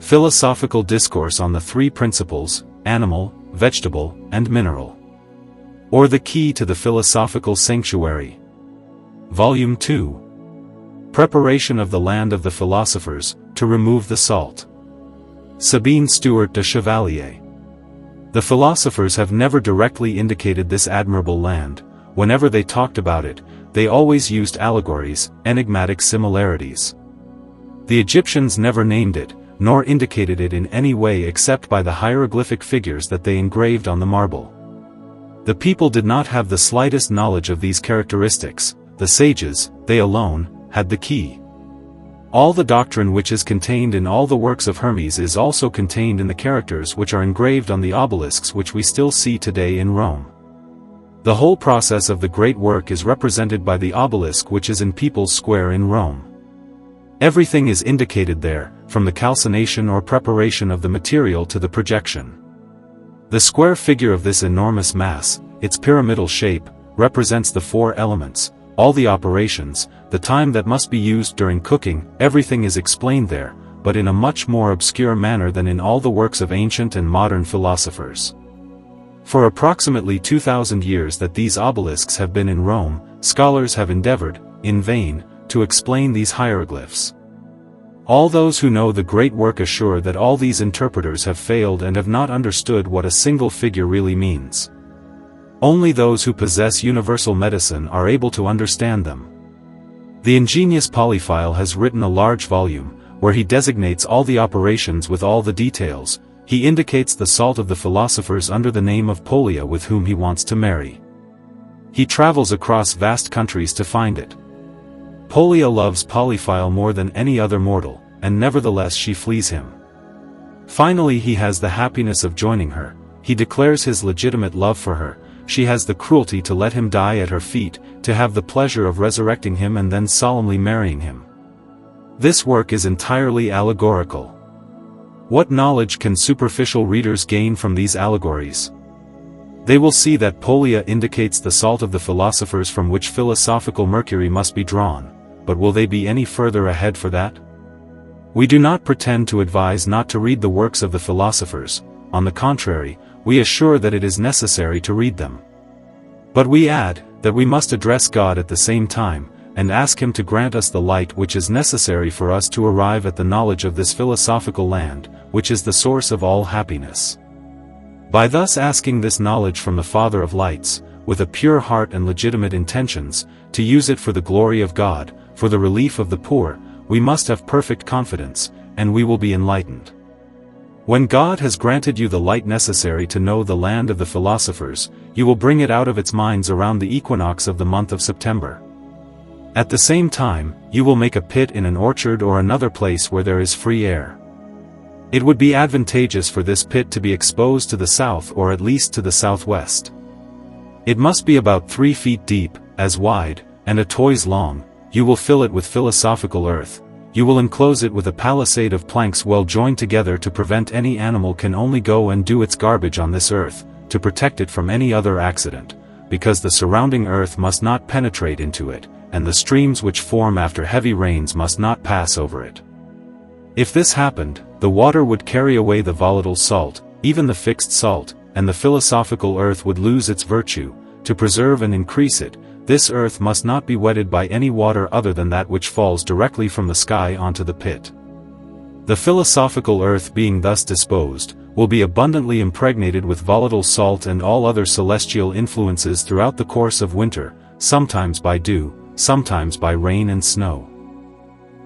Philosophical Discourse on the Three Principles, Animal, Vegetable, and Mineral. Or the Key to the Philosophical Sanctuary. Volume 2. Preparation of the Land of the Philosophers, to remove the salt. Sabine Stuart de Chevalier. The philosophers have never directly indicated this admirable land. Whenever they talked about it, they always used allegories, enigmatic similarities. The Egyptians never named it, nor indicated it in any way except by the hieroglyphic figures that they engraved on the marble. The people did not have the slightest knowledge of these characteristics. The sages, they alone, had the key. All the doctrine which is contained in all the works of Hermes is also contained in the characters which are engraved on the obelisks which we still see today in Rome. The whole process of the great work is represented by the obelisk which is in People's Square in Rome. Everything is indicated there, from the calcination or preparation of the material to the projection. The square figure of this enormous mass, its pyramidal shape, represents the four elements, all the operations, the time that must be used during cooking. Everything is explained there, but in a much more obscure manner than in all the works of ancient and modern philosophers. For approximately 2,000 years that these obelisks have been in Rome, scholars have endeavored, in vain, to explain these hieroglyphs. All those who know the great work assure that all these interpreters have failed and have not understood what a single figure really means. Only those who possess universal medicine are able to understand them. The ingenious Polyphile has written a large volume, where he designates all the operations with all the details. He indicates the salt of the philosophers under the name of Polia with whom he wants to marry. He travels across vast countries to find it. Polia loves Polyphile more than any other mortal, and nevertheless she flees him. Finally he has the happiness of joining her. He declares his legitimate love for her. She has the cruelty to let him die at her feet, to have the pleasure of resurrecting him and then solemnly marrying him. This work is entirely allegorical. What knowledge can superficial readers gain from these allegories? They will see that Polia indicates the salt of the philosophers from which philosophical mercury must be drawn, but will they be any further ahead for that? We do not pretend to advise not to read the works of the philosophers. On the contrary, we assure that it is necessary to read them. But we add, that we must address God at the same time, and ask Him to grant us the light which is necessary for us to arrive at the knowledge of this philosophical land, which is the source of all happiness. By thus asking this knowledge from the Father of Lights, with a pure heart and legitimate intentions, to use it for the glory of God, for the relief of the poor, we must have perfect confidence, and we will be enlightened. When God has granted you the light necessary to know the land of the philosophers, you will bring it out of its mines around the equinox of the month of September. At the same time, you will make a pit in an orchard or another place where there is free air. It would be advantageous for this pit to be exposed to the south or at least to the southwest. It must be about 3 feet deep, as wide, and a toise long. You will fill it with philosophical earth. You will enclose it with a palisade of planks well joined together to prevent any animal can only go and do its garbage on this earth, to protect it from any other accident, because the surrounding earth must not penetrate into it, and the streams which form after heavy rains must not pass over it. If this happened, the water would carry away the volatile salt, even the fixed salt, and the philosophical earth would lose its virtue. To preserve and increase it, this earth must not be wetted by any water other than that which falls directly from the sky onto the pit. The philosophical earth being thus disposed, will be abundantly impregnated with volatile salt and all other celestial influences throughout the course of winter, sometimes by dew, sometimes by rain and snow.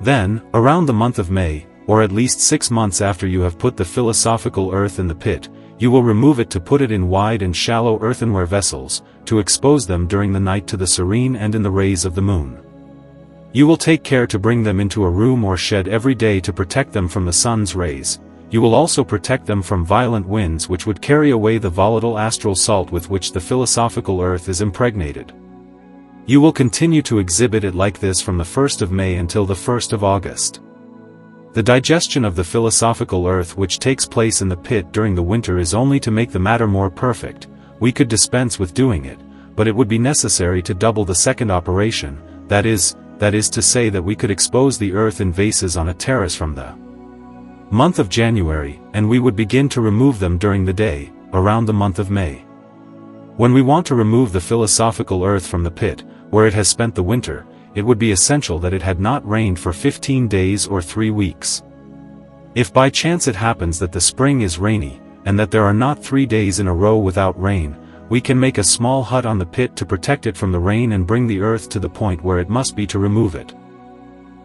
Then, around the month of May, or at least 6 months after you have put the philosophical earth in the pit, you will remove it to put it in wide and shallow earthenware vessels, to expose them during the night to the serene and in the rays of the moon. You will take care to bring them into a room or shed every day to protect them from the sun's rays. You will also protect them from violent winds which would carry away the volatile astral salt with which the philosophical earth is impregnated. You will continue to exhibit it like this from the 1st of May until the 1st of August. The digestion of the philosophical earth which takes place in the pit during the winter is only to make the matter more perfect. We could dispense with doing it, but it would be necessary to double the second operation, that is to say that we could expose the earth in vases on a terrace from the month of January, and we would begin to remove them during the day, around the month of May. When we want to remove the philosophical earth from the pit, where it has spent the winter, it would be essential that it had not rained for 15 days or 3 weeks. If by chance it happens that the spring is rainy, and that there are not 3 days in a row without rain, we can make a small hut on the pit to protect it from the rain and bring the earth to the point where it must be to remove it.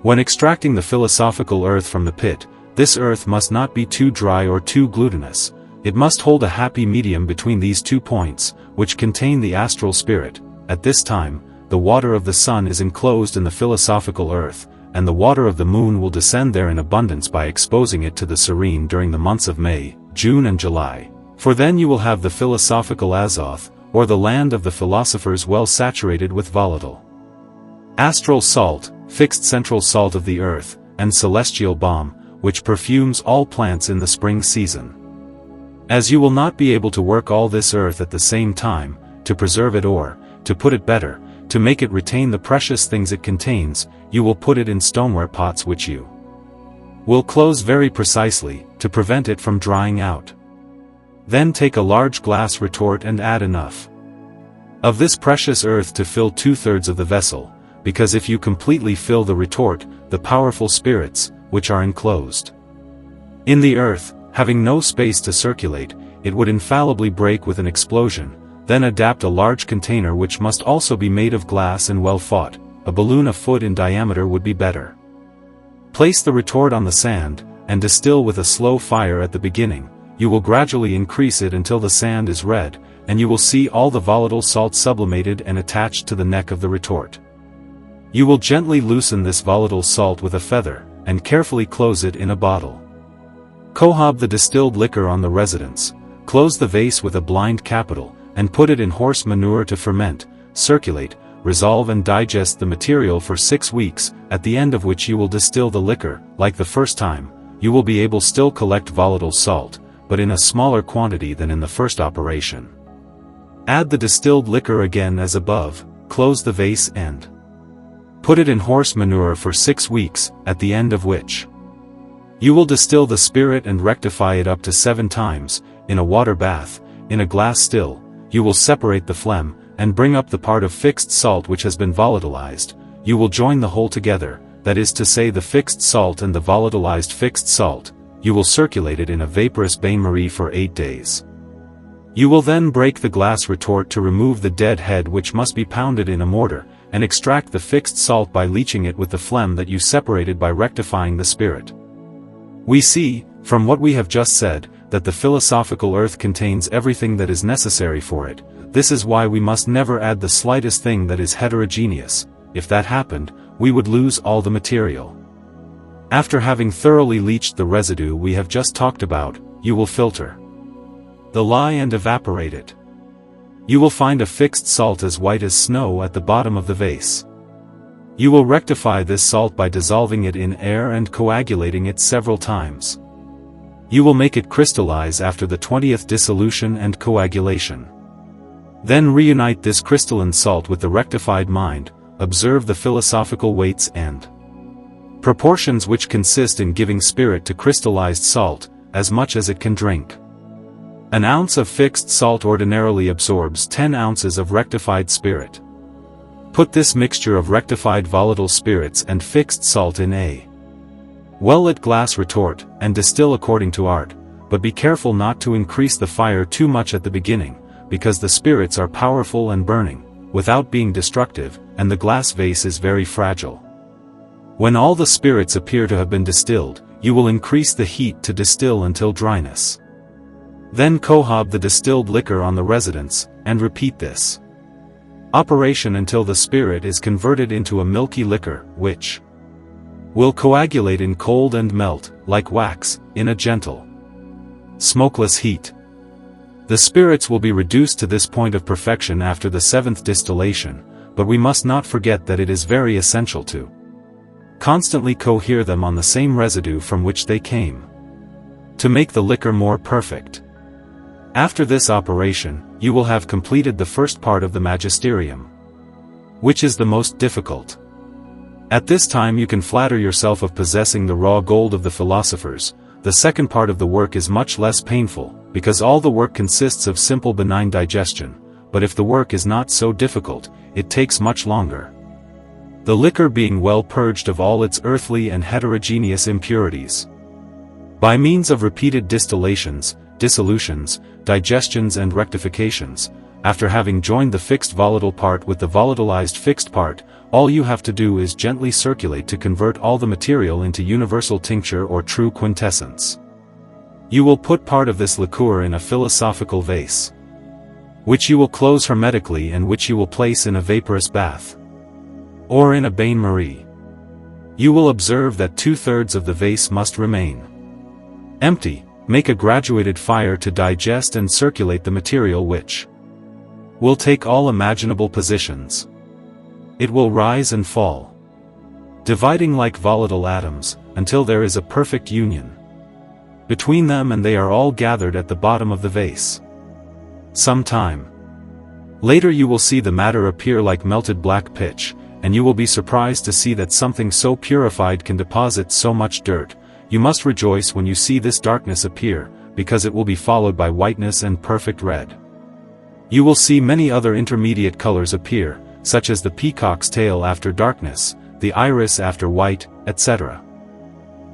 When extracting the philosophical earth from the pit, this earth must not be too dry or too glutinous. It must hold a happy medium between these 2 points, which contain the astral spirit. At this time, the water of the sun is enclosed in the philosophical earth, and the water of the moon will descend there in abundance by exposing it to the serene during the months of May, June and July. For then you will have the philosophical Azoth, or the land of the philosophers, well saturated with volatile astral salt, fixed central salt of the earth, and celestial balm, which perfumes all plants in the spring season. As you will not be able to work all this earth at the same time, to preserve it or, to put it better, to make it retain the precious things it contains, you will put it in stoneware pots which you will close very precisely, to prevent it from drying out. Then take a large glass retort and add enough of this precious earth to fill 2/3 of the vessel, because if you completely fill the retort, the powerful spirits, which are enclosed in the earth, having no space to circulate, it would infallibly break with an explosion. Then adapt a large container which must also be made of glass and well fought. A balloon a foot in diameter would be better. Place the retort on the sand, and distill with a slow fire at the beginning. You will gradually increase it until the sand is red, and you will see all the volatile salt sublimated and attached to the neck of the retort. You will gently loosen this volatile salt with a feather, and carefully close it in a bottle. Cohob the distilled liquor on the residence, close the vase with a blind capital, and put it in horse manure to ferment, circulate, resolve and digest the material for 6 weeks, at the end of which you will distill the liquor. Like the first time, you will be able still collect volatile salt, but in a smaller quantity than in the first operation. Add the distilled liquor again as above, close the vase and put it in horse manure for 6 weeks, at the end of which you will distill the spirit and rectify it up to 7 times, in a water bath, in a glass still. You will separate the phlegm, and bring up the part of fixed salt which has been volatilized. You will join the whole together, that is to say the fixed salt and the volatilized fixed salt. You will circulate it in a vaporous bain-marie for 8 days. You will then break the glass retort to remove the dead head which must be pounded in a mortar, and extract the fixed salt by leaching it with the phlegm that you separated by rectifying the spirit. We see, from what we have just said, that the philosophical earth contains everything that is necessary for it. This is why we must never add the slightest thing that is heterogeneous. If that happened, we would lose all the material. After having thoroughly leached the residue we have just talked about, you will filter the lye and evaporate it. You will find a fixed salt as white as snow at the bottom of the vase. You will rectify this salt by dissolving it in air and coagulating it several times. You will make it crystallize after the 20th dissolution and coagulation. Then reunite this crystalline salt with the rectified mind, observe the philosophical weights and proportions which consist in giving spirit to crystallized salt, as much as it can drink. An ounce of fixed salt ordinarily absorbs 10 ounces of rectified spirit. Put this mixture of rectified volatile spirits and fixed salt in a well-lit glass retort, and distill according to art, but be careful not to increase the fire too much at the beginning, because the spirits are powerful and burning, without being destructive, and the glass vase is very fragile. When all the spirits appear to have been distilled, you will increase the heat to distill until dryness. Then cohob the distilled liquor on the residence, and repeat this operation until the spirit is converted into a milky liquor, which will coagulate in cold and melt, like wax, in a gentle, smokeless heat. The spirits will be reduced to this point of perfection after the 7th distillation, but we must not forget that it is very essential to constantly cohere them on the same residue from which they came, to make the liquor more perfect. After this operation, you will have completed the first part of the magisterium, which is the most difficult. At this time you can flatter yourself of possessing the raw gold of the philosophers, the second part of the work is much less painful, because all the work consists of simple benign digestion, but if the work is not so difficult, it takes much longer. The liquor being well purged of all its earthly and heterogeneous impurities. By means of repeated distillations, dissolutions, digestions and rectifications, after having joined the fixed volatile part with the volatilized fixed part, all you have to do is gently circulate to convert all the material into universal tincture or true quintessence. You will put part of this liqueur in a philosophical vase, which you will close hermetically and which you will place in a vaporous bath, or in a bain-marie. You will observe that 2/3 of the vase must remain empty. Make a graduated fire to digest and circulate the material which will take all imaginable positions. It will rise and fall, dividing like volatile atoms, until there is a perfect union between them and they are all gathered at the bottom of the vase. Some time later you will see the matter appear like melted black pitch, and you will be surprised to see that something so purified can deposit so much dirt. You must rejoice when you see this darkness appear, because it will be followed by whiteness and perfect red. You will see many other intermediate colors appear, such as the peacock's tail after darkness, the iris after white, etc.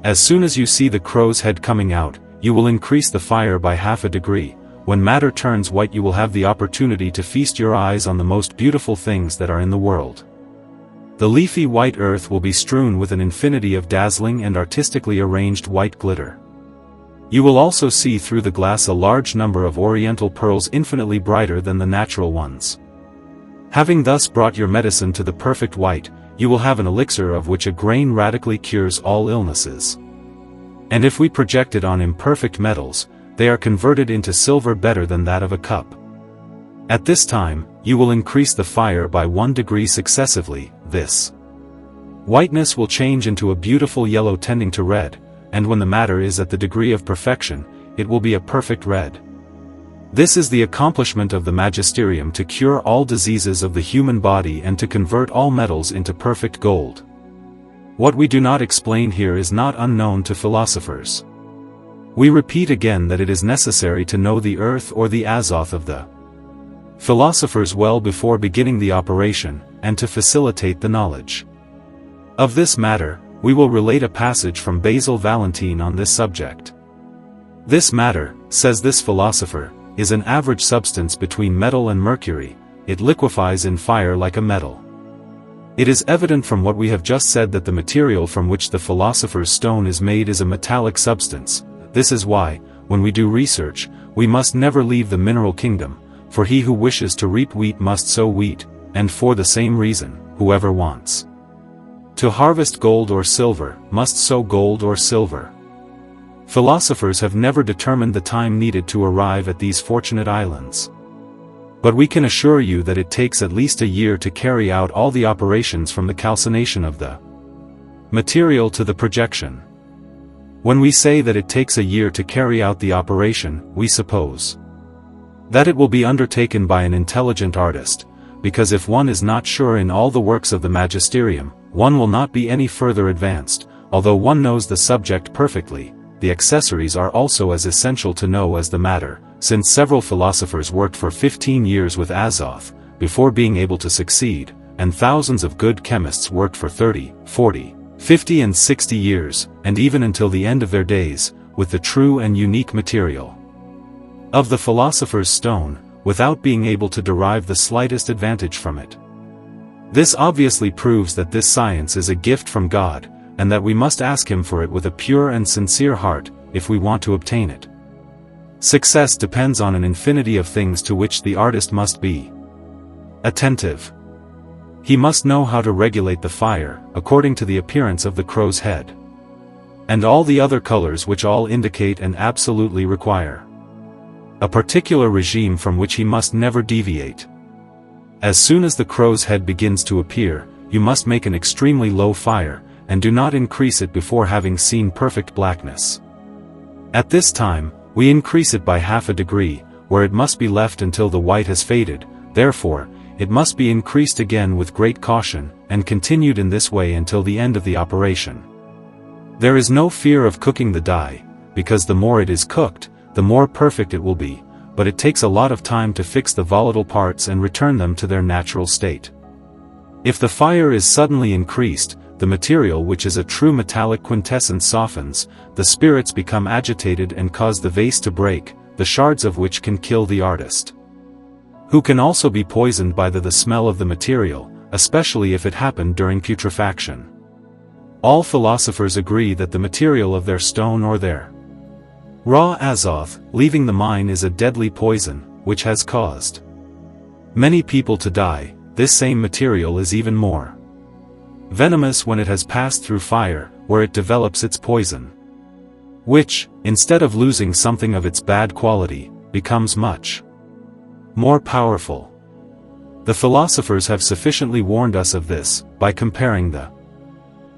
As soon as you see the crow's head coming out, you will increase the fire by half a degree. When matter turns white you will have the opportunity to feast your eyes on the most beautiful things that are in the world. The leafy white earth will be strewn with an infinity of dazzling and artistically arranged white glitter. You will also see through the glass a large number of oriental pearls infinitely brighter than the natural ones. Having thus brought your medicine to the perfect white, you will have an elixir of which a grain radically cures all illnesses. And if we project it on imperfect metals, they are converted into silver better than that of a cup. At this time, you will increase the fire by 1 degree successively. This whiteness will change into a beautiful yellow tending to red, and when the matter is at the degree of perfection, it will be a perfect red. This is the accomplishment of the magisterium to cure all diseases of the human body and to convert all metals into perfect gold. What we do not explain here is not unknown to philosophers. We repeat again that it is necessary to know the earth or the azoth of the philosophers well before beginning the operation, and to facilitate the knowledge of this matter, we will relate a passage from Basil Valentine on this subject. This matter, says this philosopher, is an average substance between metal and mercury. It liquefies in fire like a metal. It is evident from what we have just said that the material from which the philosopher's stone is made is a metallic substance. This is why, when we do research, we must never leave the mineral kingdom, for he who wishes to reap wheat must sow wheat, and for the same reason, whoever wants to harvest gold or silver, must sow gold or silver. Philosophers have never determined the time needed to arrive at these fortunate islands. But we can assure you that it takes at least a year to carry out all the operations from the calcination of the material to the projection. When we say that it takes a year to carry out the operation, we suppose that it will be undertaken by an intelligent artist, because if one is not sure in all the works of the magisterium, one will not be any further advanced. Although one knows the subject perfectly, the accessories are also as essential to know as the matter, since several philosophers worked for 15 years with azoth, before being able to succeed, and thousands of good chemists worked for 30, 40, 50 and 60 years, and even until the end of their days, with the true and unique material of the philosopher's stone, without being able to derive the slightest advantage from it. This obviously proves that this science is a gift from God, and that we must ask Him for it with a pure and sincere heart, if we want to obtain it. Success depends on an infinity of things to which the artist must be attentive. He must know how to regulate the fire, according to the appearance of the crow's head, and all the other colors which all indicate and absolutely require a particular regime from which he must never deviate. As soon as the crow's head begins to appear, you must make an extremely low fire, and do not increase it before having seen perfect blackness. At this time, we increase it by half a degree, where it must be left until the white has faded. Therefore, it must be increased again with great caution, and continued in this way until the end of the operation. There is no fear of cooking the dye, because the more it is cooked, the more perfect it will be, but it takes a lot of time to fix the volatile parts and return them to their natural state. If the fire is suddenly increased, the material which is a true metallic quintessence softens, the spirits become agitated and cause the vase to break, the shards of which can kill the artist, who can also be poisoned by the smell of the material, especially if it happened during putrefaction. All philosophers agree that the material of their stone or their raw azoth, leaving the mine, is a deadly poison, which has caused many people to die. This same material is even more venomous when it has passed through fire, where it develops its poison, which, instead of losing something of its bad quality, becomes much more powerful. The philosophers have sufficiently warned us of this, by comparing the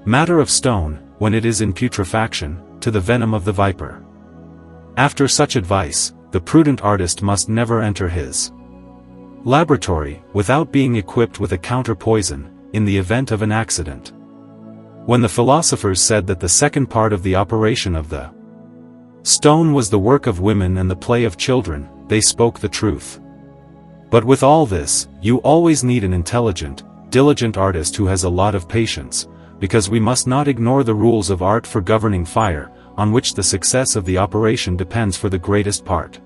matter of stone, when it is in putrefaction, to the venom of the viper. After such advice, the prudent artist must never enter his laboratory, without being equipped with a counter-poison, in the event of an accident. When the philosophers said that the second part of the operation of the stone was the work of women and the play of children, they spoke the truth. But with all this, you always need an intelligent, diligent artist who has a lot of patience, because we must not ignore the rules of art for governing fire, on which the success of the operation depends for the greatest part.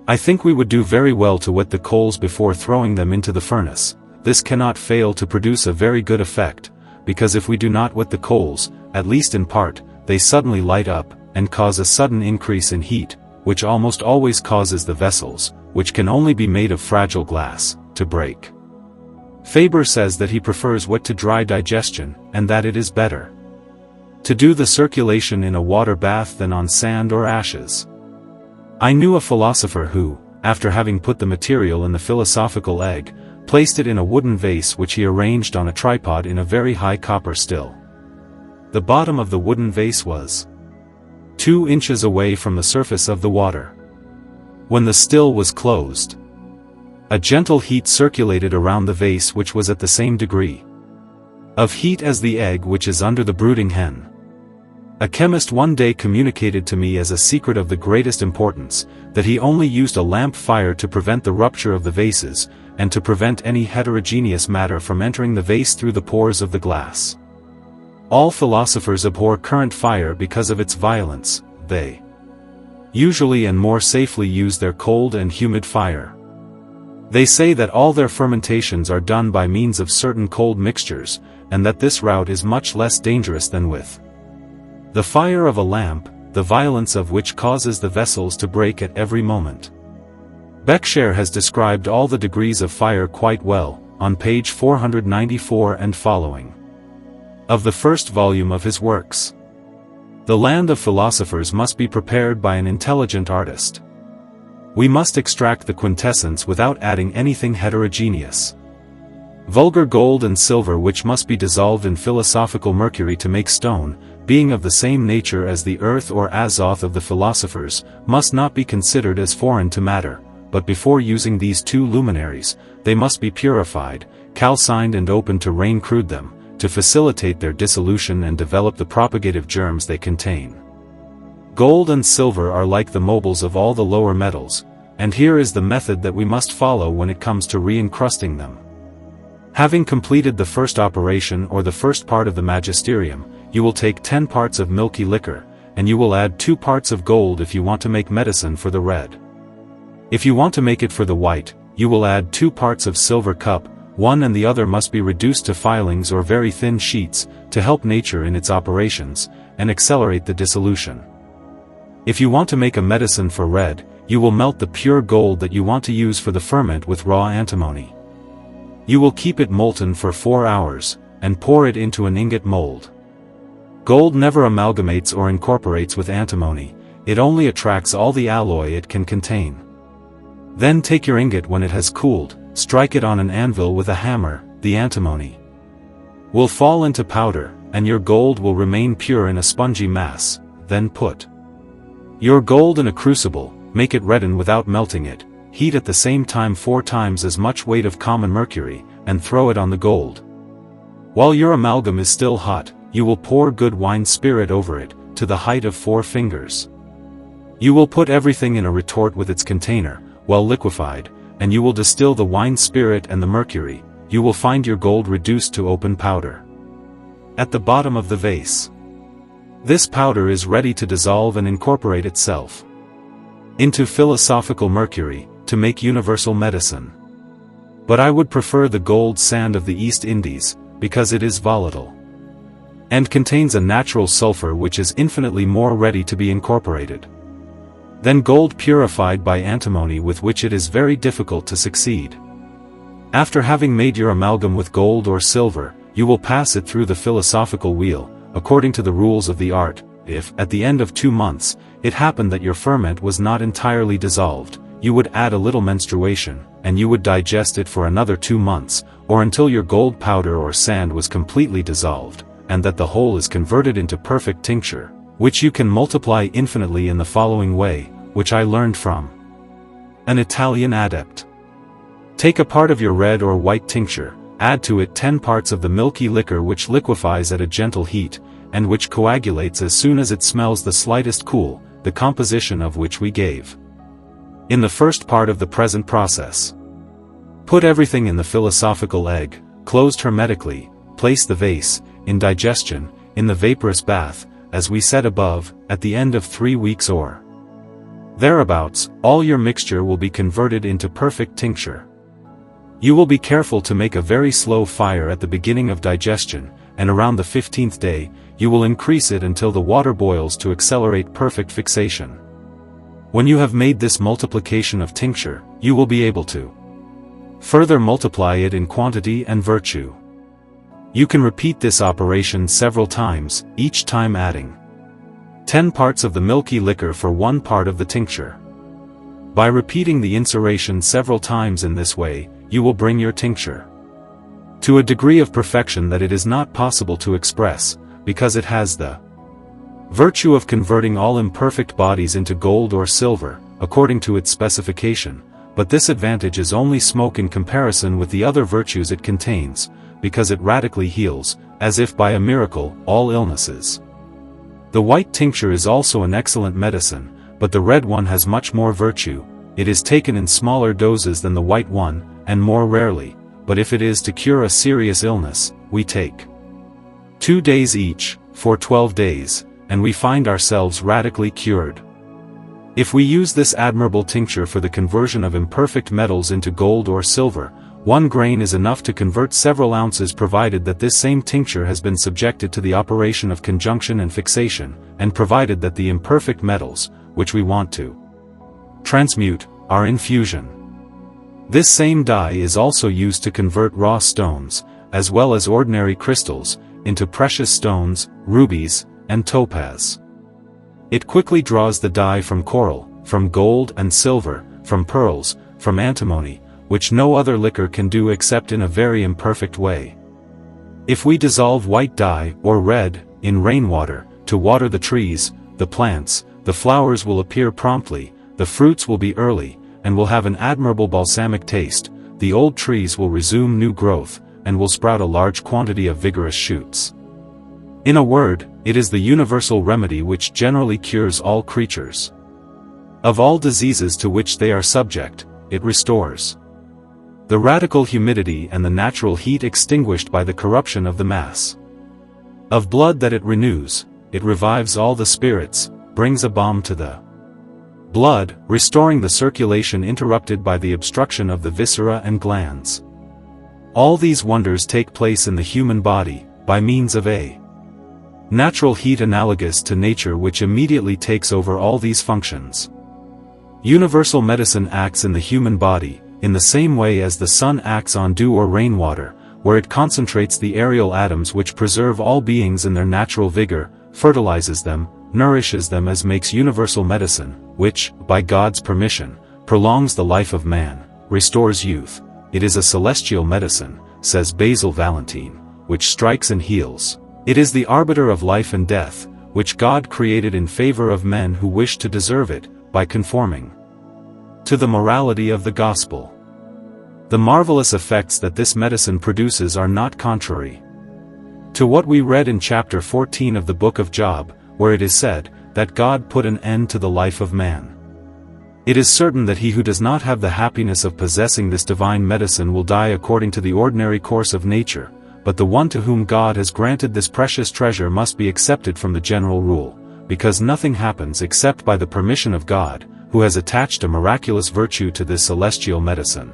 I think we would do very well to wet the coals before throwing them into the furnace. This cannot fail to produce a very good effect, because if we do not wet the coals, at least in part, they suddenly light up, and cause a sudden increase in heat, which almost always causes the vessels, which can only be made of fragile glass, to break. Faber says that he prefers wet to dry digestion, and that it is better to do the circulation in a water bath than on sand or ashes. I knew a philosopher who, after having put the material in the philosophical egg, placed it in a wooden vase which he arranged on a tripod in a very high copper still. The bottom of the wooden vase was 2 inches away from the surface of the water. When the still was closed, a gentle heat circulated around the vase which was at the same degree of heat as the egg which is under the brooding hen. A chemist one day communicated to me as a secret of the greatest importance, that he only used a lamp fire to prevent the rupture of the vases, and to prevent any heterogeneous matter from entering the vase through the pores of the glass. All philosophers abhor current fire because of its violence. They usually and more safely use their cold and humid fire. They say that all their fermentations are done by means of certain cold mixtures, and that this route is much less dangerous than with the fire of a lamp, the violence of which causes the vessels to break at every moment. Beckshare has described all the degrees of fire quite well, on page 494 and following of the first volume of his works. The land of philosophers must be prepared by an intelligent artist. We must extract the quintessence without adding anything heterogeneous. Vulgar gold and silver which must be dissolved in philosophical mercury to make stone, being of the same nature as the earth or azoth of the philosophers, must not be considered as foreign to matter, but before using these 2 luminaries, they must be purified, calcined and opened to rain crude them, to facilitate their dissolution and develop the propagative germs they contain. Gold and silver are like the mobiles of all the lower metals, and here is the method that we must follow when it comes to re-encrusting them. Having completed the first operation or the first part of the magisterium, you will take 10 parts of milky liquor, and you will add 2 parts of gold if you want to make medicine for the red. If you want to make it for the white, you will add 2 parts of silver cup, one and the other must be reduced to filings or very thin sheets, to help nature in its operations, and accelerate the dissolution. If you want to make a medicine for red, you will melt the pure gold that you want to use for the ferment with raw antimony. You will keep it molten for 4 hours, and pour it into an ingot mold. Gold never amalgamates or incorporates with antimony, it only attracts all the alloy it can contain. Then take your ingot when it has cooled, strike it on an anvil with a hammer, the antimony will fall into powder, and your gold will remain pure in a spongy mass. Then put your gold in a crucible, make it redden without melting it, heat at the same time 4 times as much weight of common mercury, and throw it on the gold. While your amalgam is still hot, you will pour good wine spirit over it, to the height of 4 fingers. You will put everything in a retort with its container, well liquefied, and you will distill the wine spirit and the mercury. You will find your gold reduced to open powder at the bottom of the vase. This powder is ready to dissolve and incorporate itself into philosophical mercury, to make universal medicine. But I would prefer the gold sand of the East Indies, because it is volatile and contains a natural sulfur which is infinitely more ready to be incorporated than gold purified by antimony, with which it is very difficult to succeed. After having made your amalgam with gold or silver, you will pass it through the philosophical wheel, according to the rules of the art. If, at the end of 2 months, it happened that your ferment was not entirely dissolved, you would add a little menstruation, and you would digest it for another 2 months, or until your gold powder or sand was completely dissolved, and that the whole is converted into perfect tincture, which you can multiply infinitely in the following way, which I learned from an Italian adept. Take a part of your red or white tincture, add to it 10 parts of the milky liquor which liquefies at a gentle heat, and which coagulates as soon as it smells the slightest cool, the composition of which we gave in the first part of the present process. Put everything in the philosophical egg, closed hermetically, place the vase, in digestion, in the vaporous bath, as we said above, at the end of 3 weeks or thereabouts, all your mixture will be converted into perfect tincture. You will be careful to make a very slow fire at the beginning of digestion, and around the 15th day, you will increase it until the water boils to accelerate perfect fixation. When you have made this multiplication of tincture, you will be able to further multiply it in quantity and virtue. You can repeat this operation several times, each time adding 10 parts of the milky liquor for 1 part of the tincture. By repeating the insuration several times in this way, you will bring your tincture to a degree of perfection that it is not possible to express, because it has the virtue of converting all imperfect bodies into gold or silver, according to its specification, but this advantage is only smoke in comparison with the other virtues it contains, because it radically heals, as if by a miracle, all illnesses. The white tincture is also an excellent medicine, but the red one has much more virtue. It is taken in smaller doses than the white one, and more rarely, but if it is to cure a serious illness, we take 2 days each, for 12 days, and we find ourselves radically cured. If we use this admirable tincture for the conversion of imperfect metals into gold or silver, 1 grain is enough to convert several ounces, provided that this same tincture has been subjected to the operation of conjunction and fixation, and provided that the imperfect metals, which we want to transmute, are in fusion. This same dye is also used to convert raw stones, as well as ordinary crystals, into precious stones, rubies, and topaz. It quickly draws the dye from coral, from gold and silver, from pearls, from antimony, which no other liquor can do except in a very imperfect way. If we dissolve white dye, or red, in rainwater, to water the trees, the plants, the flowers will appear promptly, the fruits will be early, and will have an admirable balsamic taste, the old trees will resume new growth, and will sprout a large quantity of vigorous shoots. In a word, it is the universal remedy which generally cures all creatures of all diseases to which they are subject. It restores the radical humidity and the natural heat extinguished by the corruption of the mass of blood that it renews. It revives all the spirits, brings a balm to the blood, restoring the circulation interrupted by the obstruction of the viscera and glands. All these wonders take place in the human body, by means of a natural heat analogous to nature, which immediately takes over all these functions. Universal medicine acts in the human body, in the same way as the sun acts on dew or rainwater, where it concentrates the aerial atoms which preserve all beings in their natural vigor, fertilizes them, nourishes them, as makes universal medicine, which, by God's permission, prolongs the life of man, restores youth. It is a celestial medicine, says Basil Valentine, which strikes and heals. It is the arbiter of life and death, which God created in favor of men who wish to deserve it, by conforming to the morality of the gospel. The marvelous effects that this medicine produces are not contrary to what we read in chapter 14 of the book of Job, where it is said, that God put an end to the life of man. It is certain that he who does not have the happiness of possessing this divine medicine will die according to the ordinary course of nature, but the one to whom God has granted this precious treasure must be accepted from the general rule, because nothing happens except by the permission of God, who has attached a miraculous virtue to this celestial medicine.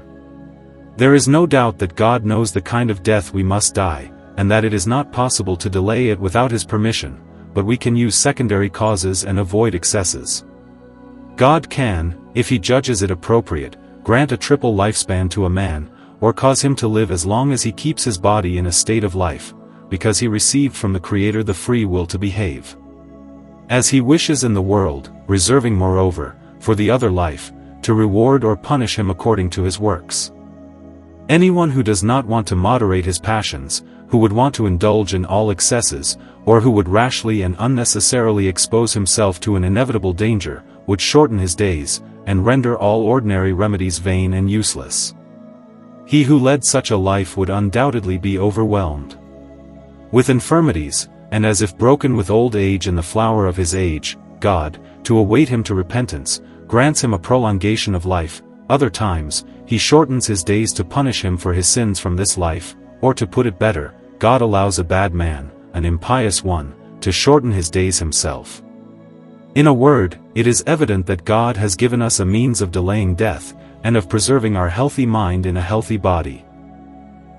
There is no doubt that God knows the kind of death we must die, and that it is not possible to delay it without his permission, but we can use secondary causes and avoid excesses. God can, if he judges it appropriate, grant a triple lifespan to a man, or cause him to live as long as he keeps his body in a state of life, because he received from the Creator the free will to behave as he wishes in the world, reserving moreover, for the other life, to reward or punish him according to his works. Anyone who does not want to moderate his passions, who would want to indulge in all excesses, or who would rashly and unnecessarily expose himself to an inevitable danger, would shorten his days, and render all ordinary remedies vain and useless. He who led such a life would undoubtedly be overwhelmed with infirmities, and as if broken with old age in the flower of his age, God, to await him to repentance, grants him a prolongation of life. Other times, he shortens his days to punish him for his sins from this life, or to put it better, God allows a bad man, an impious one, to shorten his days himself. In a word, it is evident that God has given us a means of delaying death, and of preserving our healthy mind in a healthy body.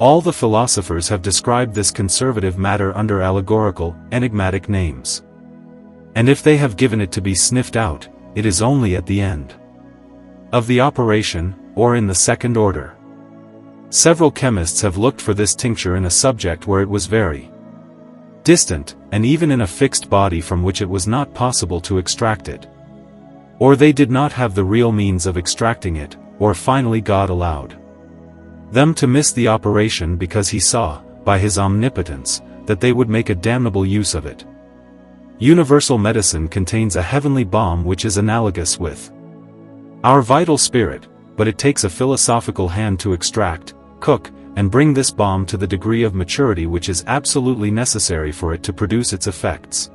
All the philosophers have described this conservative matter under allegorical, enigmatic names. And if they have given it to be sniffed out, it is only at the end of the operation, or in the second order. Several chemists have looked for this tincture in a subject where it was very distant, and even in a fixed body from which it was not possible to extract it. Or they did not have the real means of extracting it, or finally God allowed them to miss the operation because he saw, by his omnipotence, that they would make a damnable use of it. Universal medicine contains a heavenly balm which is analogous with our vital spirit, but it takes a philosophical hand to extract, cook, and bring this balm to the degree of maturity which is absolutely necessary for it to produce its effects.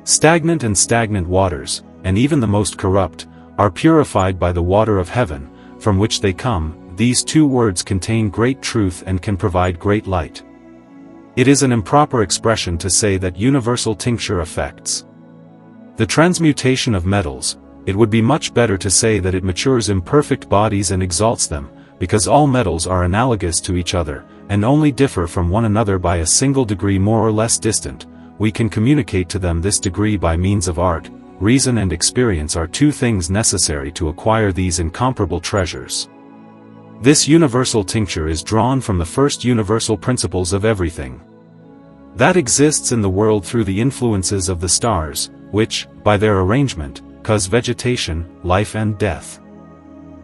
Stagnant waters, and even the most corrupt, are purified by the water of heaven, from which they come. These two words contain great truth and can provide great light. It is an improper expression to say that universal tincture affects the transmutation of metals. It would be much better to say that it matures imperfect bodies and exalts them, because all metals are analogous to each other, and only differ from one another by a single degree more or less distant. We can communicate to them this degree by means of art. Reason and experience are two things necessary to acquire these incomparable treasures. This universal tincture is drawn from the first universal principles of everything that exists in the world through the influences of the stars, which, by their arrangement, cause vegetation, life and death.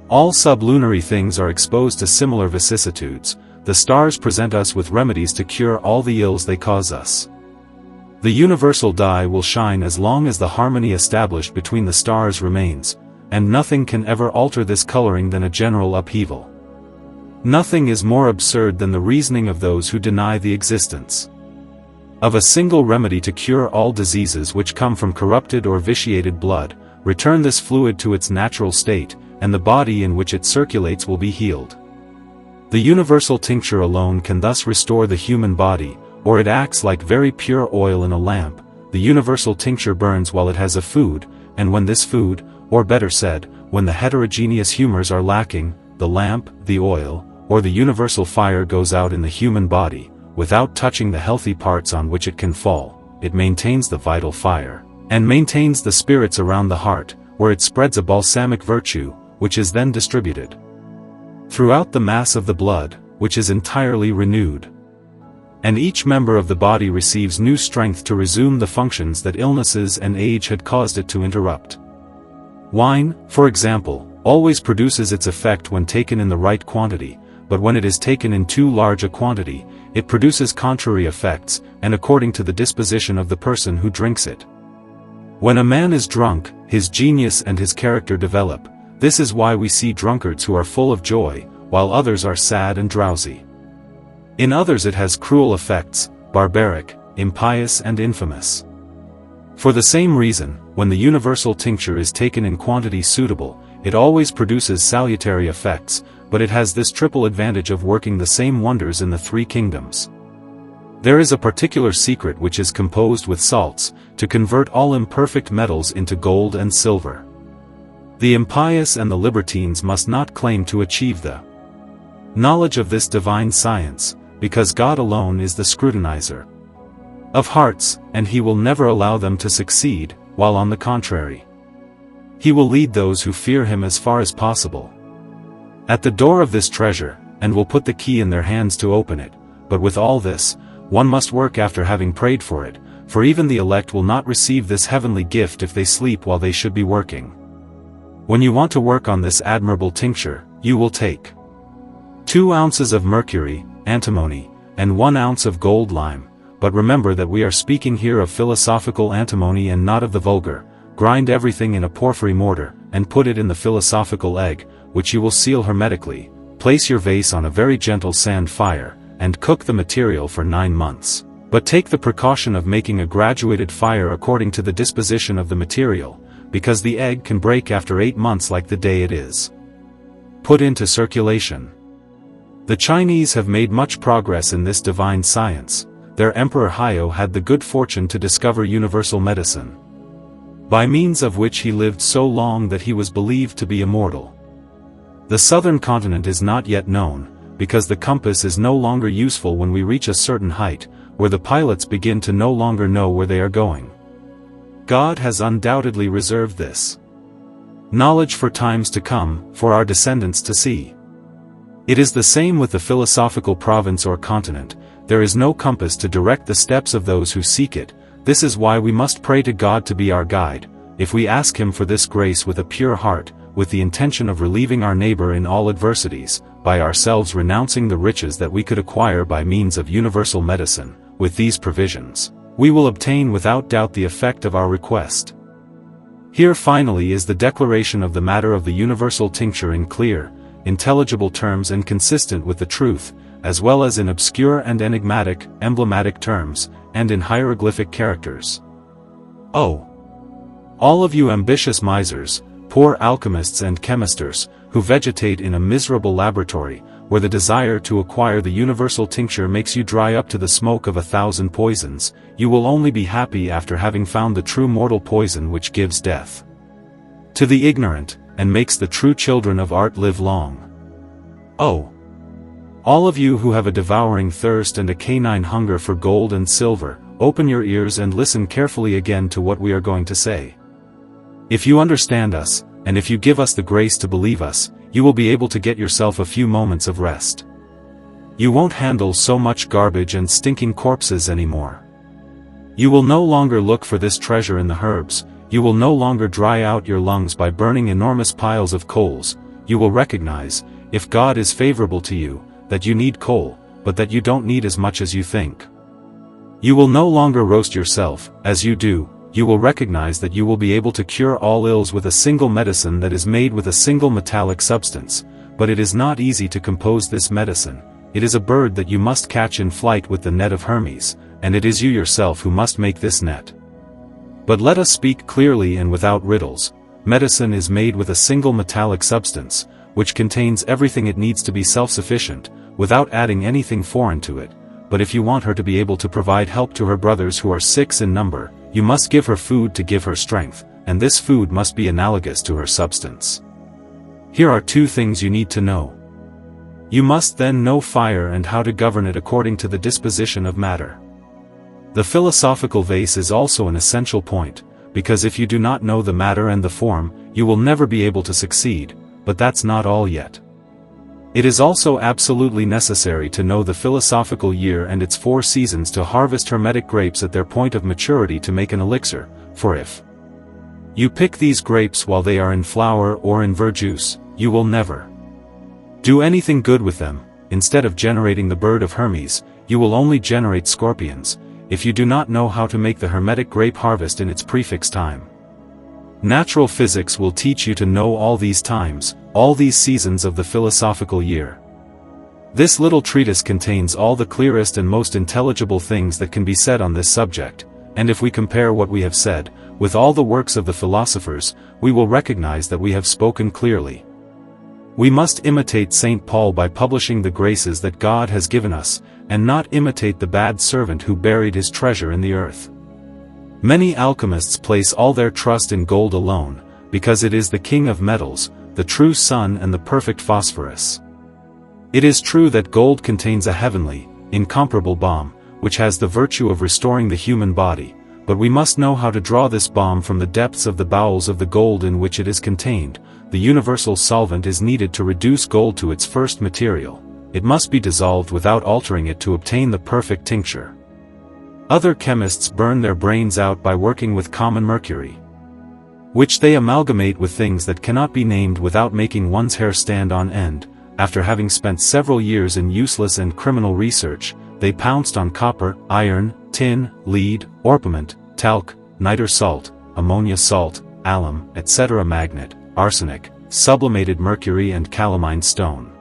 All sublunary things are exposed to similar vicissitudes. The stars present us with remedies to cure all the ills they cause us. The universal die will shine as long as the harmony established between the stars remains, and nothing can ever alter this coloring than a general upheaval. Nothing is more absurd than the reasoning of those who deny the existence of a single remedy to cure all diseases which come from corrupted or vitiated blood. Return this fluid to its natural state, and the body in which it circulates will be healed. The universal tincture alone can thus restore the human body, or it acts like very pure oil in a lamp. The universal tincture burns while it has a food, and when this food, or better said, when the heterogeneous humors are lacking, the lamp, the oil, or the universal fire goes out in the human body, without touching the healthy parts on which it can fall. It maintains the vital fire, and maintains the spirits around the heart, where it spreads a balsamic virtue, which is then distributed throughout the mass of the blood, which is entirely renewed. And each member of the body receives new strength to resume the functions that illnesses and age had caused it to interrupt. Wine, for example, always produces its effect when taken in the right quantity, but when it is taken in too large a quantity, it produces contrary effects, and according to the disposition of the person who drinks it. When a man is drunk, his genius and his character develop. This is why we see drunkards who are full of joy, while others are sad and drowsy. In others it has cruel effects, barbaric, impious and infamous. For the same reason, when the universal tincture is taken in quantity suitable, it always produces salutary effects, but it has this triple advantage of working the same wonders in the three kingdoms. There is a particular secret which is composed with salts, to convert all imperfect metals into gold and silver. The impious and the libertines must not claim to achieve the knowledge of this divine science, because God alone is the scrutinizer of hearts, and he will never allow them to succeed, while on the contrary, he will lead those who fear him as far as possible at the door of this treasure, and will put the key in their hands to open it. But with all this, one must work after having prayed for it, for even the elect will not receive this heavenly gift if they sleep while they should be working. When you want to work on this admirable tincture, you will take 2 ounces of mercury, antimony, and 1 ounce of gold lime, but remember that we are speaking here of philosophical antimony and not of the vulgar. Grind everything in a porphyry mortar, and put it in the philosophical egg, which you will seal hermetically. Place your vase on a very gentle sand fire, and cook the material for 9 months. But take the precaution of making a graduated fire according to the disposition of the material, because the egg can break after 8 months like the day it is put into circulation. The Chinese have made much progress in this divine science. Their Emperor Haiyou had the good fortune to discover universal medicine, by means of which he lived so long that he was believed to be immortal. The southern continent is not yet known, because the compass is no longer useful when we reach a certain height, where the pilots begin to no longer know where they are going. God has undoubtedly reserved this knowledge for times to come, for our descendants to see. It is the same with the philosophical province or continent. There is no compass to direct the steps of those who seek it. This is why we must pray to God to be our guide. If we ask him for this grace with a pure heart, with the intention of relieving our neighbor in all adversities, by ourselves renouncing the riches that we could acquire by means of universal medicine, with these provisions, we will obtain without doubt the effect of our request. Here finally is the declaration of the matter of the universal tincture in clear, intelligible terms and consistent with the truth, as well as in obscure and enigmatic, emblematic terms, and in hieroglyphic characters. Oh! All of you ambitious misers, poor alchemists and chemisters, who vegetate in a miserable laboratory, where the desire to acquire the universal tincture makes you dry up to the smoke of 1,000 poisons, you will only be happy after having found the true mortal poison which gives death to the ignorant, and makes the true children of art live long. Oh! All of you who have a devouring thirst and a canine hunger for gold and silver, open your ears and listen carefully again to what we are going to say. If you understand us, and if you give us the grace to believe us, you will be able to get yourself a few moments of rest. You won't handle so much garbage and stinking corpses anymore. You will no longer look for this treasure in the herbs. You will no longer dry out your lungs by burning enormous piles of coals. You will recognize, if God is favorable to you, that you need coal, but that you don't need as much as you think. You will no longer roast yourself, as you do. You will recognize that you will be able to cure all ills with a single medicine that is made with a single metallic substance, but it is not easy to compose this medicine. It is a bird that you must catch in flight with the net of Hermes, and it is you yourself who must make this net. But let us speak clearly and without riddles. Medicine is made with a single metallic substance, which contains everything it needs to be self-sufficient, without adding anything foreign to it. But if you want her to be able to provide help to her brothers who are 6 in number, you must give her food to give her strength, and this food must be analogous to her substance. Here are 2 things you need to know. You must then know fire and how to govern it according to the disposition of matter. The philosophical vase is also an essential point, because if you do not know the matter and the form, you will never be able to succeed, but that's not all yet. It is also absolutely necessary to know the philosophical year and its 4 seasons to harvest hermetic grapes at their point of maturity to make an elixir, for if you pick these grapes while they are in flower or in verjuice, you will never do anything good with them. Instead of generating the bird of Hermes, you will only generate scorpions, if you do not know how to make the hermetic grape harvest in its prefix time. Natural physics will teach you to know all these times, all these seasons of the philosophical year. This little treatise contains all the clearest and most intelligible things that can be said on this subject, and if we compare what we have said with all the works of the philosophers, we will recognize that we have spoken clearly. We must imitate St. Paul by publishing the graces that God has given us, and not imitate the bad servant who buried his treasure in the earth. Many alchemists place all their trust in gold alone, because it is the king of metals, the true sun and the perfect phosphorus. It is true that gold contains a heavenly, incomparable balm, which has the virtue of restoring the human body, but we must know how to draw this balm from the depths of the bowels of the gold in which it is contained. The universal solvent is needed to reduce gold to its first material. It must be dissolved without altering it to obtain the perfect tincture. Other chemists burn their brains out by working with common mercury, which they amalgamate with things that cannot be named without making one's hair stand on end. After having spent several years in useless and criminal research, they pounced on copper, iron, tin, lead, orpiment, talc, niter salt, ammonia salt, alum, etc., magnet, arsenic, sublimated mercury and calamine stone.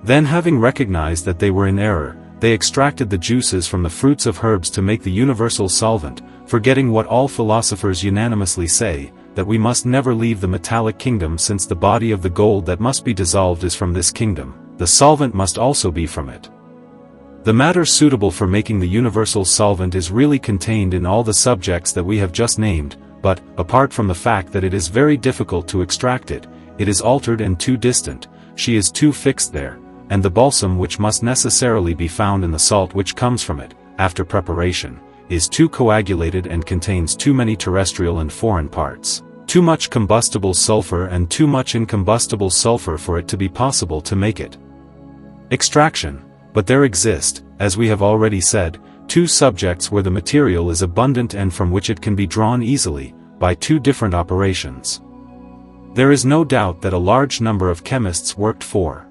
Then, having recognized that they were in error, they extracted the juices from the fruits of herbs to make the universal solvent, forgetting what all philosophers unanimously say, that we must never leave the metallic kingdom, since the body of the gold that must be dissolved is from this kingdom. The solvent must also be from it. The matter suitable for making the universal solvent is really contained in all the subjects that we have just named, but, apart from the fact that it is very difficult to extract it, it is altered and too distant, she is too fixed there, and the balsam which must necessarily be found in the salt which comes from it, after preparation, is too coagulated and contains too many terrestrial and foreign parts, too much combustible sulfur and too much incombustible sulfur for it to be possible to make it. Extraction. But there exist, as we have already said, two subjects where the material is abundant and from which it can be drawn easily, by two different operations. There is no doubt that a large number of chemists worked for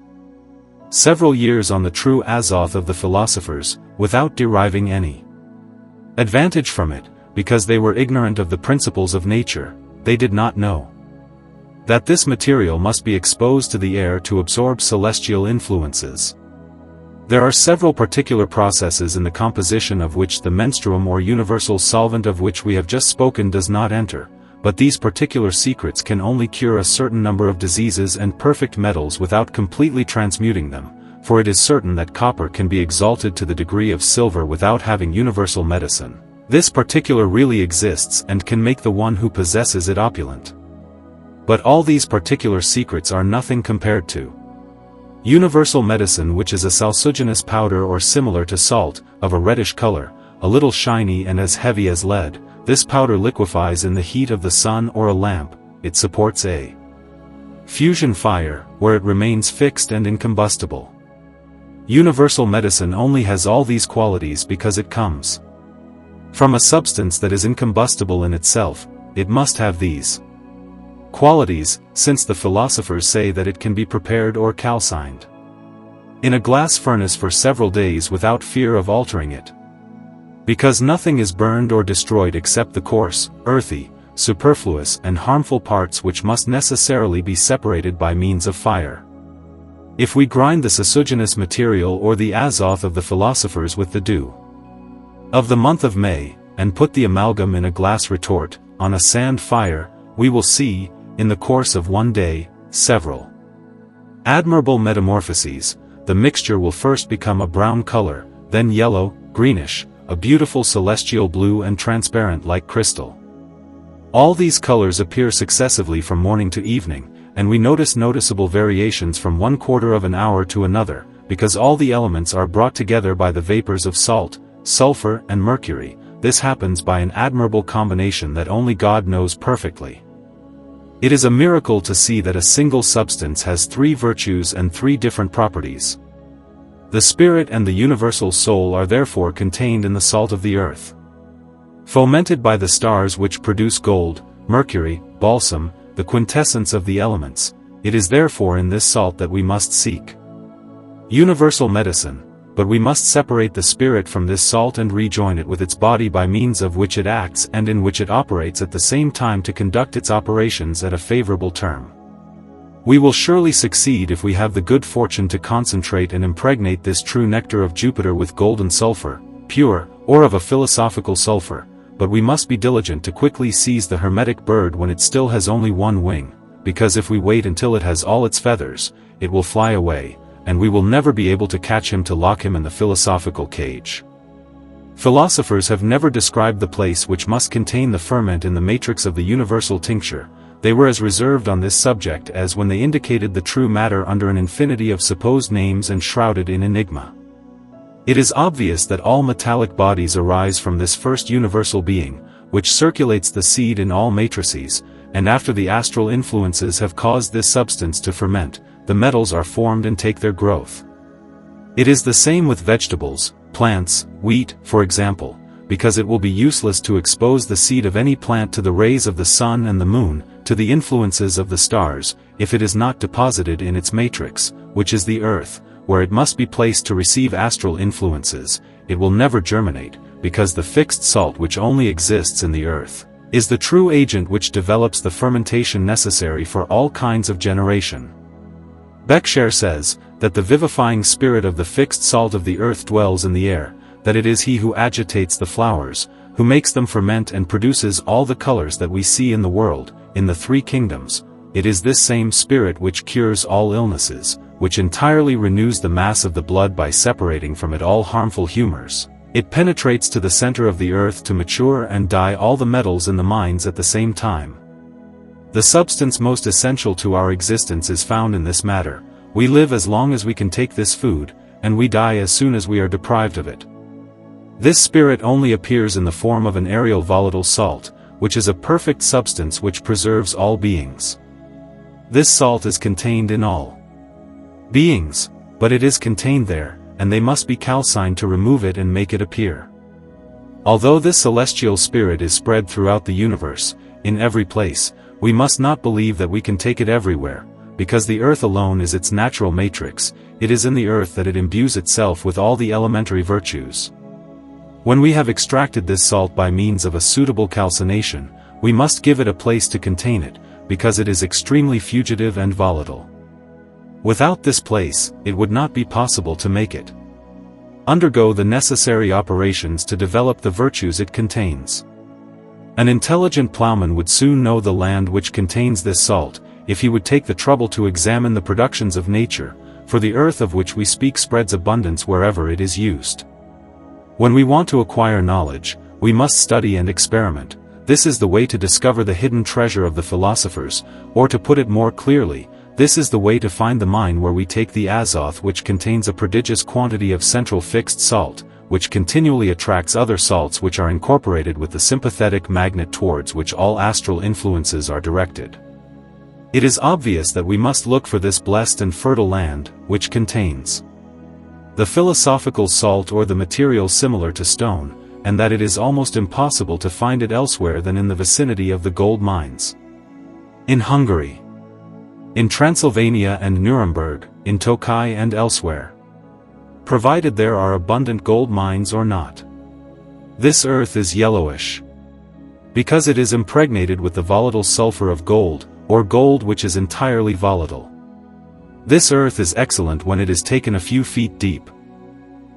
several years on the true azoth of the philosophers, without deriving any advantage from it, because they were ignorant of the principles of nature. They did not know that this material must be exposed to the air to absorb celestial influences. There are several particular processes in the composition of which the menstruum or universal solvent of which we have just spoken does not enter, but these particular secrets can only cure a certain number of diseases and perfect metals without completely transmuting them, for it is certain that copper can be exalted to the degree of silver without having universal medicine. This particular really exists and can make the one who possesses it opulent. But all these particular secrets are nothing compared to universal medicine, which is a salsuginous powder or similar to salt, of a reddish color, a little shiny and as heavy as lead. This powder liquefies in the heat of the sun or a lamp. It supports a fusion fire, where it remains fixed and incombustible. Universal medicine only has all these qualities because it comes from a substance that is incombustible in itself. It must have these qualities, since the philosophers say that it can be prepared or calcined in a glass furnace for several days without fear of altering it. Because nothing is burned or destroyed except the coarse, earthy, superfluous and harmful parts, which must necessarily be separated by means of fire. If we grind the salsuginous material or the azoth of the philosophers with the dew of the month of May, and put the amalgam in a glass retort, on a sand fire, we will see, in the course of one day, several admirable metamorphoses. The mixture will first become a brown color, then yellow, greenish, a beautiful celestial blue and transparent like crystal. All these colors appear successively from morning to evening, and we notice noticeable variations from 1/4 of an hour to another, because all the elements are brought together by the vapors of salt, sulfur and mercury. This happens by an admirable combination that only God knows perfectly. It is a miracle to see that a single substance has three virtues and three different properties. The spirit and the universal soul are therefore contained in the salt of the earth, fomented by the stars which produce gold, mercury, balsam, the quintessence of the elements. It is therefore in this salt that we must seek universal medicine, but we must separate the spirit from this salt and rejoin it with its body, by means of which it acts and in which it operates at the same time to conduct its operations at a favorable term. We will surely succeed if we have the good fortune to concentrate and impregnate this true nectar of Jupiter with golden sulfur, pure, or of a philosophical sulfur, but we must be diligent to quickly seize the hermetic bird when it still has only one wing, because if we wait until it has all its feathers, it will fly away, and we will never be able to catch him to lock him in the philosophical cage. Philosophers have never described the place which must contain the ferment in the matrix of the universal tincture. They were as reserved on this subject as when they indicated the true matter under an infinity of supposed names and shrouded in enigma. It is obvious that all metallic bodies arise from this first universal being, which circulates the seed in all matrices, and after the astral influences have caused this substance to ferment, the metals are formed and take their growth. It is the same with vegetables, plants, wheat, for example, because it will be useless to expose the seed of any plant to the rays of the sun and the moon, to the influences of the stars, if it is not deposited in its matrix, which is the earth, where it must be placed to receive astral influences. It will never germinate, because the fixed salt which only exists in the earth is the true agent which develops the fermentation necessary for all kinds of generation. Beckshare says, that the vivifying spirit of the fixed salt of the earth dwells in the air, that it is he who agitates the flowers, who makes them ferment and produces all the colors that we see in the world, in the three kingdoms. It is this same spirit which cures all illnesses, which entirely renews the mass of the blood by separating from it all harmful humors. It penetrates to the center of the earth to mature and dye all the metals in the mines at the same time. The substance most essential to our existence is found in this matter. We live as long as we can take this food, and we die as soon as we are deprived of it. This spirit only appears in the form of an aerial volatile salt, which is a perfect substance which preserves all beings. This salt is contained in all beings, but it is contained there, and they must be calcined to remove it and make it appear. Although this celestial spirit is spread throughout the universe, in every place, we must not believe that we can take it everywhere, because the earth alone is its natural matrix. It is in the earth that it imbues itself with all the elementary virtues. When we have extracted this salt by means of a suitable calcination, we must give it a place to contain it, because it is extremely fugitive and volatile. Without this place, it would not be possible to make it undergo the necessary operations to develop the virtues it contains. An intelligent plowman would soon know the land which contains this salt, if he would take the trouble to examine the productions of nature, for the earth of which we speak spreads abundance wherever it is used. When we want to acquire knowledge, we must study and experiment. This is the way to discover the hidden treasure of the philosophers, or to put it more clearly, this is the way to find the mine where we take the azoth which contains a prodigious quantity of central fixed salt, which continually attracts other salts which are incorporated with the sympathetic magnet towards which all astral influences are directed. It is obvious that we must look for this blessed and fertile land, which contains the philosophical salt or the material similar to stone, and that it is almost impossible to find it elsewhere than in the vicinity of the gold mines. In Hungary, in Transylvania and Nuremberg, in Tokai and elsewhere. Provided there are abundant gold mines or not. This earth is yellowish, because it is impregnated with the volatile sulfur of gold, or gold which is entirely volatile. This earth is excellent when it is taken a few feet deep,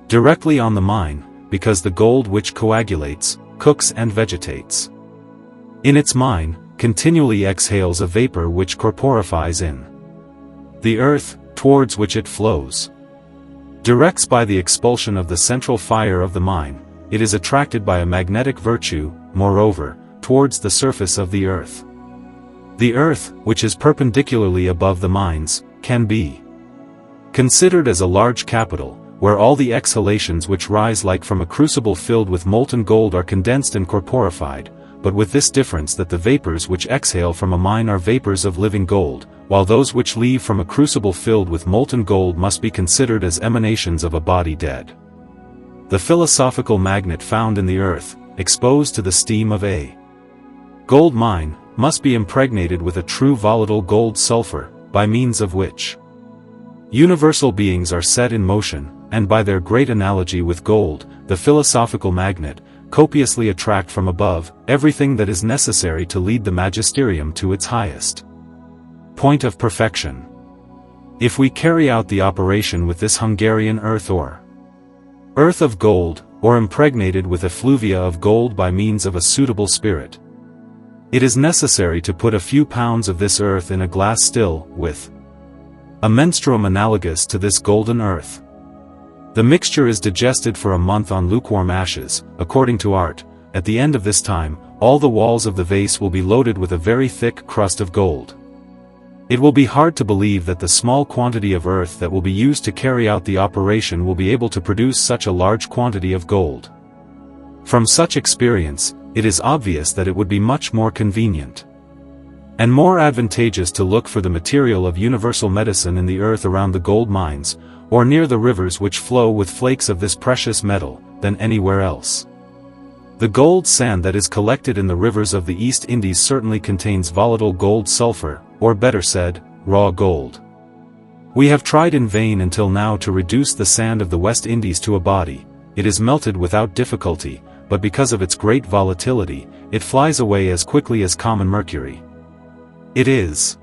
directly on the mine, because the gold which coagulates, cooks and vegetates in its mine, continually exhales a vapor which corporifies in the earth, towards which it flows. Directs by the expulsion of the central fire of the mine, it is attracted by a magnetic virtue, moreover, towards the surface of the earth. The earth, which is perpendicularly above the mines, can be considered as a large capital, where all the exhalations which rise like from a crucible filled with molten gold are condensed and corporified, but with this difference that the vapors which exhale from a mine are vapors of living gold, while those which leave from a crucible filled with molten gold must be considered as emanations of a body dead. The philosophical magnet found in the earth, exposed to the steam of a gold mine, must be impregnated with a true volatile gold sulfur, by means of which universal beings are set in motion, and by their great analogy with gold, the philosophical magnet, copiously attract from above everything that is necessary to lead the magisterium to its highest point of perfection. If we carry out the operation with this Hungarian earth or earth of gold, or impregnated with effluvia of gold by means of a suitable spirit. It is necessary to put a few pounds of this earth in a glass still, with a menstruum analogous to this golden earth. The mixture is digested for a month on lukewarm ashes, according to art. At the end of this time, all the walls of the vase will be loaded with a very thick crust of gold. It will be hard to believe that the small quantity of earth that will be used to carry out the operation will be able to produce such a large quantity of gold. From such experience, it is obvious that it would be much more convenient and more advantageous to look for the material of universal medicine in the earth around the gold mines, or near the rivers which flow with flakes of this precious metal, than anywhere else. The gold sand that is collected in the rivers of the East Indies certainly contains volatile gold sulfur, or better said, raw gold. We have tried in vain until now to reduce the sand of the West Indies to a body. It is melted without difficulty, but because of its great volatility, it flies away as quickly as common mercury. It is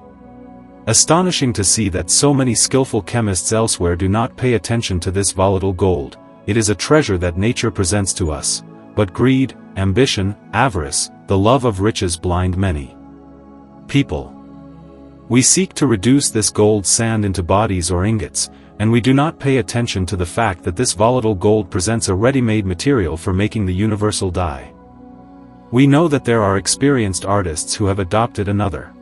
astonishing to see that so many skillful chemists elsewhere do not pay attention to this volatile gold. It is a treasure that nature presents to us. But greed, ambition, avarice, the love of riches blind many people. We seek to reduce this gold sand into bodies or ingots, and we do not pay attention to the fact that this volatile gold presents a ready-made material for making the universal dye. We know that there are experienced artists who have adopted another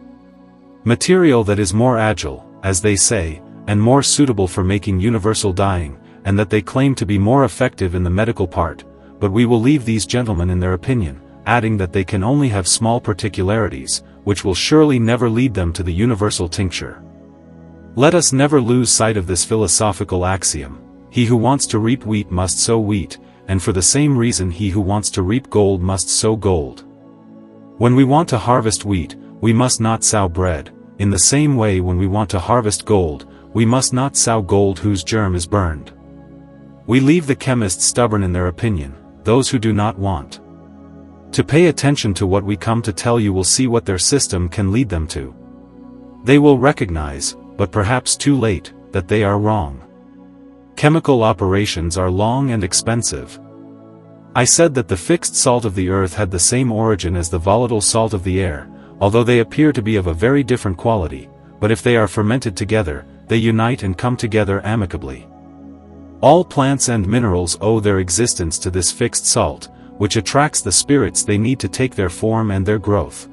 material that is more agile, as they say, and more suitable for making universal dyeing, and that they claim to be more effective in the medical part. But we will leave these gentlemen in their opinion, adding that they can only have small particularities, which will surely never lead them to the universal tincture. Let us never lose sight of this philosophical axiom: he who wants to reap wheat must sow wheat, and for the same reason he who wants to reap gold must sow gold. When we want to harvest wheat, we must not sow bread. In the same way, when we want to harvest gold, we must not sow gold whose germ is burned. We leave the chemists stubborn in their opinion. Those who do not want to pay attention to what we come to tell you will see what their system can lead them to. They will recognize, but perhaps too late, that they are wrong. Chemical operations are long and expensive. I said that the fixed salt of the earth had the same origin as the volatile salt of the air, although they appear to be of a very different quality, but if they are fermented together, they unite and come together amicably. All plants and minerals owe their existence to this fixed salt, which attracts the spirits they need to take their form and their growth.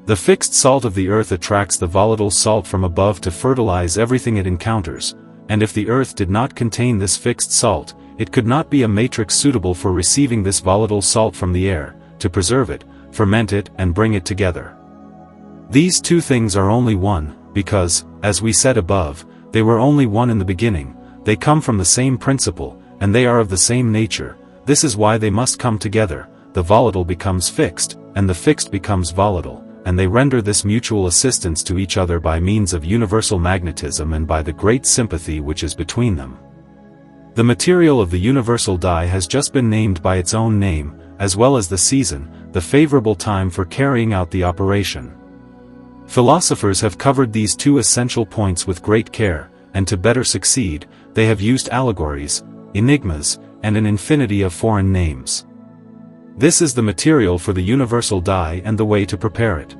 The fixed salt of the earth attracts the volatile salt from above to fertilize everything it encounters, and if the earth did not contain this fixed salt, it could not be a matrix suitable for receiving this volatile salt from the air, to preserve it, ferment it, and bring it together. These two things are only one, because, as we said above, they were only one in the beginning. They come from the same principle, and they are of the same nature. This is why they must come together. The volatile becomes fixed, and the fixed becomes volatile, and they render this mutual assistance to each other by means of universal magnetism and by the great sympathy which is between them. The material of the universal dye has just been named by its own name, as well as the season, the favorable time for carrying out the operation. Philosophers have covered these two essential points with great care, and to better succeed, they have used allegories, enigmas, and an infinity of foreign names. This is the material for the universal dye and the way to prepare it.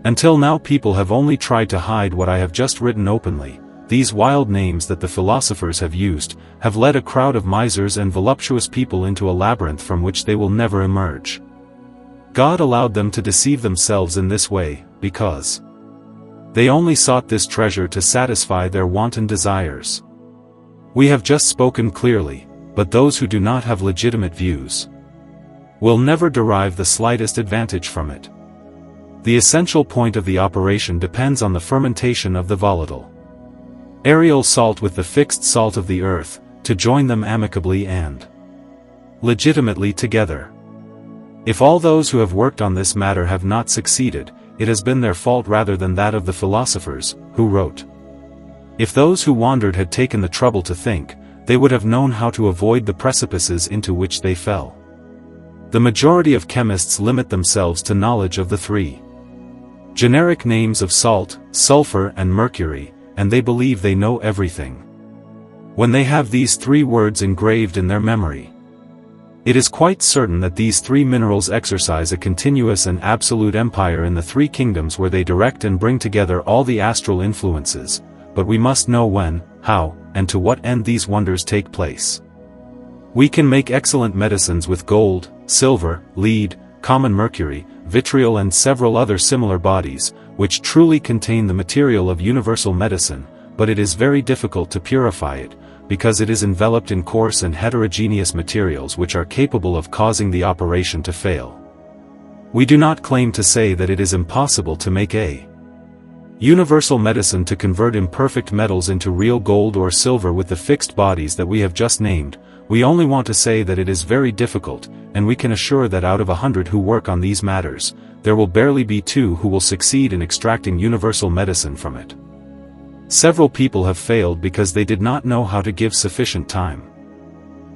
Until now people have only tried to hide what I have just written openly. These wild names that the philosophers have used, have led a crowd of misers and voluptuous people into a labyrinth from which they will never emerge. God allowed them to deceive themselves in this way, because they only sought this treasure to satisfy their wanton desires. We have just spoken clearly, but those who do not have legitimate views will never derive the slightest advantage from it. The essential point of the operation depends on the fermentation of the volatile aerial salt with the fixed salt of the earth, to join them amicably and legitimately together. If all those who have worked on this matter have not succeeded, it has been their fault rather than that of the philosophers, who wrote. If those who wandered had taken the trouble to think, they would have known how to avoid the precipices into which they fell. The majority of chemists limit themselves to knowledge of the three generic names of salt, sulfur, and mercury, and they believe they know everything. When they have these three words engraved in their memory, It is quite certain that these three minerals exercise a continuous and absolute empire in the three kingdoms where they direct and bring together all the astral influences, but we must know when, how, and to what end these wonders take place. We can make excellent medicines with gold, silver, lead, common mercury, vitriol and several other similar bodies, which truly contain the material of universal medicine, but it is very difficult to purify it, because it is enveloped in coarse and heterogeneous materials which are capable of causing the operation to fail. We do not claim to say that it is impossible to make a universal medicine to convert imperfect metals into real gold or silver with the fixed bodies that we have just named. We only want to say that it is very difficult, and we can assure that out of 100 who work on these matters, there will barely be 2 who will succeed in extracting universal medicine from it. Several people have failed because they did not know how to give sufficient time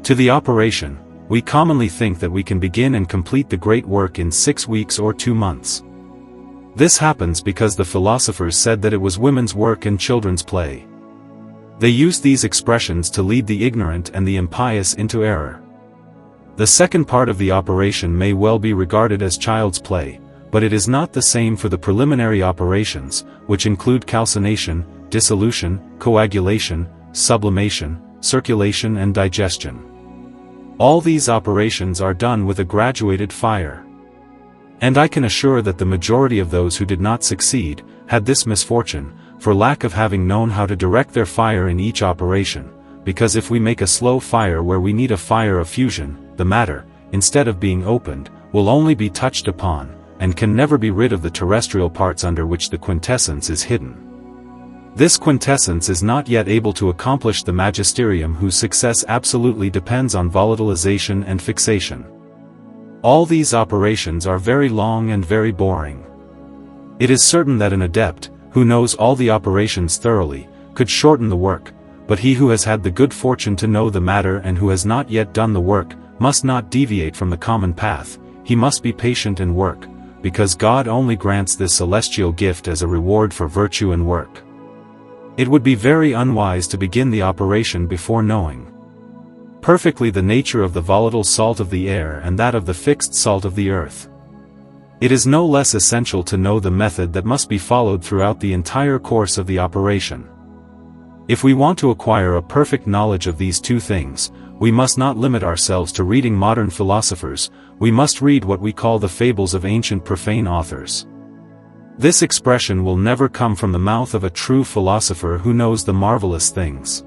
to the operation. We commonly think that we can begin and complete the great work in 6 weeks or 2 months. This happens because the philosophers said that it was women's work and children's play. They used these expressions to lead the ignorant and the impious into error. The second part of the operation may well be regarded as child's play, but it is not the same for the preliminary operations, which include calcination, dissolution, coagulation, sublimation, circulation and digestion. All these operations are done with a graduated fire. And I can assure that the majority of those who did not succeed, had this misfortune, for lack of having known how to direct their fire in each operation, because if we make a slow fire where we need a fire of fusion, the matter, instead of being opened, will only be touched upon, and can never be rid of the terrestrial parts under which the quintessence is hidden. This quintessence is not yet able to accomplish the magisterium whose success absolutely depends on volatilization and fixation. All these operations are very long and very boring. It is certain that an adept, who knows all the operations thoroughly, could shorten the work, but he who has had the good fortune to know the matter and who has not yet done the work, must not deviate from the common path. He must be patient and work, because God only grants this celestial gift as a reward for virtue and work. It would be very unwise to begin the operation before knowing perfectly the nature of the volatile salt of the air and that of the fixed salt of the earth. It is no less essential to know the method that must be followed throughout the entire course of the operation. If we want to acquire a perfect knowledge of these two things, we must not limit ourselves to reading modern philosophers, we must read what we call the fables of ancient profane authors. This expression will never come from the mouth of a true philosopher who knows the marvelous things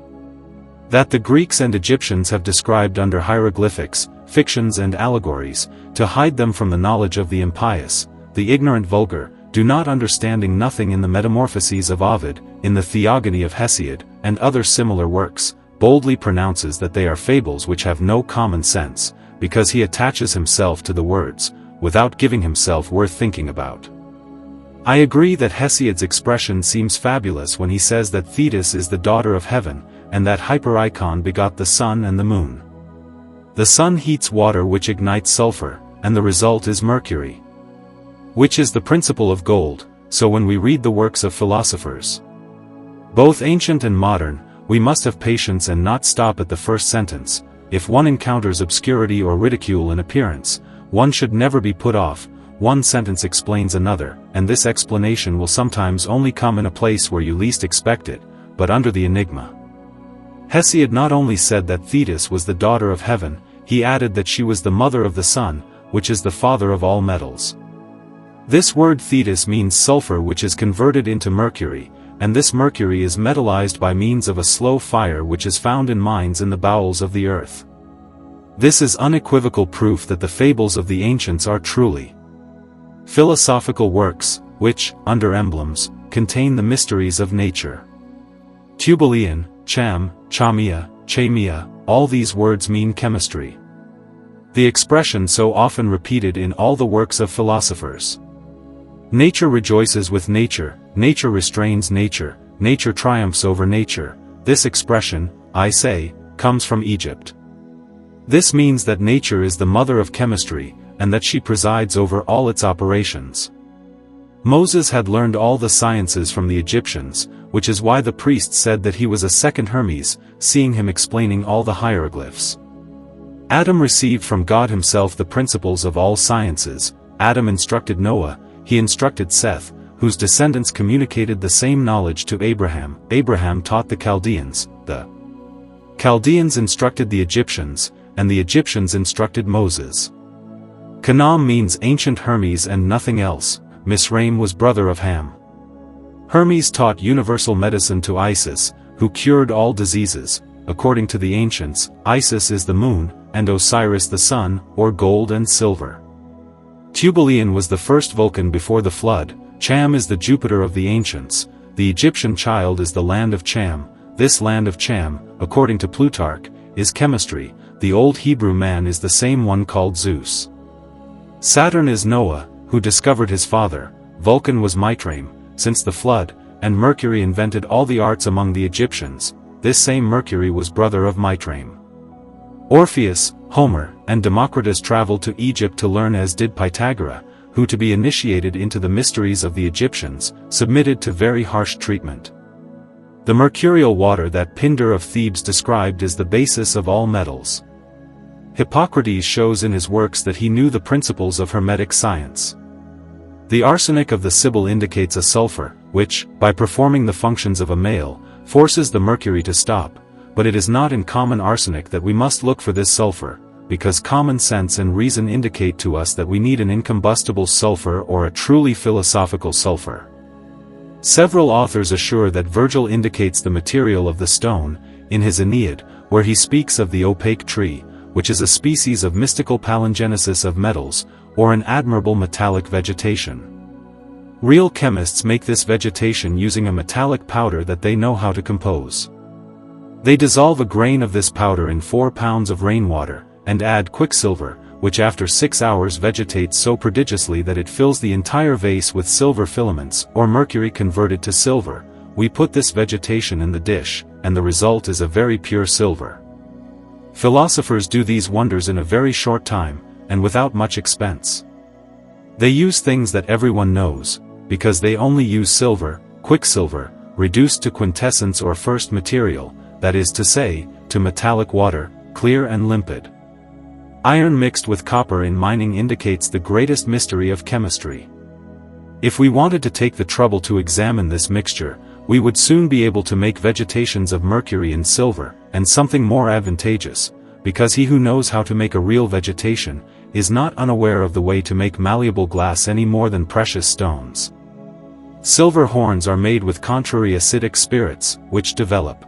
that the Greeks and Egyptians have described under hieroglyphics, fictions and allegories, to hide them from the knowledge of the impious, the ignorant vulgar, do not understanding nothing in the Metamorphoses of Ovid, in the Theogony of Hesiod, and other similar works, boldly pronounces that they are fables which have no common sense, because he attaches himself to the words, without giving himself worth thinking about. I agree that Hesiod's expression seems fabulous when he says that Thetis is the daughter of heaven, and that Hypericon begot the sun and the moon. The sun heats water which ignites sulfur, and the result is mercury, which is the principle of gold. So when we read the works of philosophers, both ancient and modern, we must have patience and not stop at the first sentence. If one encounters obscurity or ridicule in appearance, one should never be put off. One sentence explains another, and this explanation will sometimes only come in a place where you least expect it, but under the enigma. Hesiod not only said that Thetis was the daughter of heaven, he added that she was the mother of the sun, which is the father of all metals. This word Thetis means sulfur, which is converted into mercury, and this mercury is metallized by means of a slow fire which is found in mines in the bowels of the earth. This is unequivocal proof that the fables of the ancients are truly philosophical works, which, under emblems, contain the mysteries of nature. Tubalion, cham, chamia, chamia, all these words mean chemistry. The expression so often repeated in all the works of philosophers. Nature rejoices with nature, nature restrains nature, nature triumphs over nature. This expression, I say, comes from Egypt. This means that nature is the mother of chemistry, and that she presides over all its operations. Moses had learned all the sciences from the Egyptians, which is why the priests said that he was a second Hermes, seeing him explaining all the hieroglyphs. Adam received from God himself the principles of all sciences. Adam instructed Noah, he instructed Seth, whose descendants communicated the same knowledge to Abraham. Abraham taught the Chaldeans, the Chaldeans instructed the Egyptians, and the Egyptians instructed Moses. Canaan means ancient Hermes and nothing else. Misraim was brother of Ham. Hermes taught universal medicine to Isis, who cured all diseases. According to the ancients, Isis is the moon, and Osiris the sun, or gold and silver. Tubalion was the first Vulcan before the flood. Cham is the Jupiter of the ancients. The Egyptian child is the land of Cham. This land of Cham, according to Plutarch, is chemistry. The old Hebrew man is the same one called Zeus. Saturn is Noah, who discovered his father. Vulcan was Mithraim, since the flood, and Mercury invented all the arts among the Egyptians. This same Mercury was brother of Mithraim. Orpheus, Homer, and Democritus traveled to Egypt to learn, as did Pythagoras, who, to be initiated into the mysteries of the Egyptians, submitted to very harsh treatment. The mercurial water that Pindar of Thebes described is the basis of all metals. Hippocrates shows in his works that he knew the principles of Hermetic science. The arsenic of the Sibyl indicates a sulfur, which, by performing the functions of a male, forces the mercury to stop, but it is not in common arsenic that we must look for this sulfur, because common sense and reason indicate to us that we need an incombustible sulfur or a truly philosophical sulfur. Several authors assure that Virgil indicates the material of the stone, in his Aeneid, where he speaks of the opaque tree, which is a species of mystical palingenesis of metals, or an admirable metallic vegetation. Real chemists make this vegetation using a metallic powder that they know how to compose. They dissolve a grain of this powder in 4 pounds of rainwater, and add quicksilver, which after 6 hours vegetates so prodigiously that it fills the entire vase with silver filaments, or mercury converted to silver. We put this vegetation in the dish, and the result is a very pure silver. Philosophers do these wonders in a very short time, and without much expense. They use things that everyone knows, because they only use silver, quicksilver, reduced to quintessence or first material, that is to say, to metallic water, clear and limpid. Iron mixed with copper in mining indicates the greatest mystery of chemistry. If we wanted to take the trouble to examine this mixture, we would soon be able to make vegetations of mercury and silver, and something more advantageous, because he who knows how to make a real vegetation, is not unaware of the way to make malleable glass any more than precious stones. Silver horns are made with contrary acidic spirits, which develop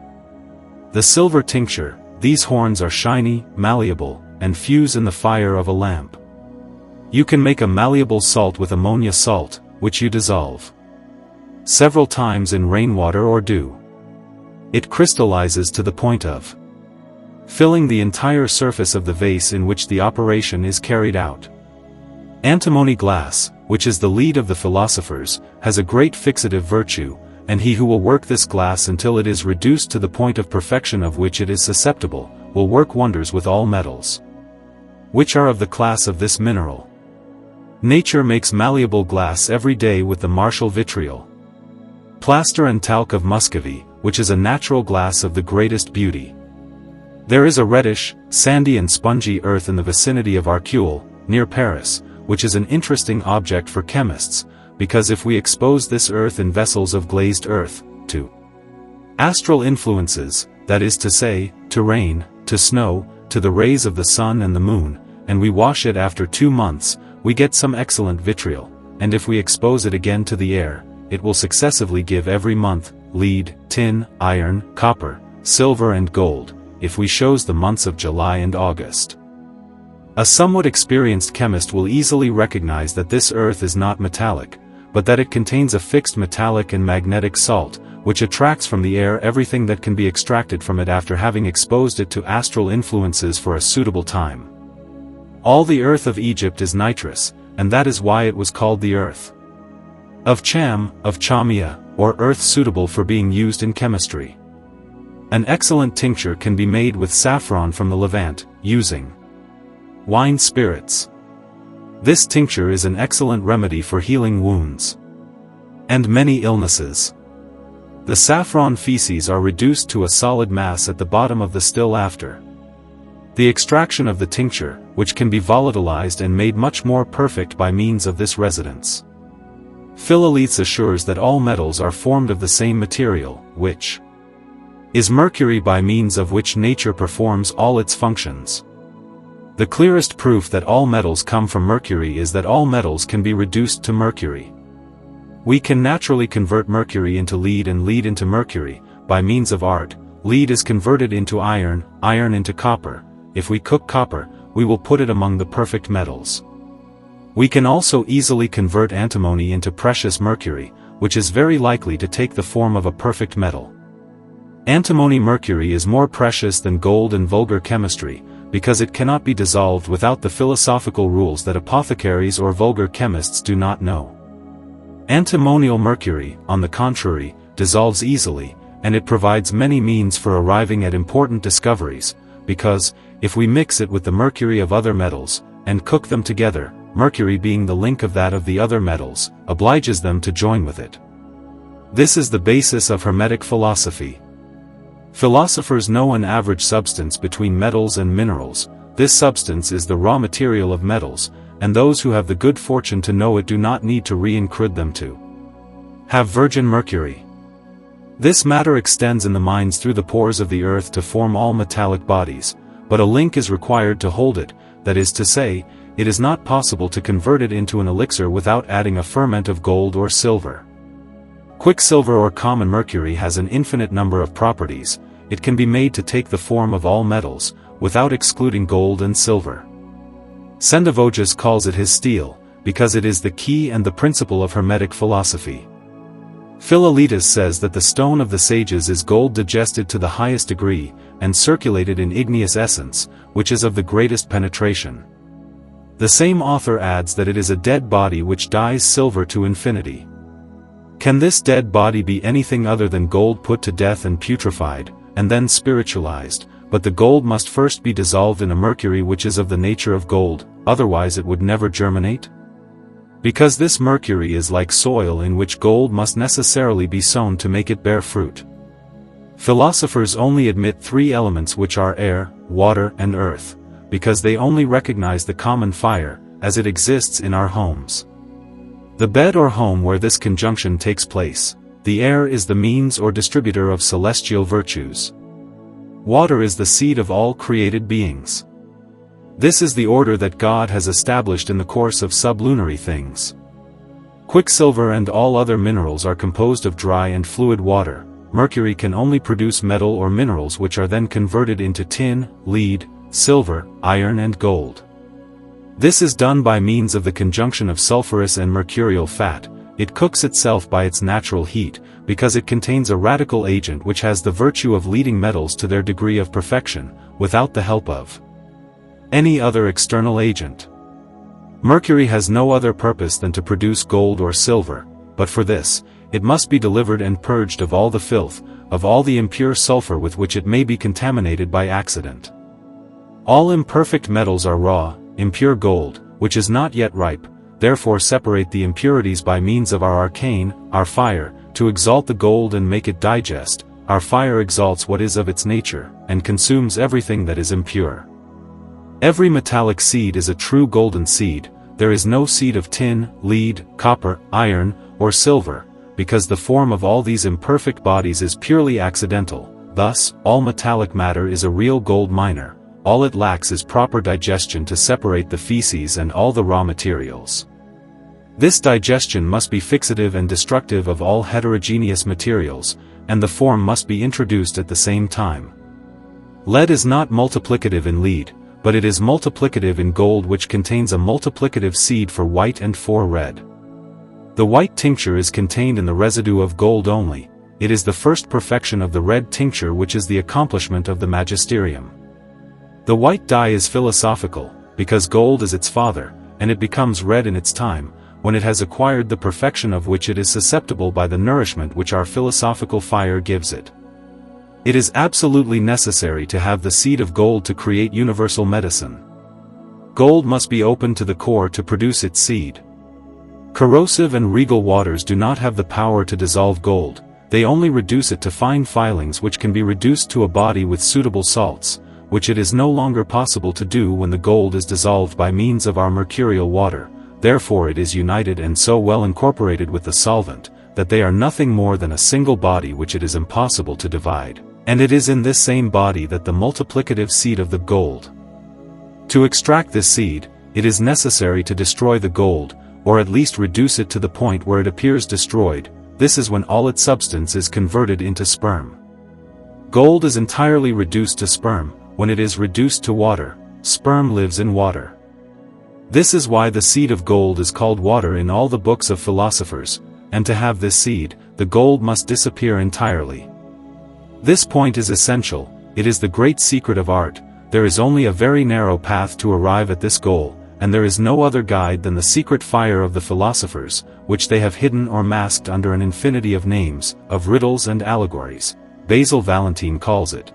the silver tincture. These horns are shiny, malleable, and fuse in the fire of a lamp. You can make a malleable salt with ammonia salt, which you dissolve several times in rainwater or dew. It crystallizes to the point of filling the entire surface of the vase in which the operation is carried out. Antimony glass, which is the lead of the philosophers, has a great fixative virtue, and he who will work this glass until it is reduced to the point of perfection of which it is susceptible, will work wonders with all metals, which are of the class of this mineral. Nature makes malleable glass every day with the martial vitriol, plaster and talc of Muscovy, which is a natural glass of the greatest beauty. There is a reddish, sandy and spongy earth in the vicinity of Arcueil, near Paris, which is an interesting object for chemists, because if we expose this earth in vessels of glazed earth, to astral influences, that is to say, to rain, to snow, to the rays of the sun and the moon, and we wash it after 2 months, we get some excellent vitriol, and if we expose it again to the air, it will successively give every month, lead, tin, iron, copper, silver and gold, if we shows the months of July and August. A somewhat experienced chemist will easily recognize that this earth is not metallic, but that it contains a fixed metallic and magnetic salt, which attracts from the air everything that can be extracted from it after having exposed it to astral influences for a suitable time. All the earth of Egypt is nitrous, and that is why it was called the earth of Cham, of Chamia, or earth suitable for being used in chemistry. An excellent tincture can be made with saffron from the Levant, using wine spirits. This tincture is an excellent remedy for healing wounds and many illnesses. The saffron feces are reduced to a solid mass at the bottom of the still after The extraction of the tincture, which can be volatilized and made much more perfect by means of this residence. Philolethes assures that all metals are formed of the same material, which is mercury, by means of which nature performs all its functions. The clearest proof that all metals come from mercury is that all metals can be reduced to mercury. We can naturally convert mercury into lead and lead into mercury. By means of art, lead is converted into iron, iron into copper. If we cook copper, we will put it among the perfect metals. We can also easily convert antimony into precious mercury, which is very likely to take the form of a perfect metal. Antimony mercury is more precious than gold in vulgar chemistry, because it cannot be dissolved without the philosophical rules that apothecaries or vulgar chemists do not know. Antimonial mercury, on the contrary, dissolves easily, and it provides many means for arriving at important discoveries, because, if we mix it with the mercury of other metals, and cook them together, mercury being the link of that of the other metals, obliges them to join with it. This is the basis of Hermetic philosophy. Philosophers know an average substance between metals and minerals. This substance is the raw material of metals, and those who have the good fortune to know it do not need to re-encrude them to have virgin mercury. This matter extends in the mines through the pores of the earth to form all metallic bodies, but a link is required to hold it, that is to say, it is not possible to convert it into an elixir without adding a ferment of gold or silver. Quicksilver or common mercury has an infinite number of properties. It can be made to take the form of all metals, without excluding gold and silver. Sendivogius calls it his steel, because it is the key and the principle of Hermetic philosophy. Philolethes says that the stone of the sages is gold digested to the highest degree, and circulated in igneous essence, which is of the greatest penetration. The same author adds that it is a dead body which dyes silver to infinity. Can this dead body be anything other than gold put to death and putrefied, and then spiritualized? But the gold must first be dissolved in a mercury which is of the nature of gold, otherwise it would never germinate? Because this mercury is like soil in which gold must necessarily be sown to make it bear fruit. Philosophers only admit three elements, which are air, water and earth, because they only recognize the common fire, as it exists in our homes. The bed or home where this conjunction takes place, the air is the means or distributor of celestial virtues. Water is the seed of all created beings. This is the order that God has established in the course of sublunary things. Quicksilver and all other minerals are composed of dry and fluid water. Mercury can only produce metal or minerals which are then converted into tin, lead, silver, iron and gold. This is done by means of the conjunction of sulfurous and mercurial fat. It cooks itself by its natural heat, because it contains a radical agent which has the virtue of leading metals to their degree of perfection, without the help of any other external agent. Mercury has no other purpose than to produce gold or silver, but for this, it must be delivered and purged of all the filth, of all the impure sulfur with which it may be contaminated by accident. All imperfect metals are raw, impure gold, which is not yet ripe. Therefore separate the impurities by means of our arcane, our fire, to exalt the gold and make it digest. Our fire exalts what is of its nature, and consumes everything that is impure. Every metallic seed is a true golden seed. There is no seed of tin, lead, copper, iron, or silver, because the form of all these imperfect bodies is purely accidental. Thus, all metallic matter is a real gold miner. All it lacks is proper digestion to separate the feces and all the raw materials. This digestion must be fixative and destructive of all heterogeneous materials, and the form must be introduced at the same time. Lead is not multiplicative in lead, but it is multiplicative in gold, which contains a multiplicative seed for white and for red. The white tincture is contained in the residue of gold only. It is the first perfection of the red tincture, which is the accomplishment of the magisterium. The white dye is philosophical, because gold is its father, and it becomes red in its time, when it has acquired the perfection of which it is susceptible by the nourishment which our philosophical fire gives it. It is absolutely necessary to have the seed of gold to create universal medicine. Gold must be opened to the core to produce its seed. Corrosive and regal waters do not have the power to dissolve gold, they only reduce it to fine filings which can be reduced to a body with suitable salts. which it is no longer possible to do when the gold is dissolved by means of our mercurial water. Therefore it is united and so well incorporated with the solvent, that they are nothing more than a single body which it is impossible to divide. And it is in this same body that the multiplicative seed of the gold. To extract this seed, it is necessary to destroy the gold, or at least reduce it to the point where it appears destroyed. This is when all its substance is converted into sperm. Gold is entirely reduced to sperm. When it is reduced to water, sperm lives in water. This is why the seed of gold is called water in all the books of philosophers, and to have this seed, the gold must disappear entirely. This point is essential. It is the great secret of art. There is only a very narrow path to arrive at this goal, and there is no other guide than the secret fire of the philosophers, which they have hidden or masked under an infinity of names, of riddles and allegories. Basil Valentine calls it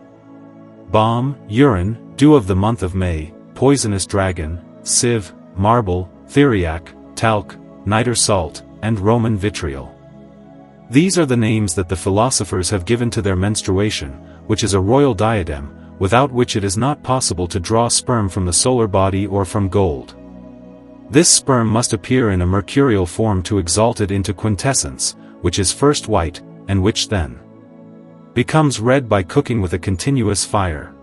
balm, urine, dew of the month of May, poisonous dragon, sieve, marble, theriac, talc, niter salt, and Roman vitriol. These are the names that the philosophers have given to their menstruation, which is a royal diadem, without which it is not possible to draw sperm from the solar body or from gold. This sperm must appear in a mercurial form to exalt it into quintessence, which is first white, and which then becomes red by cooking with a continuous fire.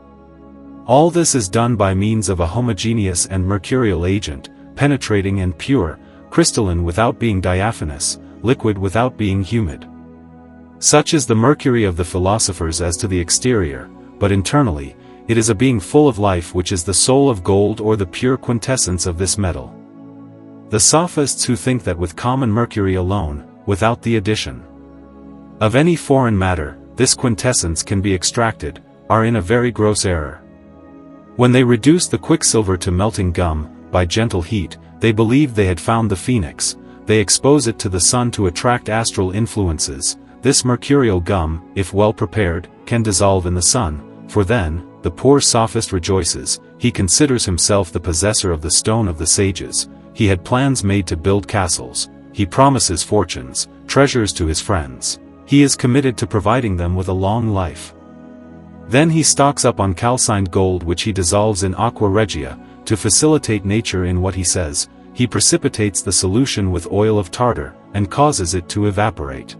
All this is done by means of a homogeneous and mercurial agent, penetrating and pure, crystalline without being diaphanous, liquid without being humid. Such is the mercury of the philosophers as to the exterior, but internally, it is a being full of life which is the soul of gold or the pure quintessence of this metal. The sophists who think that with common mercury alone, without the addition of any foreign matter, this quintessence can be extracted, are in a very gross error. When they reduce the quicksilver to melting gum, by gentle heat, they believed they had found the phoenix. They expose it to the sun to attract astral influences. This mercurial gum, if well prepared, can dissolve in the sun, for then, the poor sophist rejoices. He considers himself the possessor of the stone of the sages. He had plans made to build castles. He promises fortunes, treasures to his friends. He is committed to providing them with a long life. Then he stocks up on calcined gold which he dissolves in aqua regia, to facilitate nature in what he says. He precipitates the solution with oil of tartar, and causes it to evaporate.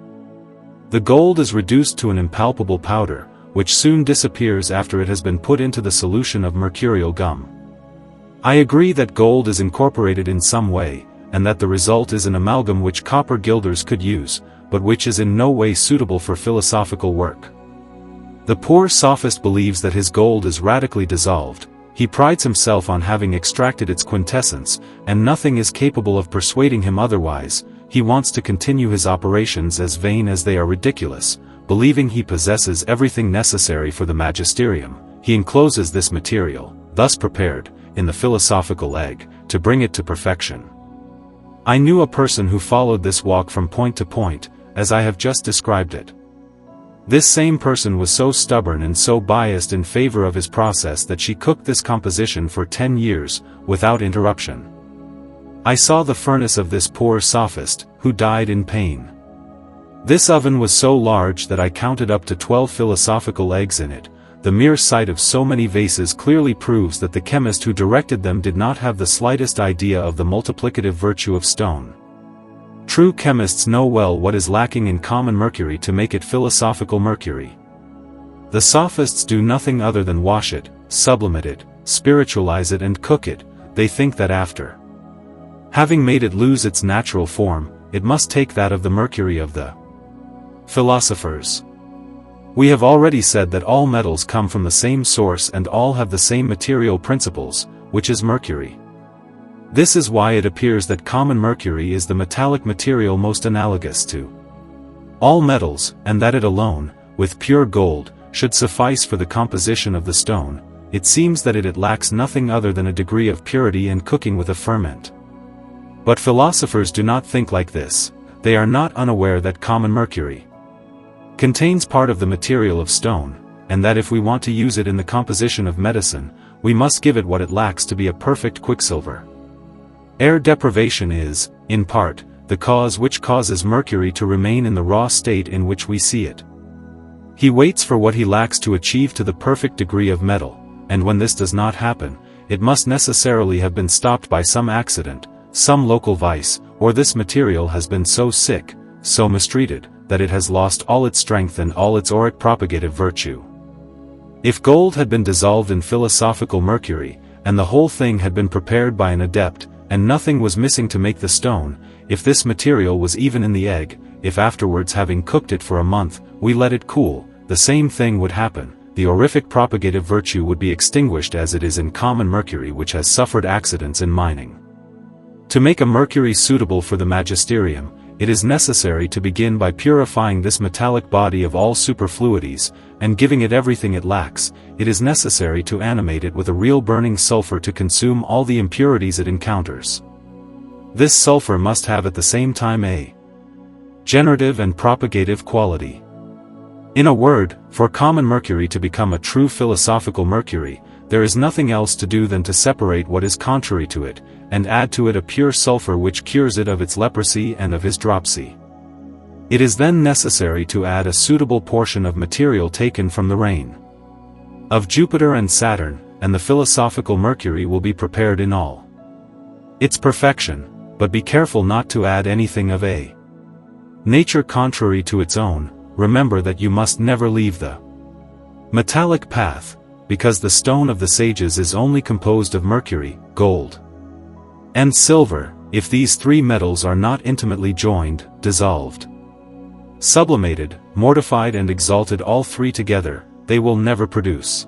The gold is reduced to an impalpable powder, which soon disappears after it has been put into the solution of mercurial gum. I agree that gold is incorporated in some way, and that the result is an amalgam which copper gilders could use, but which is in no way suitable for philosophical work. The poor sophist believes that his gold is radically dissolved. He prides himself on having extracted its quintessence, and nothing is capable of persuading him otherwise. He wants to continue his operations as vain as they are ridiculous. Believing he possesses everything necessary for the magisterium, he encloses this material, thus prepared, in the philosophical egg, to bring it to perfection. I knew a person who followed this walk from point to point, as I have just described it. This same person was so stubborn and so biased in favor of his process that she cooked this composition for 10 years, without interruption. I saw the furnace of this poor sophist, who died in pain. This oven was so large that I counted up to 12 philosophical eggs in it. The mere sight of so many vases clearly proves that the chemist who directed them did not have the slightest idea of the multiplicative virtue of stone. True chemists know well what is lacking in common mercury to make it philosophical mercury. The sophists do nothing other than wash it, sublimate it, spiritualize it and cook it. They think that after having made it lose its natural form, it must take that of the mercury of the philosophers. We have already said that all metals come from the same source and all have the same material principles, which is mercury. This is why it appears that common mercury is the metallic material most analogous to all metals, and that it alone, with pure gold, should suffice for the composition of the stone. It seems that it lacks nothing other than a degree of purity and cooking with a ferment. But philosophers do not think like this. They are not unaware that common mercury contains part of the material of stone, and that if we want to use it in the composition of medicine, we must give it what it lacks to be a perfect quicksilver. Air deprivation is, in part, the cause which causes mercury to remain in the raw state in which we see it. He waits for what he lacks to achieve to the perfect degree of metal. and when this does not happen, it must necessarily have been stopped by some accident, some local vice, or this material has been so sick, so mistreated, that it has lost all its strength and all its auric propagative virtue. If gold had been dissolved in philosophical mercury, and the whole thing had been prepared by an adept, and nothing was missing to make the stone, if this material was even in the egg, if afterwards having cooked it for a month, we let it cool, the same thing would happen. The aurific propagative virtue would be extinguished as it is in common mercury which has suffered accidents in mining. To make a mercury suitable for the magisterium, it is necessary to begin by purifying this metallic body of all superfluities, and giving it everything it lacks. It is necessary to animate it with a real burning sulfur to consume all the impurities it encounters. This sulfur must have at the same time a generative and propagative quality. In a word, for common mercury to become a true philosophical mercury, there is nothing else to do than to separate what is contrary to it, and add to it a pure sulfur which cures it of its leprosy and of his dropsy. It is then necessary to add a suitable portion of material taken from the rain of Jupiter and Saturn, and the philosophical mercury will be prepared in all its perfection, but be careful not to add anything of a nature contrary to its own. Remember that you must never leave the metallic path, because the stone of the sages is only composed of mercury, gold, and silver. If these three metals are not intimately joined, dissolved, sublimated, mortified and exalted all three together, they will never produce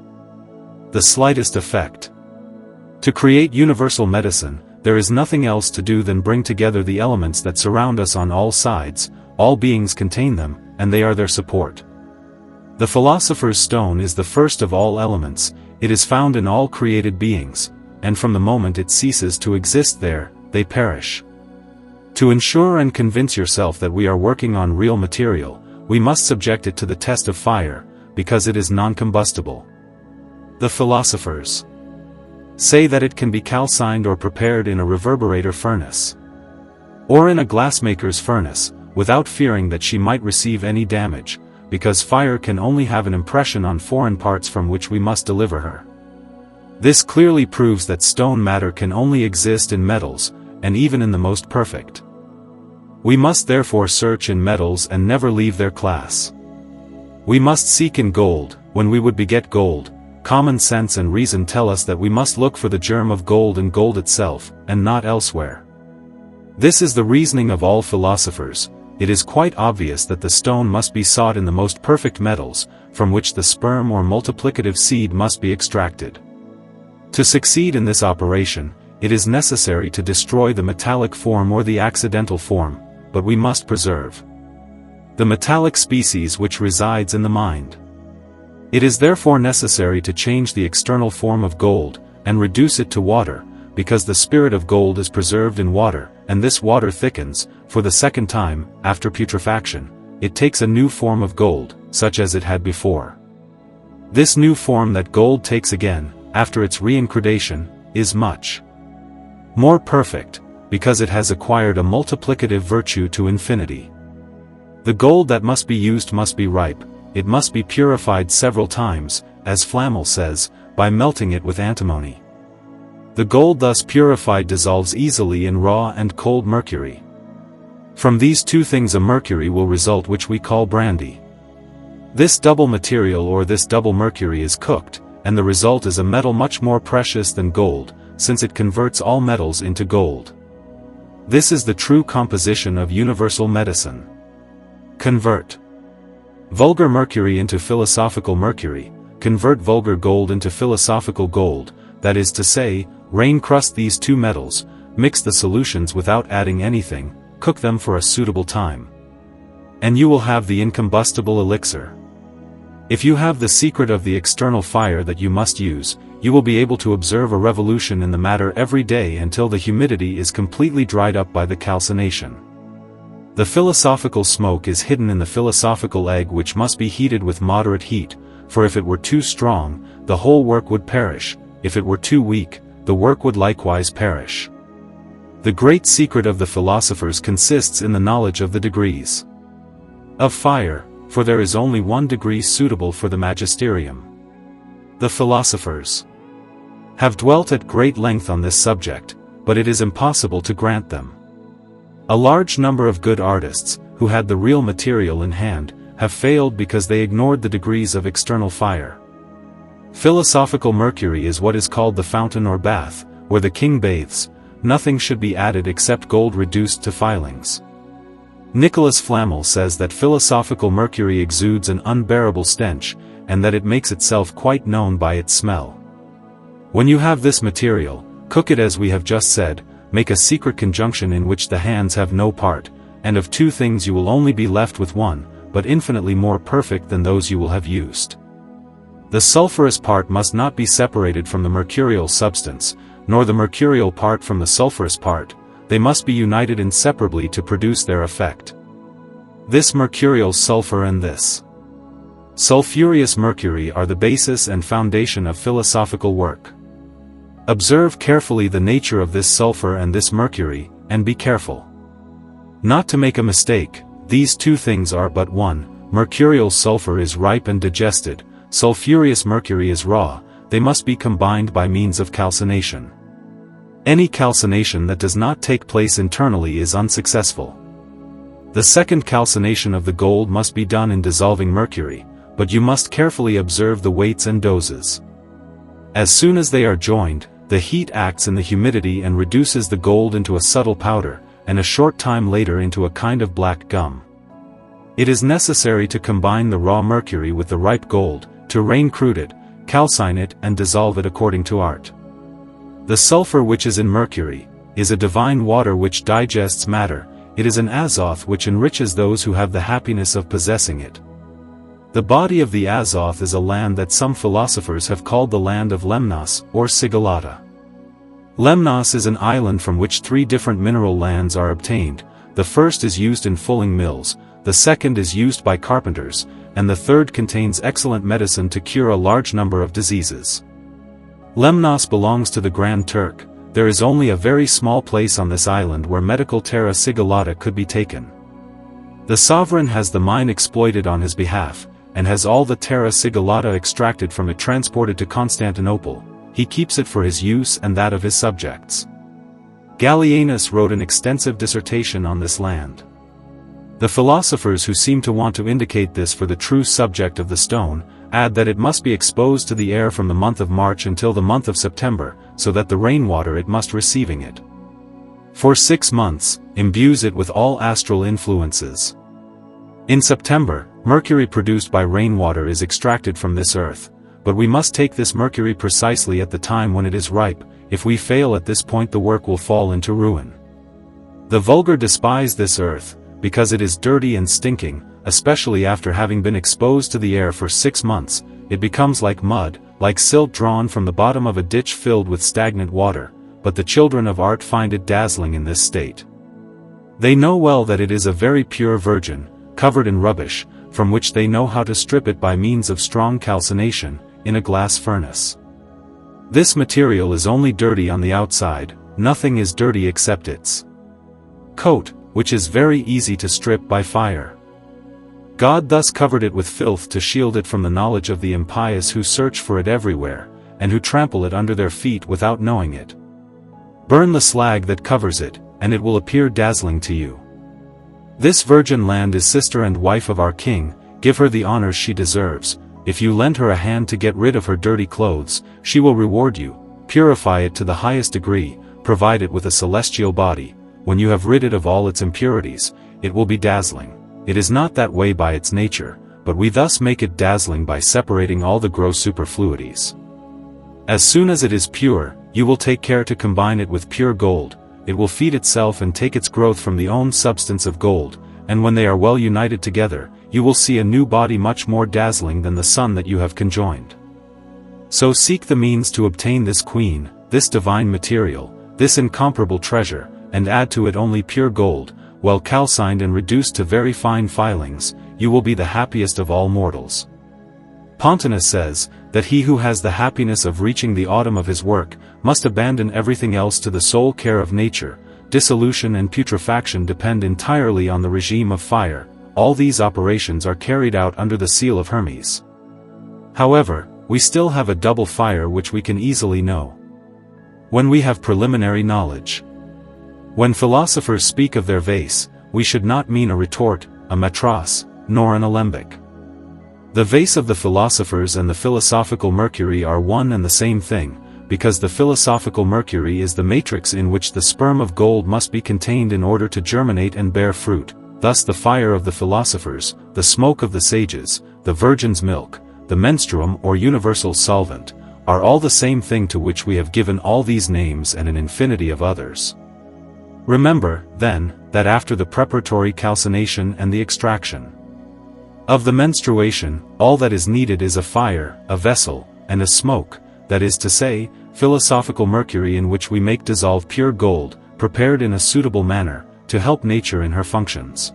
the slightest effect. To create universal medicine, there is nothing else to do than bring together the elements that surround us on all sides. All beings contain them, and they are their support. The philosopher's stone is the first of all elements. It is found in all created beings, and from the moment it ceases to exist there, they perish. To ensure and convince yourself that we are working on real material, we must subject it to the test of fire, because it is non-combustible. The philosophers say that it can be calcined or prepared in a reverberator furnace, or in a glassmaker's furnace, without fearing that she might receive any damage, because fire can only have an impression on foreign parts from which we must deliver her. This clearly proves that stone matter can only exist in metals, and even in the most perfect. We must therefore search in metals and never leave their class. We must seek in gold. When we would beget gold, common sense and reason tell us that we must look for the germ of gold in gold itself, and not elsewhere. This is the reasoning of all philosophers. It is quite obvious that the stone must be sought in the most perfect metals, from which the sperm or multiplicative seed must be extracted. To succeed in this operation, it is necessary to destroy the metallic form or the accidental form, but we must preserve the metallic species which resides in the mind. It is therefore necessary to change the external form of gold, and reduce it to water, because the spirit of gold is preserved in water, and this water thickens. For the second time, after putrefaction, it takes a new form of gold, such as it had before. This new form that gold takes again, after its reincrudation, is much more perfect, because it has acquired a multiplicative virtue to infinity. The gold that must be used must be ripe. It must be purified several times, as Flamel says, by melting it with antimony. The gold thus purified dissolves easily in raw and cold mercury. From these two things a mercury will result which we call brandy. This double material or this double mercury is cooked, and the result is a metal much more precious than gold, since it converts all metals into gold. This is the true composition of universal medicine. Convert vulgar mercury into philosophical mercury, convert vulgar gold into philosophical gold, that is to say, rain crust these two metals, mix the solutions without adding anything, cook them for a suitable time, and you will have the incombustible elixir. If you have the secret of the external fire that you must use, you will be able to observe a revolution in the matter every day until the humidity is completely dried up by the calcination. The philosophical smoke is hidden in the philosophical egg, which must be heated with moderate heat, for if it were too strong, the whole work would perish. If it were too weak, the work would likewise perish. The great secret of the philosophers consists in the knowledge of the degrees of fire, for there is only one degree suitable for the magisterium. The philosophers have dwelt at great length on this subject, but it is impossible to grant them. A large number of good artists, who had the real material in hand, have failed because they ignored the degrees of external fire. Philosophical mercury is what is called the fountain or bath, where the king bathes. Nothing should be added except gold reduced to filings. Nicholas Flamel says that philosophical mercury exudes an unbearable stench, and that it makes itself quite known by its smell. When you have this material, cook it as we have just said, make a secret conjunction in which the hands have no part, and of two things you will only be left with one, but infinitely more perfect than those you will have used. The sulphurous part must not be separated from the mercurial substance, nor the mercurial part from the sulphurous part, they must be united inseparably to produce their effect. This mercurial sulphur and this sulphureous mercury are the basis and foundation of philosophical work. Observe carefully the nature of this sulphur and this mercury, and be careful not to make a mistake. These two things are but one. Mercurial sulphur is ripe and digested, sulphureous mercury is raw, they must be combined by means of calcination. Any calcination that does not take place internally is unsuccessful. The second calcination of the gold must be done in dissolving mercury, but you must carefully observe the weights and doses. As soon as they are joined, the heat acts in the humidity and reduces the gold into a subtle powder, and a short time later into a kind of black gum. It is necessary to combine the raw mercury with the ripe gold, to rain crude it, calcine it and dissolve it according to art. The sulphur which is in mercury, is a divine water which digests matter, it is an azoth which enriches those who have the happiness of possessing it. The body of the azoth is a land that some philosophers have called the land of Lemnos, or Sigillata. Lemnos is an island from which three different mineral lands are obtained. The first is used in fulling mills, the second is used by carpenters, and the third contains excellent medicine to cure a large number of diseases. Lemnos belongs to the Grand Turk. There is only a very small place on this island where medical terra sigillata could be taken. The sovereign has the mine exploited on his behalf, and has all the terra sigillata extracted from it transported to Constantinople. He keeps it for his use and that of his subjects. Gallienus wrote an extensive dissertation on this land. The philosophers who seem to want to indicate this for the true subject of the stone, add that it must be exposed to the air from the month of March until the month of September, so that the rainwater it must receiving it for 6 months, imbues it with all astral influences. In September, mercury produced by rainwater is extracted from this earth, but we must take this mercury precisely at the time when it is ripe. If we fail at this point the work will fall into ruin. The vulgar despise this earth, because it is dirty and stinking, especially after having been exposed to the air for 6 months, it becomes like mud, like silt drawn from the bottom of a ditch filled with stagnant water, but the children of art find it dazzling in this state. They know well that it is a very pure virgin, covered in rubbish, from which they know how to strip it by means of strong calcination, in a glass furnace. This material is only dirty on the outside, nothing is dirty except its coat, which is very easy to strip by fire. God thus covered it with filth to shield it from the knowledge of the impious who search for it everywhere, and who trample it under their feet without knowing it. Burn the slag that covers it, and it will appear dazzling to you. This virgin land is sister and wife of our king, give her the honors she deserves. If you lend her a hand to get rid of her dirty clothes, she will reward you, purify it to the highest degree, provide it with a celestial body. When you have rid it of all its impurities, it will be dazzling. It is not that way by its nature, but we thus make it dazzling by separating all the gross superfluities. As soon as it is pure, you will take care to combine it with pure gold. It will feed itself and take its growth from the own substance of gold, and when they are well united together, you will see a new body much more dazzling than the sun that you have conjoined. So seek the means to obtain this queen, this divine material, this incomparable treasure, and add to it only pure gold, well calcined and reduced to very fine filings. You will be the happiest of all mortals. Pontanus says, that he who has the happiness of reaching the autumn of his work, must abandon everything else to the sole care of nature. Dissolution and putrefaction depend entirely on the regime of fire. All these operations are carried out under the seal of Hermes. However, we still have a double fire which we can easily know. When we have preliminary knowledge. When philosophers speak of their vase, we should not mean a retort, a matras, nor an alembic. The vase of the philosophers and the philosophical mercury are one and the same thing, because the philosophical mercury is the matrix in which the sperm of gold must be contained in order to germinate and bear fruit. Thus the fire of the philosophers, the smoke of the sages, the virgin's milk, the menstruum or universal solvent, are all the same thing, to which we have given all these names and an infinity of others. Remember, then, that after the preparatory calcination and the extraction of the menstruation, all that is needed is a fire, a vessel, and a smoke, that is to say, philosophical mercury in which we make dissolve pure gold, prepared in a suitable manner, to help nature in her functions.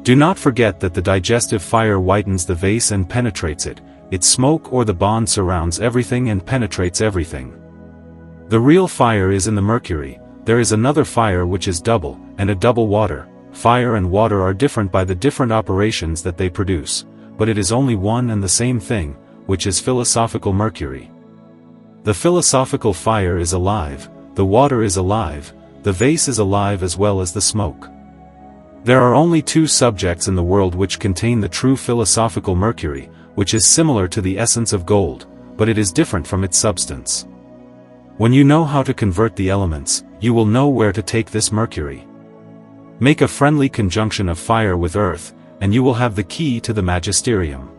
Do not forget that the digestive fire whitens the vase and penetrates it, its smoke or the bond surrounds everything and penetrates everything. The real fire is in the mercury. There is another fire which is double, and a double water. Fire and water are different by the different operations that they produce, but it is only one and the same thing, which is philosophical mercury. The philosophical fire is alive, the water is alive, the vase is alive as well as the smoke. There are only two subjects in the world which contain the true philosophical mercury, which is similar to the essence of gold, but it is different from its substance. When you know how to convert the elements, you will know where to take this mercury. Make a friendly conjunction of fire with earth, and you will have the key to the magisterium.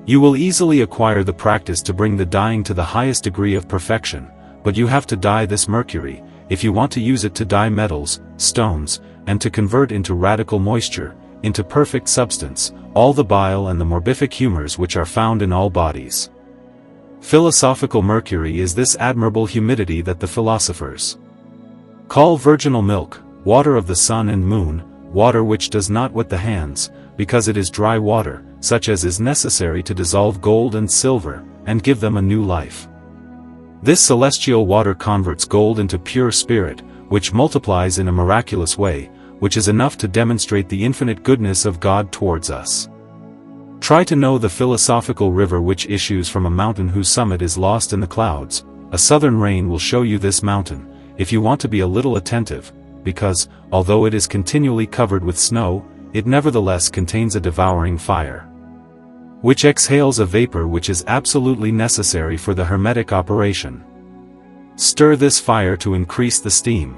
You will easily acquire the practice to bring the dyeing to the highest degree of perfection, but you have to dye this mercury, if you want to use it to dye metals, stones, and to convert into radical moisture, into perfect substance, all the bile and the morbific humors which are found in all bodies. Philosophical mercury is this admirable humidity that the philosophers call virginal milk, water of the sun and moon, water which does not wet the hands, because it is dry water, such as is necessary to dissolve gold and silver, and give them a new life. This celestial water converts gold into pure spirit, which multiplies in a miraculous way, which is enough to demonstrate the infinite goodness of God towards us. Try to know the philosophical river which issues from a mountain whose summit is lost in the clouds. A southern rain will show you this mountain, if you want to be a little attentive, because, although it is continually covered with snow, it nevertheless contains a devouring fire, which exhales a vapor which is absolutely necessary for the hermetic operation. Stir this fire to increase the steam.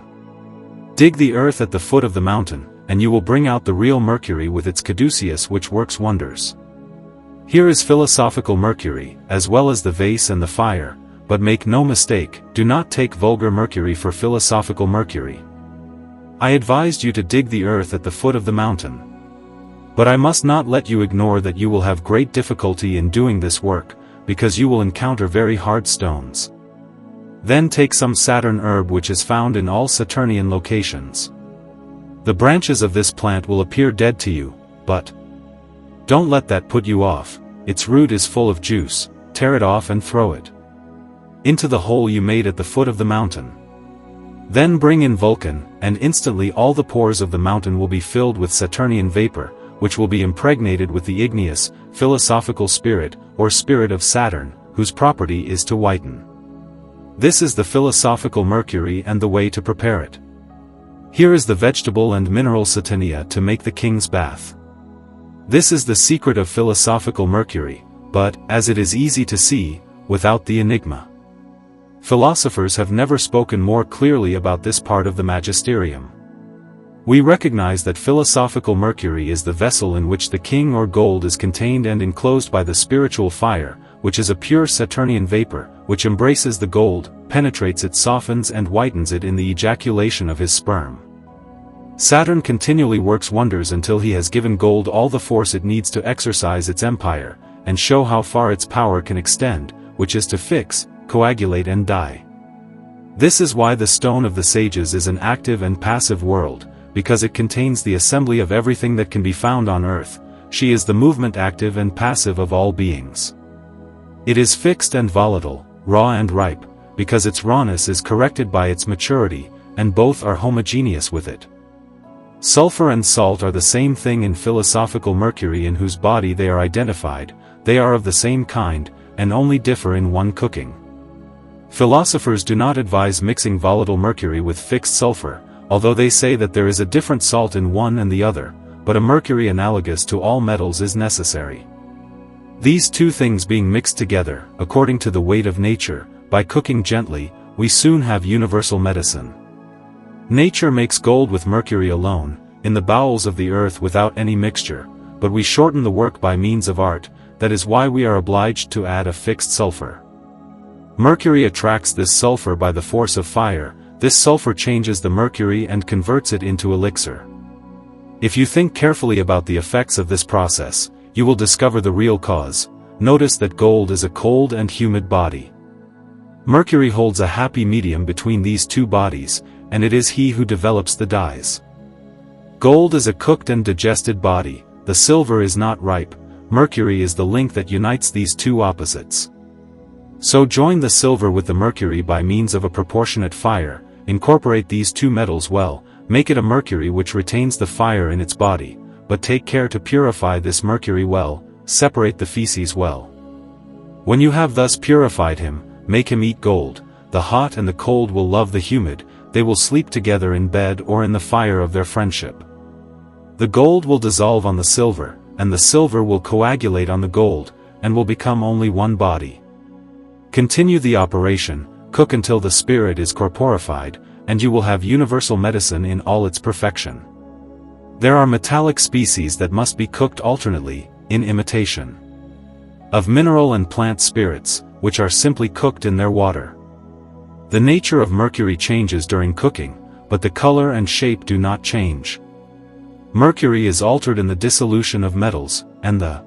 Dig the earth at the foot of the mountain, and you will bring out the real mercury with its caduceus which works wonders. Here is philosophical mercury, as well as the vase and the fire, but make no mistake, do not take vulgar mercury for philosophical mercury. I advised you to dig the earth at the foot of the mountain. But I must not let you ignore that you will have great difficulty in doing this work, because you will encounter very hard stones. Then take some Saturn herb which is found in all Saturnian locations. The branches of this plant will appear dead to you, but don't let that put you off. Its root is full of juice. Tear it off and throw it into the hole you made at the foot of the mountain. Then bring in Vulcan, and instantly all the pores of the mountain will be filled with Saturnian vapor, which will be impregnated with the igneous, philosophical spirit, or spirit of Saturn, whose property is to whiten. This is the philosophical mercury and the way to prepare it. Here is the vegetable and mineral Saturnia to make the king's bath. This is the secret of philosophical mercury, but, as it is easy to see, without the enigma. Philosophers have never spoken more clearly about this part of the magisterium. We recognize that philosophical mercury is the vessel in which the king or gold is contained and enclosed by the spiritual fire, which is a pure Saturnian vapor, which embraces the gold, penetrates it, softens and whitens it in the ejaculation of his sperm. Saturn continually works wonders until he has given gold all the force it needs to exercise its empire, and show how far its power can extend, which is to fix, coagulate and dye. This is why the stone of the sages is an active and passive world, because it contains the assembly of everything that can be found on earth. She is the movement active and passive of all beings. It is fixed and volatile, raw and ripe, because its rawness is corrected by its maturity, and both are homogeneous with it. Sulfur and salt are the same thing in philosophical mercury, in whose body they are identified. They are of the same kind, and only differ in one cooking. Philosophers do not advise mixing volatile mercury with fixed sulfur, although they say that there is a different salt in one and the other, but a mercury analogous to all metals is necessary. These two things being mixed together, according to the weight of nature, by cooking gently, we soon have universal medicine. Nature makes gold with mercury alone, in the bowels of the earth without any mixture, but we shorten the work by means of art, that is why we are obliged to add a fixed sulfur. Mercury attracts this sulfur by the force of fire. This sulfur changes the mercury and converts it into elixir. If you think carefully about the effects of this process, you will discover the real cause. Notice that gold is a cold and humid body. Mercury holds a happy medium between these two bodies, and it is he who develops the dyes. Gold is a cooked and digested body, the silver is not ripe. Mercury is the link that unites these two opposites. So join the silver with the mercury by means of a proportionate fire, incorporate these two metals well, make it a mercury which retains the fire in its body, but take care to purify this mercury well, separate the feces well. When you have thus purified him, make him eat gold. The hot and the cold will love the humid, they will sleep together in bed or in the fire of their friendship. The gold will dissolve on the silver, and the silver will coagulate on the gold, and will become only one body. Continue the operation, cook until the spirit is corporified, and you will have universal medicine in all its perfection. There are metallic species that must be cooked alternately, in imitation of mineral and plant spirits, which are simply cooked in their water. The nature of mercury changes during cooking, but the color and shape do not change. Mercury is altered in the dissolution of metals, and the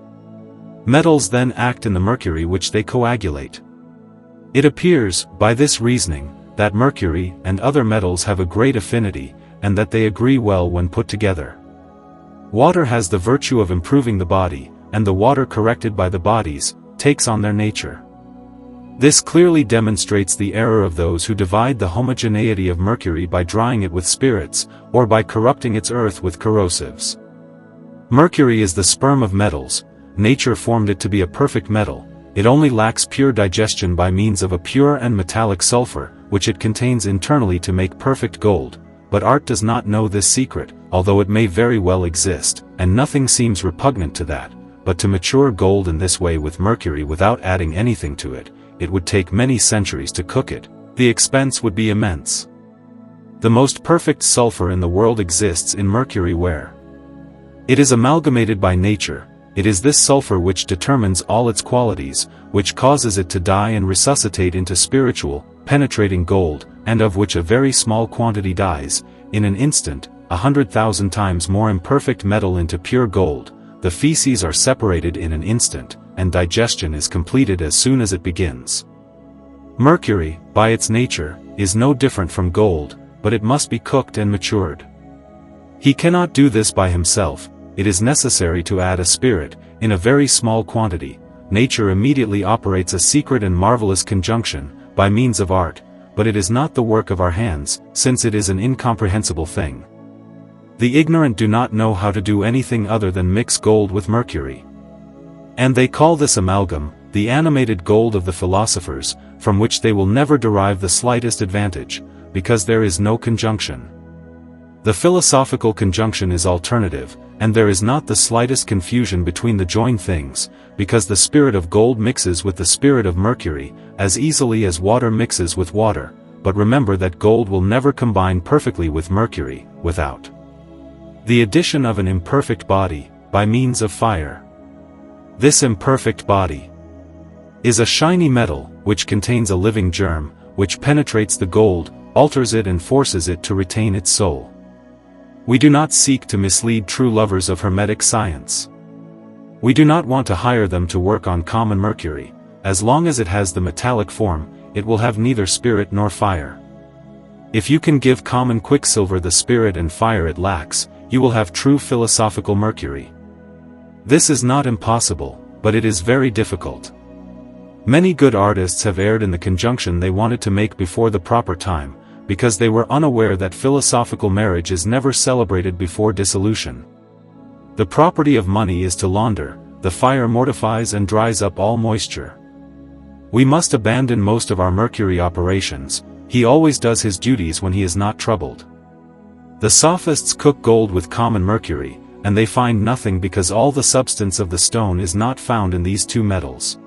metals then act in the mercury which they coagulate. It appears, by this reasoning, that mercury and other metals have a great affinity, and that they agree well when put together. Water has the virtue of improving the body, and the water corrected by the bodies, takes on their nature. This clearly demonstrates the error of those who divide the homogeneity of mercury by drying it with spirits, or by corrupting its earth with corrosives. Mercury is the sperm of metals, nature formed it to be a perfect metal. It only lacks pure digestion by means of a pure and metallic sulfur, which it contains internally to make perfect gold, but art does not know this secret, although it may very well exist, and nothing seems repugnant to that, but to mature gold in this way with mercury without adding anything to it, it would take many centuries to cook it, the expense would be immense. The most perfect sulfur in the world exists in mercury where it is amalgamated by nature. It is this sulfur which determines all its qualities, which causes it to die and resuscitate into spiritual, penetrating gold, and of which a very small quantity dies, in an instant, 100,000 times more imperfect metal into pure gold. The feces are separated in an instant, and digestion is completed as soon as it begins. Mercury, by its nature, is no different from gold, but it must be cooked and matured. He cannot do this by himself. It is necessary to add a spirit, in a very small quantity. Nature immediately operates a secret and marvelous conjunction, by means of art, but it is not the work of our hands, since it is an incomprehensible thing. The ignorant do not know how to do anything other than mix gold with mercury. And they call this amalgam, the animated gold of the philosophers, from which they will never derive the slightest advantage, because there is no conjunction. The philosophical conjunction is alternative, and there is not the slightest confusion between the joined things, because the spirit of gold mixes with the spirit of mercury, as easily as water mixes with water, but remember that gold will never combine perfectly with mercury, without the addition of an imperfect body, by means of fire. This imperfect body is a shiny metal, which contains a living germ, which penetrates the gold, alters it and forces it to retain its soul. We do not seek to mislead true lovers of Hermetic science. We do not want to hire them to work on common mercury. As long as it has the metallic form, it will have neither spirit nor fire. If you can give common quicksilver the spirit and fire it lacks, you will have true philosophical mercury. This is not impossible, but it is very difficult. Many good artists have erred in the conjunction they wanted to make before the proper time, because they were unaware that philosophical marriage is never celebrated before dissolution. The property of money is to launder, the fire mortifies and dries up all moisture. We must abandon most of our mercury operations. He always does his duties when he is not troubled. The sophists cook gold with common mercury, and they find nothing because all the substance of the stone is not found in these two metals.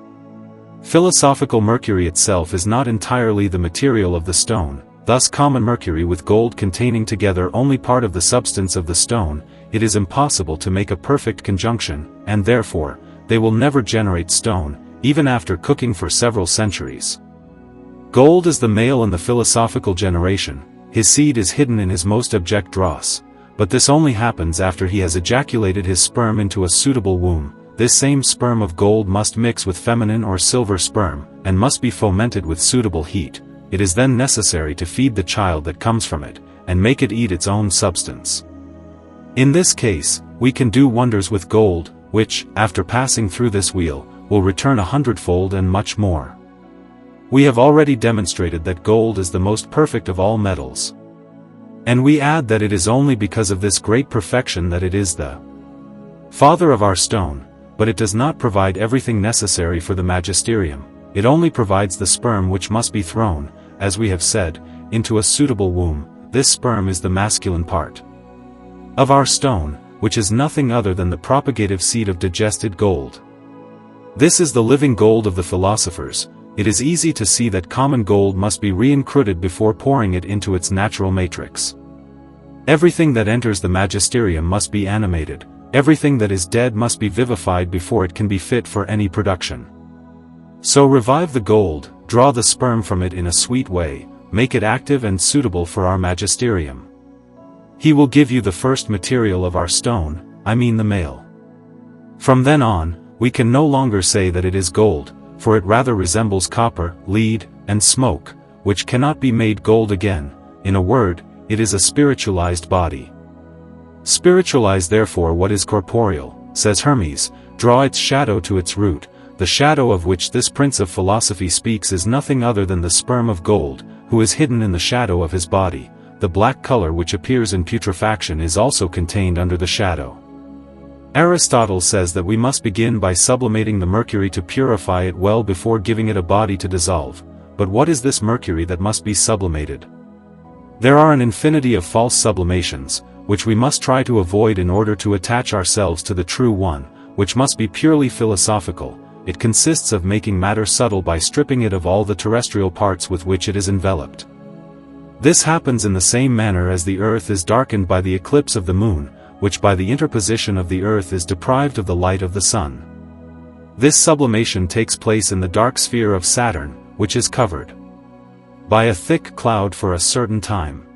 Philosophical mercury itself is not entirely the material of the stone, thus common mercury with gold containing together only part of the substance of the stone. It is impossible to make a perfect conjunction, and therefore, they will never generate stone, even after cooking for several centuries. Gold is the male in the philosophical generation, his seed is hidden in his most abject dross, but this only happens after he has ejaculated his sperm into a suitable womb. This same sperm of gold must mix with feminine or silver sperm, and must be fomented with suitable heat. It is then necessary to feed the child that comes from it, and make it eat its own substance. In this case, we can do wonders with gold, which, after passing through this wheel, will return 100-fold and much more. We have already demonstrated that gold is the most perfect of all metals. And we add that it is only because of this great perfection that it is the father of our stone, but it does not provide everything necessary for the magisterium. It only provides the sperm which must be thrown, as we have said, into a suitable womb. This sperm is the masculine part of our stone, which is nothing other than the propagative seed of digested gold. This is the living gold of the philosophers. It is easy to see that common gold must be re-encruded before pouring it into its natural matrix. Everything that enters the magisterium must be animated. Everything that is dead must be vivified before it can be fit for any production. So revive the gold, draw the sperm from it in a sweet way, make it active and suitable for our magisterium. He will give you the first material of our stone, I mean the male. From then on, we can no longer say that it is gold, for it rather resembles copper, lead, and smoke, which cannot be made gold again. In a word, it is a spiritualized body. Spiritualize therefore what is corporeal, says Hermes, draw its shadow to its root. The shadow of which this prince of philosophy speaks is nothing other than the sperm of gold, who is hidden in the shadow of his body. The black color which appears in putrefaction is also contained under the shadow. Aristotle says that we must begin by sublimating the mercury to purify it well before giving it a body to dissolve. But what is this mercury that must be sublimated? There are an infinity of false sublimations, which we must try to avoid in order to attach ourselves to the true one, which must be purely philosophical. It consists of making matter subtle by stripping it of all the terrestrial parts with which it is enveloped. This happens in the same manner as the earth is darkened by the eclipse of the moon, which by the interposition of the earth is deprived of the light of the sun. This sublimation takes place in the dark sphere of Saturn, which is covered by a thick cloud for a certain time.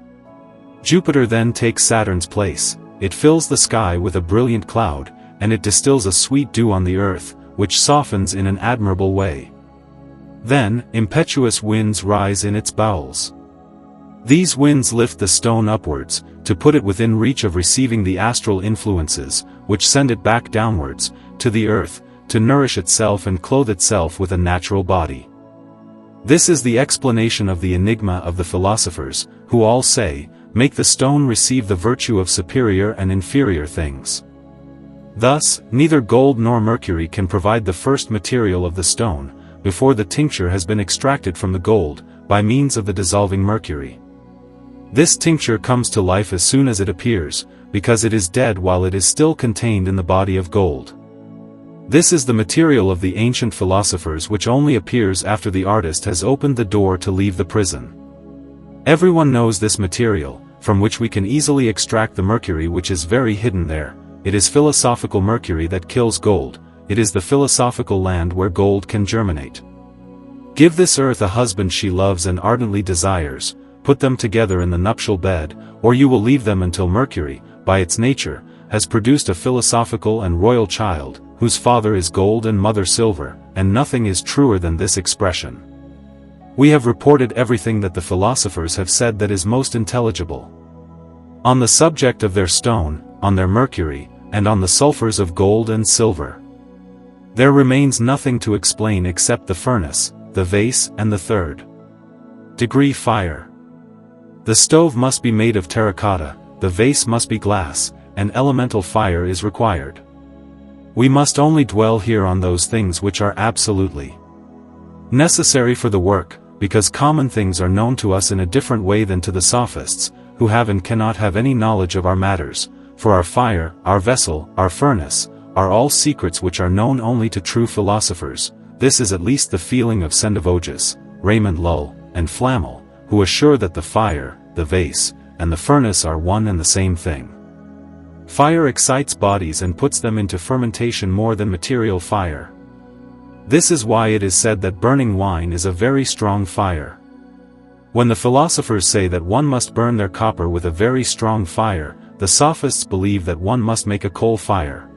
Jupiter then takes Saturn's place. It fills the sky with a brilliant cloud, and it distills a sweet dew on the earth, which softens in an admirable way. Then, impetuous winds rise in its bowels. These winds lift the stone upwards, to put it within reach of receiving the astral influences, which send it back downwards, to the earth, to nourish itself and clothe itself with a natural body. This is the explanation of the enigma of the philosophers, who all say, make the stone receive the virtue of superior and inferior things. Thus, neither gold nor mercury can provide the first material of the stone, before the tincture has been extracted from the gold, by means of the dissolving mercury. This tincture comes to life as soon as it appears, because it is dead while it is still contained in the body of gold. This is the material of the ancient philosophers which only appears after the artist has opened the door to leave the prison. Everyone knows this material, from which we can easily extract the mercury which is very hidden there. It is philosophical mercury that kills gold. It is the philosophical land where gold can germinate. Give this earth a husband she loves and ardently desires, put them together in the nuptial bed, or you will leave them until mercury, by its nature, has produced a philosophical and royal child, whose father is gold and mother silver, and nothing is truer than this expression. We have reported everything that the philosophers have said that is most intelligible on the subject of their stone, on their mercury, and on the sulfurs of gold and silver. There remains nothing to explain except the furnace, the vase, and the third degree fire. The stove must be made of terracotta, the vase must be glass, and elemental fire is required. We must only dwell here on those things which are absolutely Necessary for the work, because common things are known to us in a different way than to the sophists, who have and cannot have any knowledge of our matters, for our fire, our vessel, our furnace, are all secrets which are known only to true philosophers. This is at least the feeling of Sendivogius, Raymond Lull, and Flamel, who assure that the fire, the vase, and the furnace are one and the same thing. Fire excites bodies and puts them into fermentation more than material fire. This is why it is said that burning wine is a very strong fire. When the philosophers say that one must burn their copper with a very strong fire, the sophists believe that one must make a coal fire.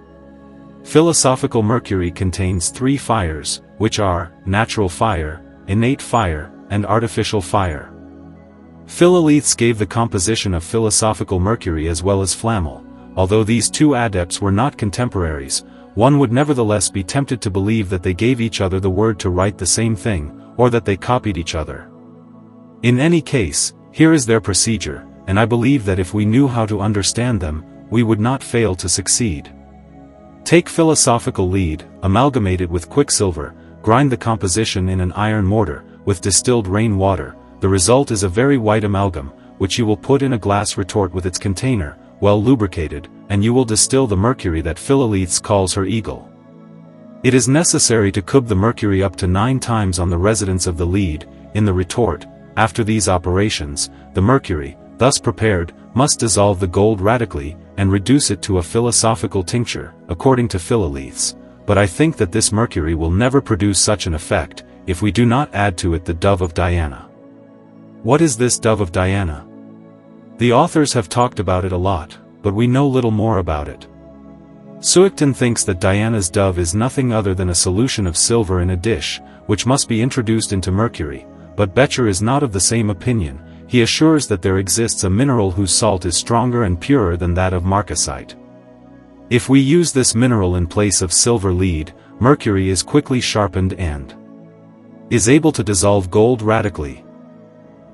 Philosophical mercury contains 3 fires, which are natural fire, innate fire, and artificial fire. Philoleiths gave the composition of philosophical mercury as well as Flamel. Although these 2 adepts were not contemporaries, one would nevertheless be tempted to believe that they gave each other the word to write the same thing, or that they copied each other. In any case, here is their procedure, and I believe that if we knew how to understand them, we would not fail to succeed. Take philosophical lead, amalgamate it with quicksilver, grind the composition in an iron mortar, with distilled rain water. The result is a very white amalgam, which you will put in a glass retort with its container, well lubricated, and you will distill the mercury that Philoleiths calls her eagle. It is necessary to cook the mercury up to 9 times on the residence of the lead, in the retort. After these operations, the mercury, thus prepared, must dissolve the gold radically, and reduce it to a philosophical tincture, according to Philoleiths. But I think that this mercury will never produce such an effect, if we do not add to it the dove of Diana. What is this dove of Diana? The authors have talked about it a lot, but we know little more about it. Suickton thinks that Diana's dove is nothing other than a solution of silver in a dish, which must be introduced into mercury, but Becher is not of the same opinion. He assures that there exists a mineral whose salt is stronger and purer than that of marcasite. If we use this mineral in place of silver lead, mercury is quickly sharpened and is able to dissolve gold radically.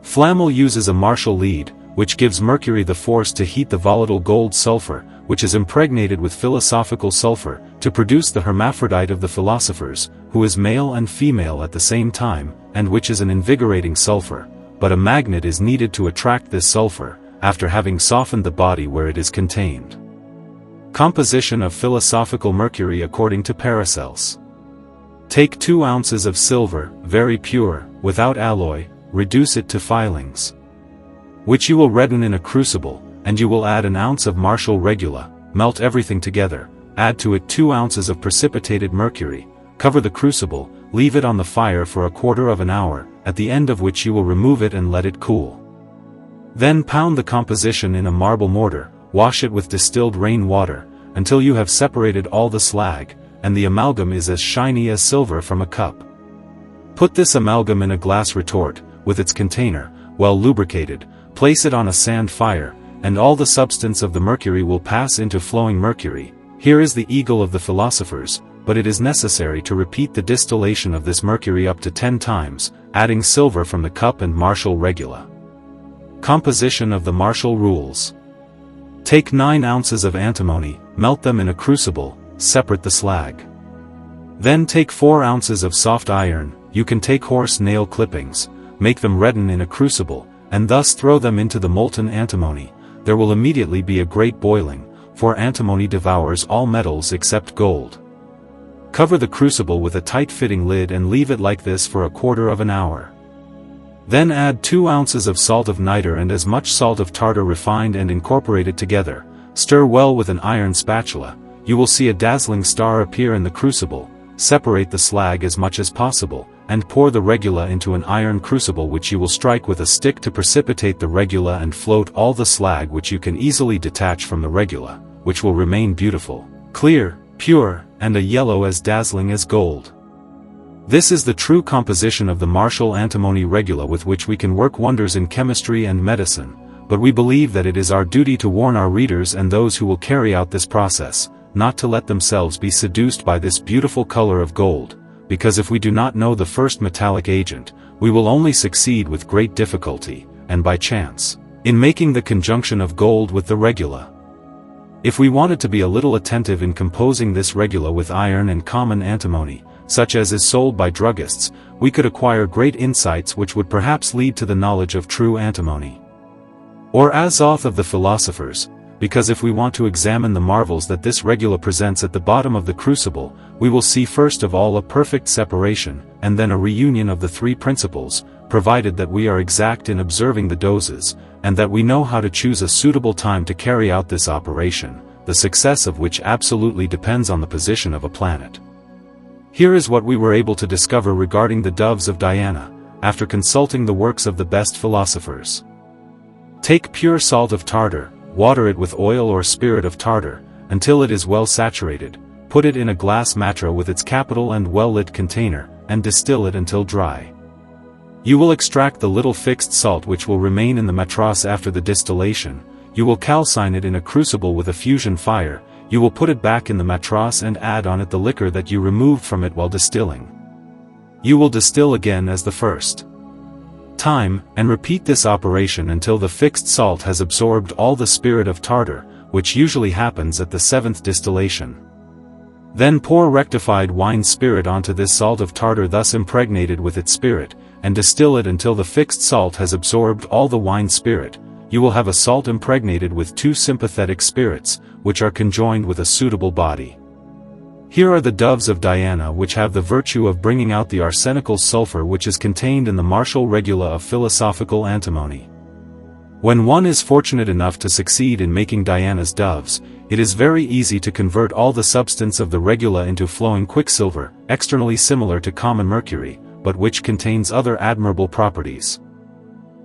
Flamel uses a Martial lead, which gives mercury the force to heat the volatile gold sulfur, which is impregnated with philosophical sulfur, to produce the hermaphrodite of the philosophers, who is male and female at the same time, and which is an invigorating sulfur, but a magnet is needed to attract this sulfur, after having softened the body where it is contained. Composition of philosophical mercury according to Paracelsus. Take 2 ounces of silver, very pure, without alloy, reduce it to filings, which you will redden in a crucible, and you will add an ounce of Martial regula, melt everything together, add to it 2 ounces of precipitated mercury, cover the crucible, leave it on the fire for a quarter of an hour, at the end of which you will remove it and let it cool. Then pound the composition in a marble mortar, wash it with distilled rain water, until you have separated all the slag, and the amalgam is as shiny as silver from a cup. Put this amalgam in a glass retort, with its container, well lubricated, place it on a sand fire, and all the substance of the mercury will pass into flowing mercury. Here is the eagle of the philosophers, but it is necessary to repeat the distillation of this mercury up to 10 times, adding silver from the cup and Martial regula. Composition of the Martial rules. Take 9 ounces of antimony, melt them in a crucible, separate the slag. Then take 4 ounces of soft iron, you can take horse nail clippings, make them redden in a crucible, and thus throw them into the molten antimony. There will immediately be a great boiling, for antimony devours all metals except gold. Cover the crucible with a tight-fitting lid and leave it like this for a quarter of an hour. Then add 2 ounces of salt of niter and as much salt of tartar refined and incorporated together. Stir well with an iron spatula. You will see a dazzling star appear in the crucible. Separate the slag as much as possible, and pour the regula into an iron crucible which you will strike with a stick to precipitate the regula and float all the slag, which you can easily detach from the regula, which will remain beautiful, clear, pure, and a yellow as dazzling as gold. This is the true composition of the Martial antimony regula with which we can work wonders in chemistry and medicine, but we believe that it is our duty to warn our readers and those who will carry out this process, not to let themselves be seduced by this beautiful color of gold, because if we do not know the first metallic agent, we will only succeed with great difficulty, and by chance, in making the conjunction of gold with the regula. If we wanted to be a little attentive in composing this regula with iron and common antimony, such as is sold by druggists, we could acquire great insights which would perhaps lead to the knowledge of true antimony. Or as author of the Philosophers, because if we want to examine the marvels that this regula presents at the bottom of the crucible, we will see first of all a perfect separation, and then a reunion of the three principles, provided that we are exact in observing the doses, and that we know how to choose a suitable time to carry out this operation, the success of which absolutely depends on the position of a planet. Here is what we were able to discover regarding the doves of Diana, after consulting the works of the best philosophers. Take pure salt of tartar, water it with oil or spirit of tartar, until it is well saturated, put it in a glass matra with its capital and well-lit container, and distill it until dry. You will extract the little fixed salt which will remain in the matras after the distillation, you will calcine it in a crucible with a fusion fire, you will put it back in the matras and add on it the liquor that you removed from it while distilling. You will distill again as the first time, and repeat this operation until the fixed salt has absorbed all the spirit of tartar, which usually happens at the seventh distillation. Then pour rectified wine spirit onto this salt of tartar thus impregnated with its spirit, and distill it until the fixed salt has absorbed all the wine spirit. You will have a salt impregnated with two sympathetic spirits, which are conjoined with a suitable body. Here are the doves of Diana which have the virtue of bringing out the arsenical sulfur which is contained in the martial regula of philosophical antimony. When one is fortunate enough to succeed in making Diana's doves, it is very easy to convert all the substance of the regula into flowing quicksilver, externally similar to common mercury, but which contains other admirable properties.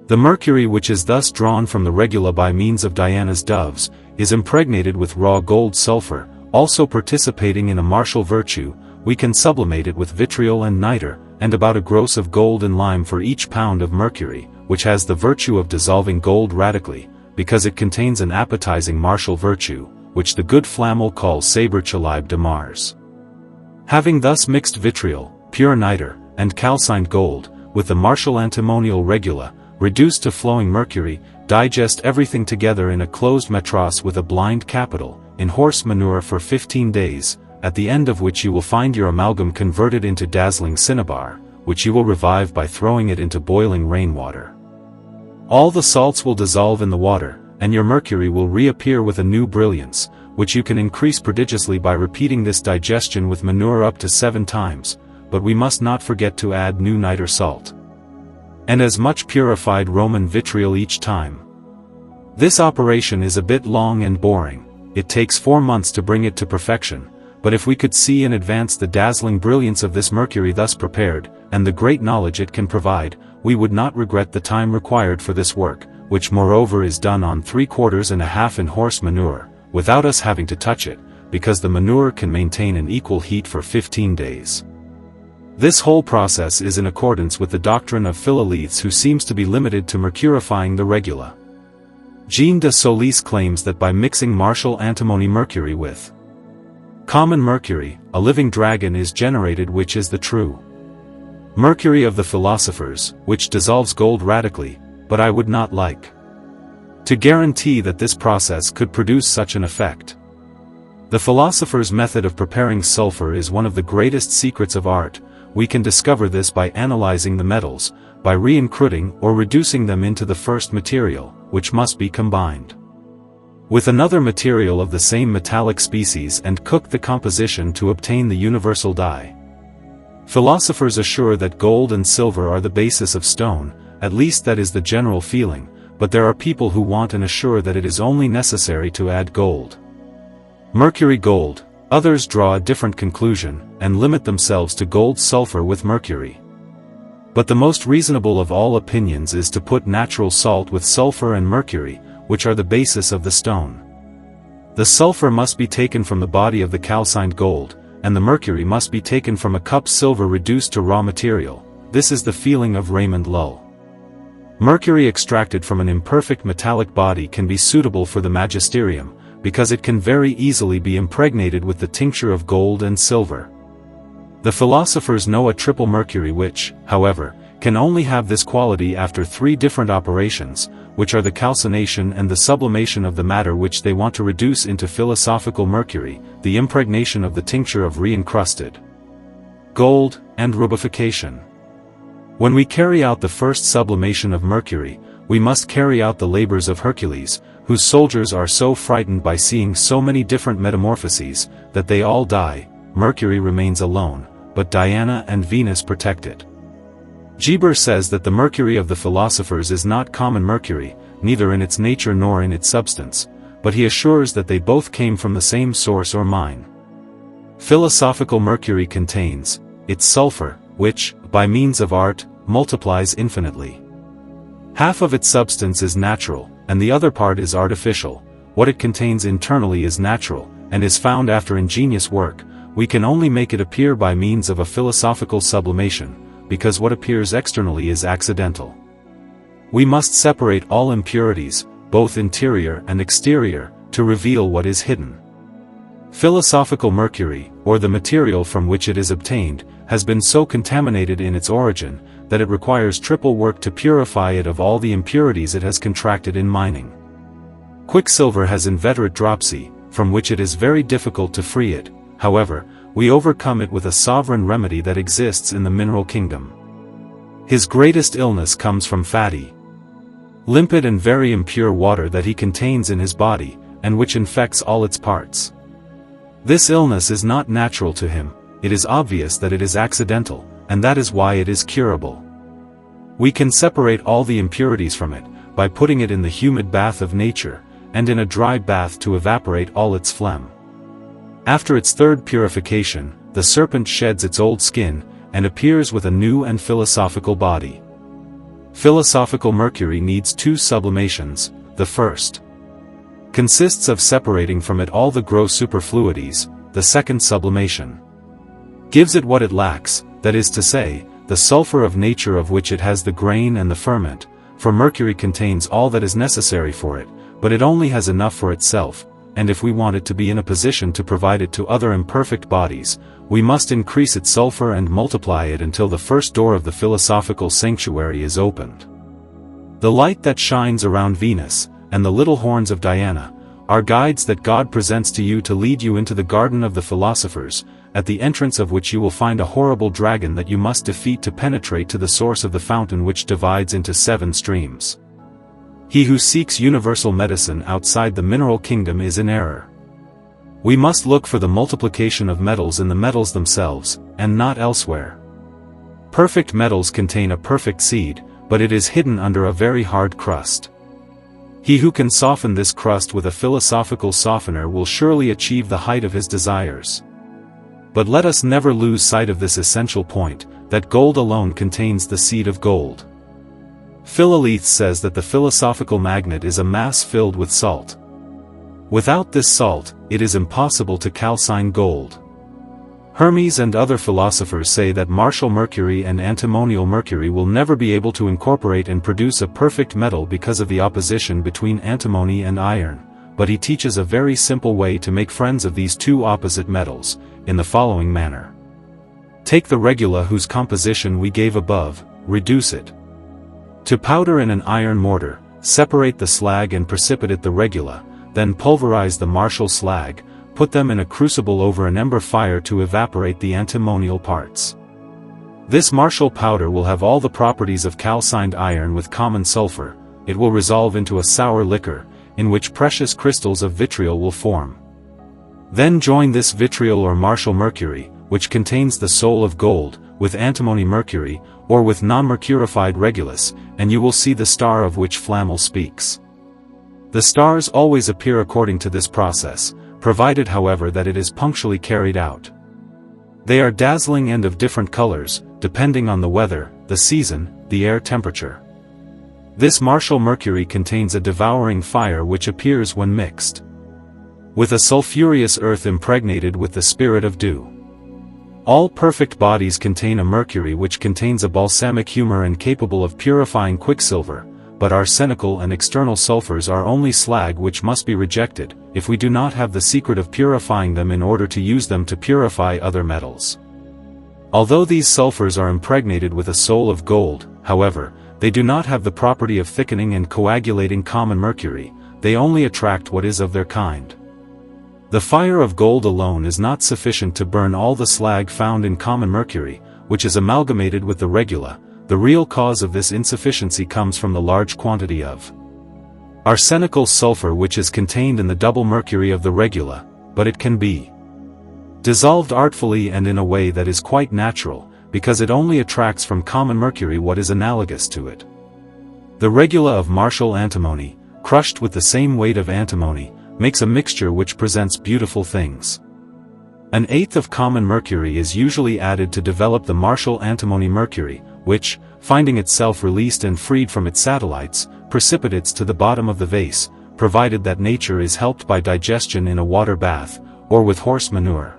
The mercury which is thus drawn from the regula by means of Diana's doves, is impregnated with raw gold sulfur, also participating in a martial virtue. We can sublimate it with vitriol and nitre, and about a gross of gold and lime for each pound of mercury, which has the virtue of dissolving gold radically, because it contains an appetizing martial virtue, which the good Flammel calls sabre chalibe de Mars. Having thus mixed vitriol, pure nitre, and calcined gold, with the martial antimonial regula, reduced to flowing mercury, digest everything together in a closed matras with a blind capital, in horse manure for 15 days, at the end of which you will find your amalgam converted into dazzling cinnabar, which you will revive by throwing it into boiling rainwater. All the salts will dissolve in the water, and your mercury will reappear with a new brilliance, which you can increase prodigiously by repeating this digestion with manure up to 7 times, but we must not forget to add new nitre salt, and as much purified Roman vitriol each time. This operation is a bit long and boring, it takes 4 months to bring it to perfection, but if we could see in advance the dazzling brilliance of this mercury thus prepared, and the great knowledge it can provide, we would not regret the time required for this work, which moreover is done on 3/4 in horse manure, without us having to touch it, because the manure can maintain an equal heat for 15 days. This whole process is in accordance with the doctrine of Philoleiths, who seems to be limited to mercurifying the regula. Jean de Solis claims that by mixing martial antimony mercury with common mercury, a living dragon is generated, which is the true mercury of the philosophers, which dissolves gold radically, but I would not like to guarantee that this process could produce such an effect. The philosopher's method of preparing sulfur is one of the greatest secrets of art. We can discover this by analyzing the metals, by re-encruding or reducing them into the first material, which must be combined with another material of the same metallic species and cook the composition to obtain the universal dye. Philosophers assure that gold and silver are the basis of stone, at least that is the general feeling, but there are people who want and assure that it is only necessary to add gold, mercury gold. Others draw a different conclusion, and limit themselves to gold sulfur with mercury. But the most reasonable of all opinions is to put natural salt with sulfur and mercury, which are the basis of the stone. The sulfur must be taken from the body of the calcined gold, and the mercury must be taken from a cup silver reduced to raw material. This is the feeling of Raymond Lull. Mercury extracted from an imperfect metallic body can be suitable for the magisterium, because it can very easily be impregnated with the tincture of gold and silver. The philosophers know a triple mercury which, however, can only have this quality after 3 different operations, which are the calcination and the sublimation of the matter which they want to reduce into philosophical mercury, the impregnation of the tincture of re-encrusted gold, and rubification. When we carry out the first sublimation of mercury, we must carry out the labors of Hercules, whose soldiers are so frightened by seeing so many different metamorphoses, that they all die. Mercury remains alone, but Diana and Venus protect it. Geber says that the mercury of the philosophers is not common mercury, neither in its nature nor in its substance, but he assures that they both came from the same source or mine. Philosophical mercury contains its sulfur, which, by means of art, multiplies infinitely. Half of its substance is natural, and the other part is artificial. What it contains internally is natural, and is found after ingenious work. We can only make it appear by means of a philosophical sublimation, because what appears externally is accidental. We must separate all impurities, both interior and exterior, to reveal what is hidden. Philosophical mercury, or the material from which it is obtained, has been so contaminated in its origin, that it requires triple work to purify it of all the impurities it has contracted in mining. Quicksilver has inveterate dropsy, from which it is very difficult to free it. However, we overcome it with a sovereign remedy that exists in the mineral kingdom. His greatest illness comes from fatty, limpid and very impure water that he contains in his body, and which infects all its parts. This illness is not natural to him, it is obvious that it is accidental, and that is why it is curable. We can separate all the impurities from it, by putting it in the humid bath of nature, and in a dry bath to evaporate all its phlegm. After its third purification, the serpent sheds its old skin, and appears with a new and philosophical body. Philosophical mercury needs two sublimations. The first consists of separating from it all the gross superfluities. The second sublimation gives it what it lacks, that is to say, the sulfur of nature of which it has the grain and the ferment, for mercury contains all that is necessary for it, but it only has enough for itself, and if we want it to be in a position to provide it to other imperfect bodies, we must increase its sulfur and multiply it until the first door of the philosophical sanctuary is opened. The light that shines around Venus, and the little horns of Diana, are guides that God presents to you to lead you into the garden of the philosophers, at the entrance of which you will find a horrible dragon that you must defeat to penetrate to the source of the fountain which divides into 7 streams. He who seeks universal medicine outside the mineral kingdom is in error. We must look for the multiplication of metals in the metals themselves, and not elsewhere. Perfect metals contain a perfect seed, but it is hidden under a very hard crust. He who can soften this crust with a philosophical softener will surely achieve the height of his desires. But let us never lose sight of this essential point, that gold alone contains the seed of gold. Philolethes says that the philosophical magnet is a mass filled with salt. Without this salt, it is impossible to calcine gold. Hermes and other philosophers say that martial mercury and antimonial mercury will never be able to incorporate and produce a perfect metal because of the opposition between antimony and iron, but he teaches a very simple way to make friends of these two opposite metals, in the following manner. Take the regula whose composition we gave above, reduce it to powder in an iron mortar, separate the slag and precipitate the regula, then pulverize the martial slag, put them in a crucible over an ember fire to evaporate the antimonial parts. This martial powder will have all the properties of calcined iron with common sulfur. It will resolve into a sour liquor, in which precious crystals of vitriol will form. Then join this vitriol or martial mercury, which contains the soul of gold, with antimony mercury, or with non-mercurified regulus, and you will see the star of which Flamel speaks. The stars always appear according to this process, provided however that it is punctually carried out. They are dazzling and of different colors, depending on the weather, the season, the air temperature. This martial mercury contains a devouring fire which appears when mixed with a sulphureous earth impregnated with the spirit of dew. All perfect bodies contain a mercury which contains a balsamic humor and capable of purifying quicksilver, but arsenical and external sulfurs are only slag which must be rejected, if we do not have the secret of purifying them in order to use them to purify other metals. Although these sulfurs are impregnated with a soul of gold, however, they do not have the property of thickening and coagulating common mercury, they only attract what is of their kind. The fire of gold alone is not sufficient to burn all the slag found in common mercury, which is amalgamated with the regula. The real cause of this insufficiency comes from the large quantity of arsenical sulfur which is contained in the double mercury of the regula, but it can be dissolved artfully and in a way that is quite natural, because it only attracts from common mercury what is analogous to it. The regula of martial antimony, crushed with the same weight of antimony, makes a mixture which presents beautiful things. An eighth of common mercury is usually added to develop the martial antimony mercury, which, finding itself released and freed from its satellites, precipitates to the bottom of the vase, provided that nature is helped by digestion in a water bath, or with horse manure.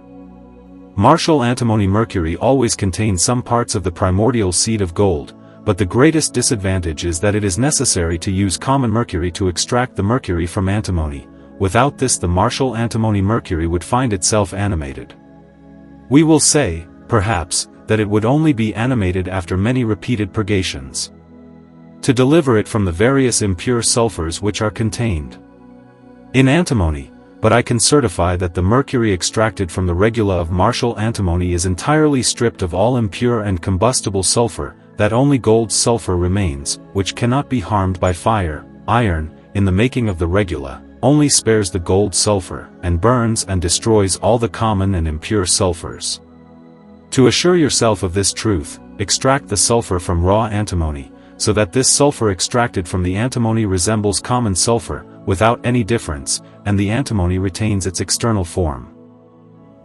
Martial antimony mercury always contains some parts of the primordial seed of gold, but the greatest disadvantage is that it is necessary to use common mercury to extract the mercury from antimony. Without this the martial antimony mercury would find itself animated. We will say, perhaps, that it would only be animated after many repeated purgations, to deliver it from the various impure sulfurs which are contained in antimony, but I can certify that the mercury extracted from the regula of martial antimony is entirely stripped of all impure and combustible sulfur, that only gold sulfur remains, which cannot be harmed by fire. Iron, in the making of the regula, only spares the gold sulfur, and burns and destroys all the common and impure sulfurs. To assure yourself of this truth, extract the sulfur from raw antimony, so that this sulfur extracted from the antimony resembles common sulfur, without any difference, and the antimony retains its external form.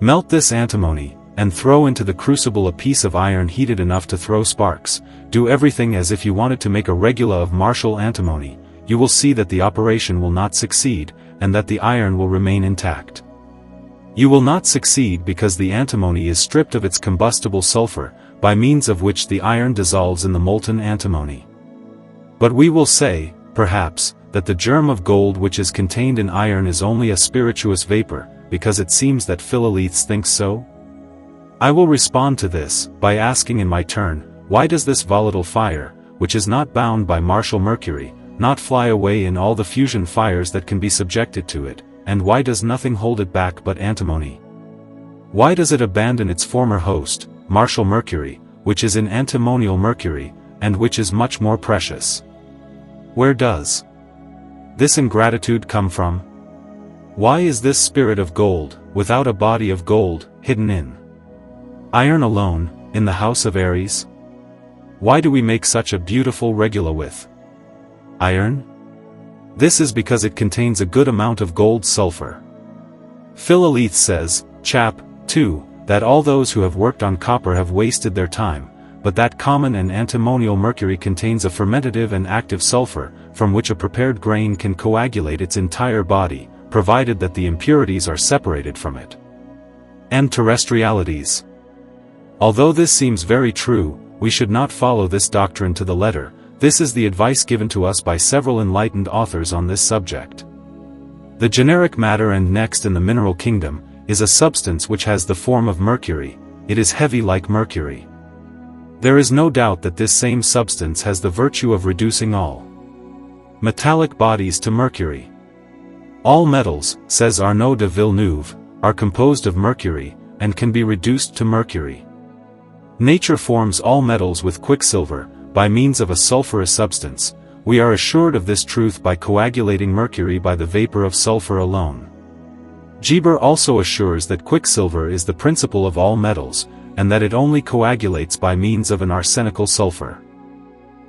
Melt this antimony, and throw into the crucible a piece of iron heated enough to throw sparks. Do everything as if you wanted to make a regula of martial antimony. You will see that the operation will not succeed, and that the iron will remain intact. You will not succeed because the antimony is stripped of its combustible sulfur, by means of which the iron dissolves in the molten antimony. But we will say, perhaps, that the germ of gold which is contained in iron is only a spirituous vapor, because it seems that Philoleiths think so? I will respond to this, by asking in my turn, why does this volatile fire, which is not bound by martial mercury, not fly away in all the fusion fires that can be subjected to it, and why does nothing hold it back but antimony? Why does it abandon its former host, martial mercury, which is in antimonial mercury, and which is much more precious? Where does this ingratitude come from? Why is this spirit of gold, without a body of gold, hidden in iron alone, in the house of Ares? Why do we make such a beautiful regula with iron? This is because it contains a good amount of gold sulfur. Philoleith says, chap. 2, that all those who have worked on copper have wasted their time, but that common and antimonial mercury contains a fermentative and active sulfur, from which a prepared grain can coagulate its entire body, provided that the impurities are separated from it. And terrestrialities. Although this seems very true, we should not follow this doctrine to the letter. This is the advice given to us by several enlightened authors on this subject. The generic matter and next in the mineral kingdom, is a substance which has the form of mercury. It is heavy like mercury. There is no doubt that this same substance has the virtue of reducing all metallic bodies to mercury. All metals, says Arnaud de Villeneuve, are composed of mercury, and can be reduced to mercury. Nature forms all metals with quicksilver, by means of a sulfurous substance. We are assured of this truth by coagulating mercury by the vapor of sulfur alone. Geber also assures that quicksilver is the principle of all metals, and that it only coagulates by means of an arsenical sulfur.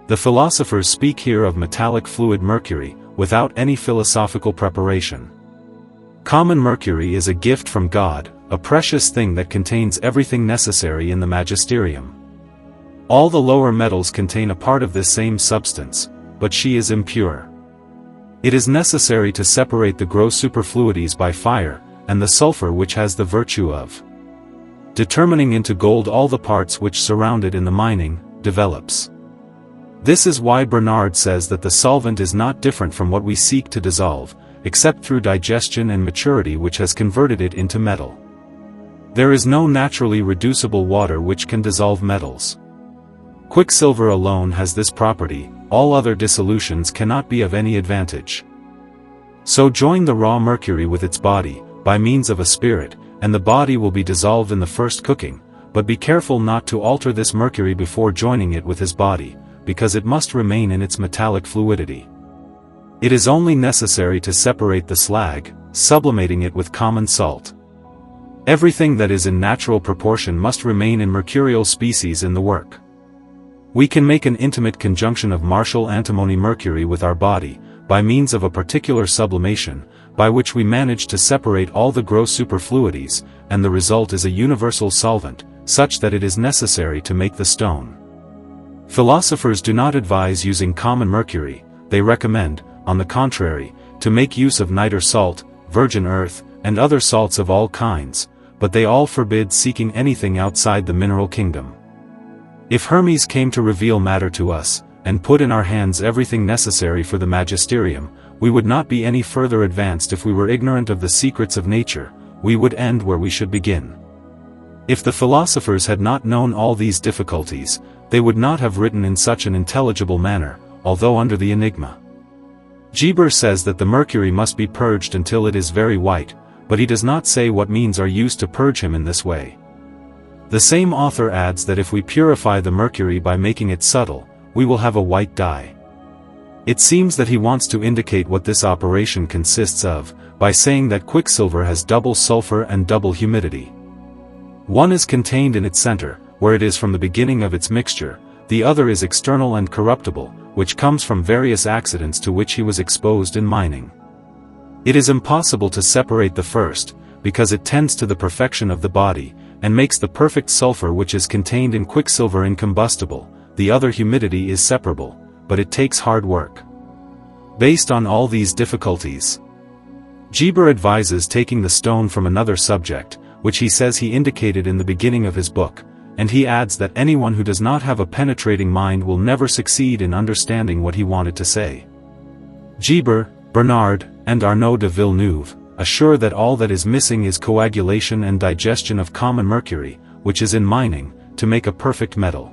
The philosophers speak here of metallic fluid mercury, without any philosophical preparation. Common mercury is a gift from God, a precious thing that contains everything necessary in the magisterium. All the lower metals contain a part of this same substance, but she is impure. It is necessary to separate the gross superfluities by fire, and the sulfur which has the virtue of determining into gold all the parts which surround it in the mining, develops. This is why Bernard says that the solvent is not different from what we seek to dissolve, except through digestion and maturity which has converted it into metal. There is no naturally reducible water which can dissolve metals. Quicksilver alone has this property, all other dissolutions cannot be of any advantage. So join the raw mercury with its body, by means of a spirit, and the body will be dissolved in the first cooking, but be careful not to alter this mercury before joining it with his body, because it must remain in its metallic fluidity. It is only necessary to separate the slag, sublimating it with common salt. Everything that is in natural proportion must remain in mercurial species in the work. We can make an intimate conjunction of martial antimony mercury with our body, by means of a particular sublimation, by which we manage to separate all the gross superfluities, and the result is a universal solvent, such that it is necessary to make the stone. Philosophers do not advise using common mercury, they recommend, on the contrary, to make use of niter salt, virgin earth, and other salts of all kinds, but they all forbid seeking anything outside the mineral kingdom. If Hermes came to reveal matter to us, and put in our hands everything necessary for the magisterium, we would not be any further advanced if we were ignorant of the secrets of nature, we would end where we should begin. If the philosophers had not known all these difficulties, they would not have written in such an intelligible manner, although under the enigma. Geber says that the mercury must be purged until it is very white, but he does not say what means are used to purge him in this way. The same author adds that if we purify the mercury by making it subtle, we will have a white dye. It seems that he wants to indicate what this operation consists of, by saying that quicksilver has double sulfur and double humidity. One is contained in its center, where it is from the beginning of its mixture, the other is external and corruptible, which comes from various accidents to which he was exposed in mining. It is impossible to separate the first, because it tends to the perfection of the body, and makes the perfect sulfur which is contained in quicksilver incombustible. The other humidity is separable, but it takes hard work. Based on all these difficulties, Geber advises taking the stone from another subject, which he says he indicated in the beginning of his book, and he adds that anyone who does not have a penetrating mind will never succeed in understanding what he wanted to say. Geber, Bernard, and Arnaud de Villeneuve assure that all that is missing is coagulation and digestion of common mercury, which is in mining, to make a perfect metal.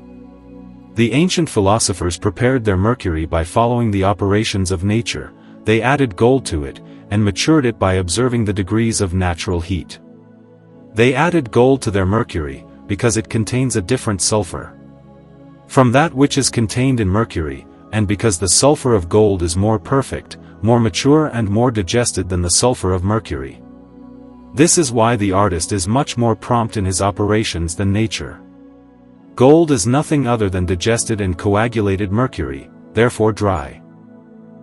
The ancient philosophers prepared their mercury by following the operations of nature, they added gold to it, and matured it by observing the degrees of natural heat. They added gold to their mercury, because it contains a different sulfur from that which is contained in mercury, and because the sulfur of gold is more perfect, more mature and more digested than the sulfur of mercury. This is why the artist is much more prompt in his operations than nature. Gold is nothing other than digested and coagulated mercury, therefore dry.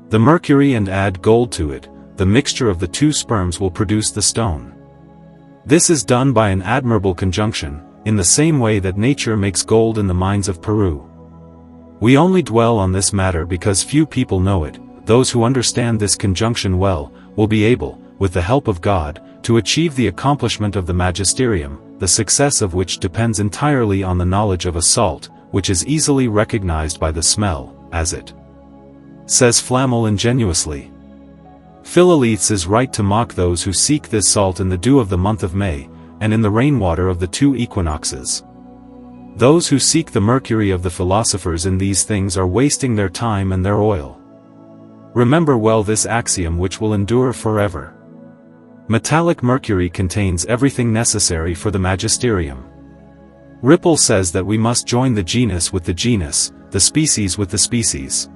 The mercury and add gold to it, the mixture of the two sperms will produce the stone. This is done by an admirable conjunction, in the same way that nature makes gold in the mines of Peru. We only dwell on this matter because few people know it. Those who understand this conjunction well, will be able, with the help of God, to achieve the accomplishment of the magisterium, the success of which depends entirely on the knowledge of a salt, which is easily recognized by the smell, as it says Flamel ingenuously. Philolethes is right to mock those who seek this salt in the dew of the month of May, and in the rainwater of the 2 equinoxes. Those who seek the mercury of the philosophers in these things are wasting their time and their oil. Remember well this axiom which will endure forever. Metallic mercury contains everything necessary for the magisterium. Ripple says that we must join the genus with the genus, the species with the species.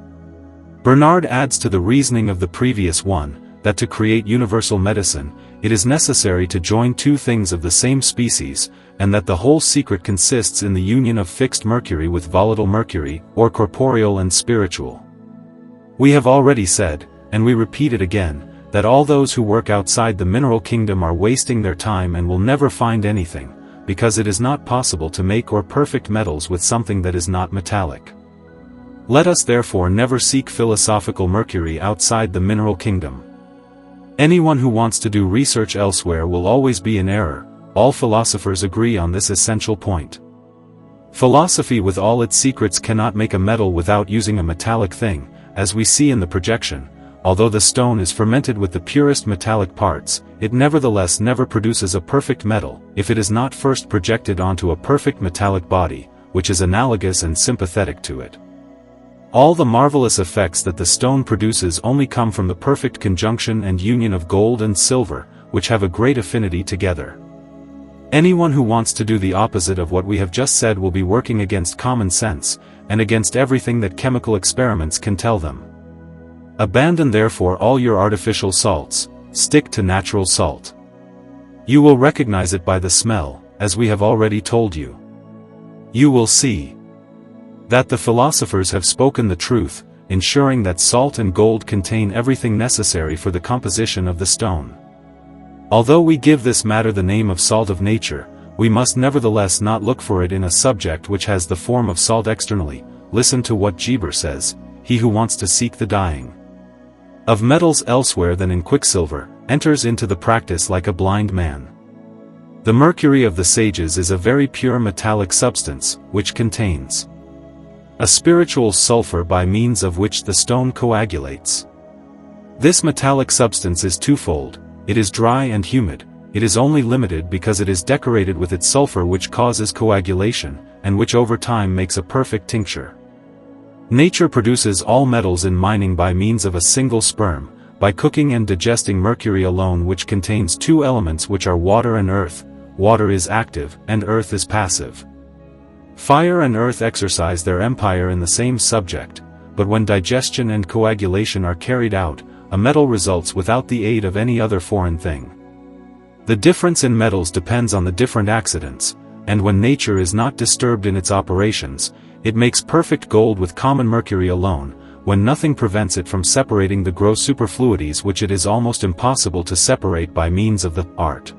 Bernard adds to the reasoning of the previous one, that to create universal medicine, it is necessary to join two things of the same species, and that the whole secret consists in the union of fixed mercury with volatile mercury, or corporeal and spiritual. We have already said, and we repeat it again, that all those who work outside the mineral kingdom are wasting their time and will never find anything, because it is not possible to make or perfect metals with something that is not metallic. Let us therefore never seek philosophical mercury outside the mineral kingdom. Anyone who wants to do research elsewhere will always be in error. All philosophers agree on this essential point. Philosophy with all its secrets cannot make a metal without using a metallic thing, as we see in the projection. Although the stone is fermented with the purest metallic parts, it nevertheless never produces a perfect metal, if it is not first projected onto a perfect metallic body, which is analogous and sympathetic to it. All the marvelous effects that the stone produces only come from the perfect conjunction and union of gold and silver, which have a great affinity together. Anyone who wants to do the opposite of what we have just said will be working against common sense, and against everything that chemical experiments can tell them. Abandon therefore all your artificial salts, stick to natural salt. You will recognize it by the smell, as we have already told you. You will see that the philosophers have spoken the truth, ensuring that salt and gold contain everything necessary for the composition of the stone. Although we give this matter the name of salt of nature, we must nevertheless not look for it in a subject which has the form of salt externally. Listen to what Geber says, he who wants to seek the dying of metals elsewhere than in quicksilver, enters into the practice like a blind man. The mercury of the sages is a very pure metallic substance, which contains a spiritual sulfur by means of which the stone coagulates. This metallic substance is twofold, it is dry and humid, it is only limited because it is decorated with its sulfur which causes coagulation, and which over time makes a perfect tincture. Nature produces all metals in mining by means of a single sperm, by cooking and digesting mercury alone, which contains two elements which are water and earth. Water is active, and earth is passive. Fire and earth exercise their empire in the same subject, but when digestion and coagulation are carried out, a metal results without the aid of any other foreign thing. The difference in metals depends on the different accidents, and when nature is not disturbed in its operations, it makes perfect gold with common mercury alone, when nothing prevents it from separating the gross superfluities which it is almost impossible to separate by means of the art.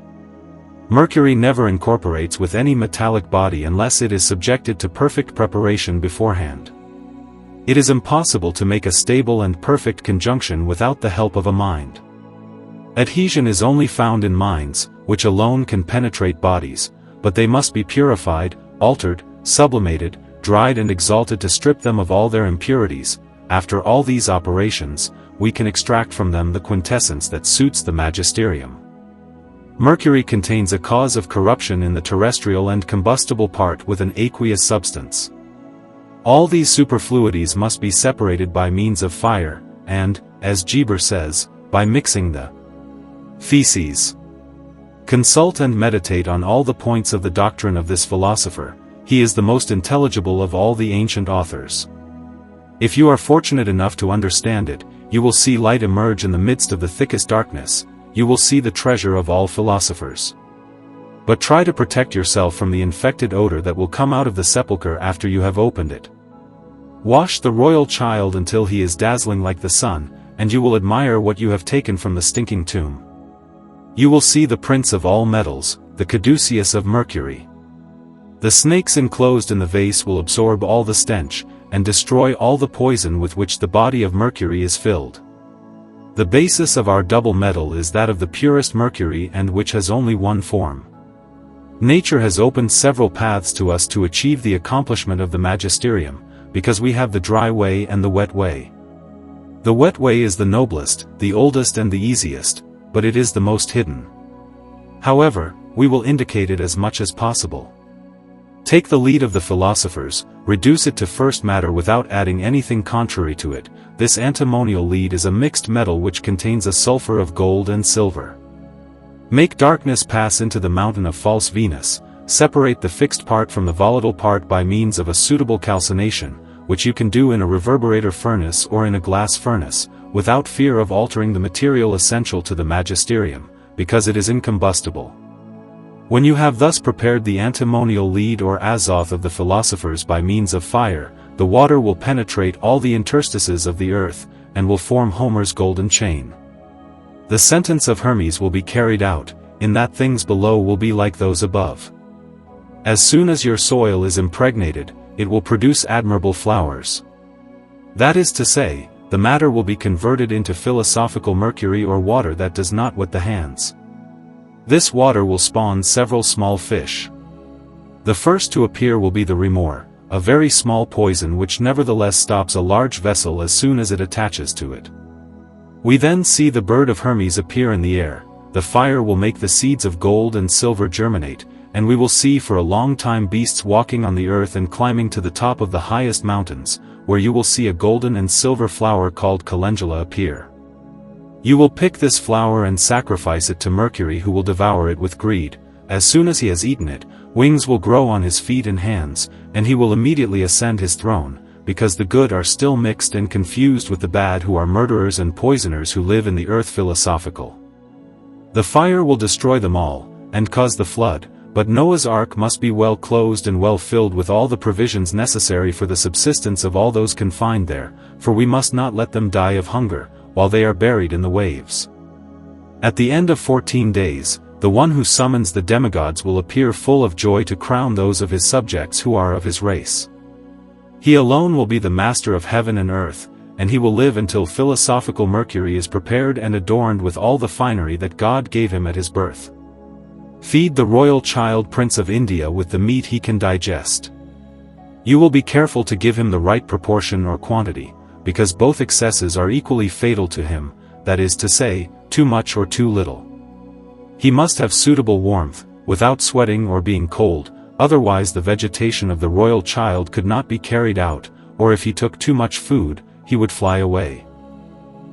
Mercury never incorporates with any metallic body unless it is subjected to perfect preparation beforehand. It is impossible to make a stable and perfect conjunction without the help of a mind. Adhesion is only found in minds, which alone can penetrate bodies, but they must be purified, altered, sublimated, dried and exalted to strip them of all their impurities. After all these operations, we can extract from them the quintessence that suits the magisterium. Mercury contains a cause of corruption in the terrestrial and combustible part with an aqueous substance. All these superfluities must be separated by means of fire, and, as Geber says, by mixing the feces. Consult and meditate on all the points of the doctrine of this philosopher, he is the most intelligible of all the ancient authors. If you are fortunate enough to understand it, you will see light emerge in the midst of the thickest darkness, you will see the treasure of all philosophers. But try to protect yourself from the infected odor that will come out of the sepulchre after you have opened it. Wash the royal child until he is dazzling like the sun, and you will admire what you have taken from the stinking tomb. You will see the prince of all metals, the caduceus of mercury. The snakes enclosed in the vase will absorb all the stench, and destroy all the poison with which the body of mercury is filled. The basis of our double metal is that of the purest mercury, and which has only one form. Nature has opened several paths to us to achieve the accomplishment of the magisterium, because we have the dry way and the wet way. The wet way is the noblest, the oldest and the easiest, but it is the most hidden. However, we will indicate it as much as possible. Take the lead of the philosophers, reduce it to first matter without adding anything contrary to it. This antimonial lead is a mixed metal which contains a sulfur of gold and silver. Make darkness pass into the mountain of false Venus, separate the fixed part from the volatile part by means of a suitable calcination, which you can do in a reverberator furnace or in a glass furnace, without fear of altering the material essential to the magisterium, because it is incombustible. When you have thus prepared the antimonial lead or azoth of the philosophers by means of fire, the water will penetrate all the interstices of the earth, and will form Homer's golden chain. The sentence of Hermes will be carried out, in that things below will be like those above. As soon as your soil is impregnated, it will produce admirable flowers. That is to say, the matter will be converted into philosophical mercury or water that does not wet the hands. This water will spawn several small fish. The first to appear will be the remor, a very small poison which nevertheless stops a large vessel as soon as it attaches to it. We then see the bird of Hermes appear in the air, the fire will make the seeds of gold and silver germinate, and we will see for a long time beasts walking on the earth and climbing to the top of the highest mountains, where you will see a golden and silver flower called calendula appear. You will pick this flower and sacrifice it to Mercury, who will devour it with greed. As soon as he has eaten it, wings will grow on his feet and hands, and he will immediately ascend his throne, because the good are still mixed and confused with the bad, who are murderers and poisoners who live in the earth. Philosophical. The fire will destroy them all, and cause the flood, but Noah's ark must be well closed and well filled with all the provisions necessary for the subsistence of all those confined there, for we must not let them die of hunger, while they are buried in the waves. At the end of 14 days, the one who summons the demigods will appear full of joy to crown those of his subjects who are of his race. He alone will be the master of heaven and earth, and he will live until philosophical Mercury is prepared and adorned with all the finery that God gave him at his birth. Feed the royal child Prince of India with the meat he can digest. You will be careful to give him the right proportion or quantity, because both excesses are equally fatal to him, that is to say, too much or too little. He must have suitable warmth, without sweating or being cold, otherwise the vegetation of the royal child could not be carried out, or if he took too much food, he would fly away.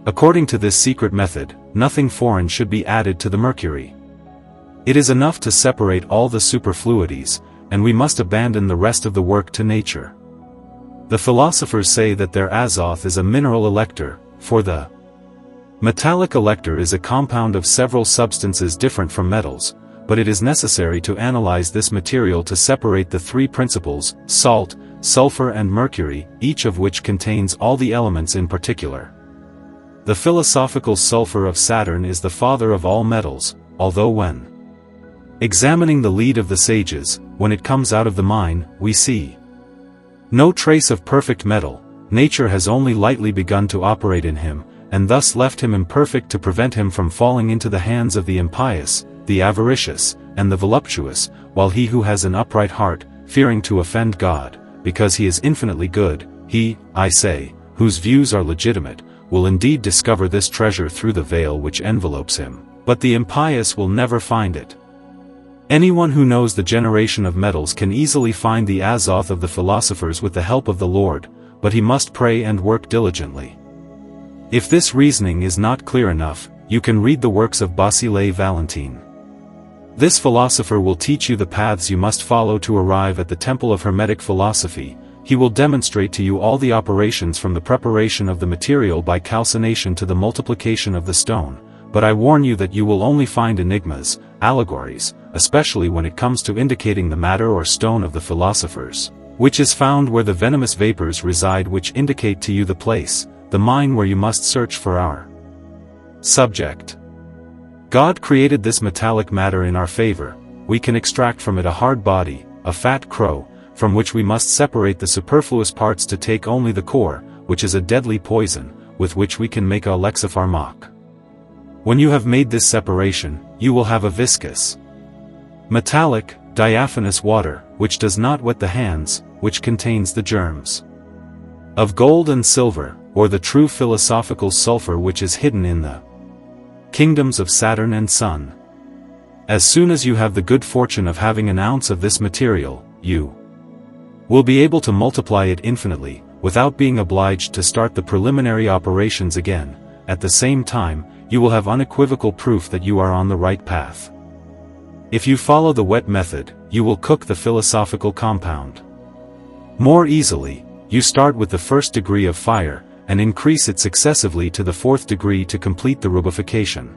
According to this secret method, nothing foreign should be added to the Mercury. It is enough to separate all the superfluities, and we must abandon the rest of the work to nature. The philosophers say that their azoth is a mineral elector, for the metallic elector is a compound of several substances different from metals, but it is necessary to analyze this material to separate the three principles, salt, sulfur and mercury, each of which contains all the elements in particular. The philosophical sulfur of Saturn is the father of all metals, although when examining the lead of the sages, when it comes out of the mine, we see no trace of perfect metal. Nature has only lightly begun to operate in him, and thus left him imperfect to prevent him from falling into the hands of the impious, the avaricious, and the voluptuous, while he who has an upright heart, fearing to offend God, because he is infinitely good, he, I say, whose views are legitimate, will indeed discover this treasure through the veil which envelopes him, but the impious will never find it. Anyone who knows the generation of metals can easily find the azoth of the philosophers with the help of the Lord, but he must pray and work diligently. If this reasoning is not clear enough, you can read the works of Basile Valentine. This philosopher will teach you the paths you must follow to arrive at the temple of Hermetic philosophy. He will demonstrate to you all the operations from the preparation of the material by calcination to the multiplication of the stone, but I warn you that you will only find enigmas, allegories, especially when it comes to indicating the matter or stone of the philosophers, which is found where the venomous vapors reside, which indicate to you the place, the mine where you must search for our subject. God created this metallic matter in our favor. We can extract from it a hard body, a fat crow, from which we must separate the superfluous parts to take only the core, which is a deadly poison, with which we can make a lexipharmac. When you have made this separation, you will have a viscous, metallic, diaphanous water, which does not wet the hands, which contains the germs of gold and silver, or the true philosophical sulfur which is hidden in the kingdoms of Saturn and Sun. As soon as you have the good fortune of having an ounce of this material, you will be able to multiply it infinitely, without being obliged to start the preliminary operations again. At the same time, you will have unequivocal proof that you are on the right path. If you follow the wet method, you will cook the philosophical compound more easily. You start with the first degree of fire, and increase it successively to the fourth degree to complete the rubification.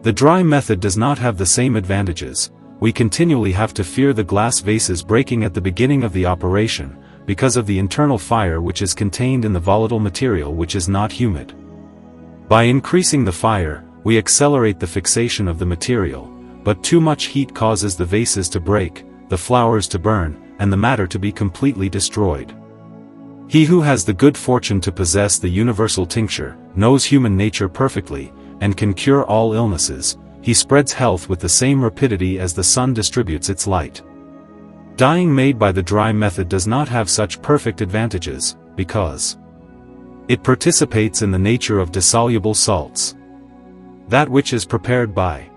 The dry method does not have the same advantages. We continually have to fear the glass vases breaking at the beginning of the operation, because of the internal fire which is contained in the volatile material which is not humid. By increasing the fire, we accelerate the fixation of the material, but too much heat causes the vases to break, the flowers to burn, and the matter to be completely destroyed. He who has the good fortune to possess the universal tincture, knows human nature perfectly, and can cure all illnesses. He spreads health with the same rapidity as the sun distributes its light. Dyeing made by the dry method does not have such perfect advantages, because it participates in the nature of dissoluble salts. That which is prepared by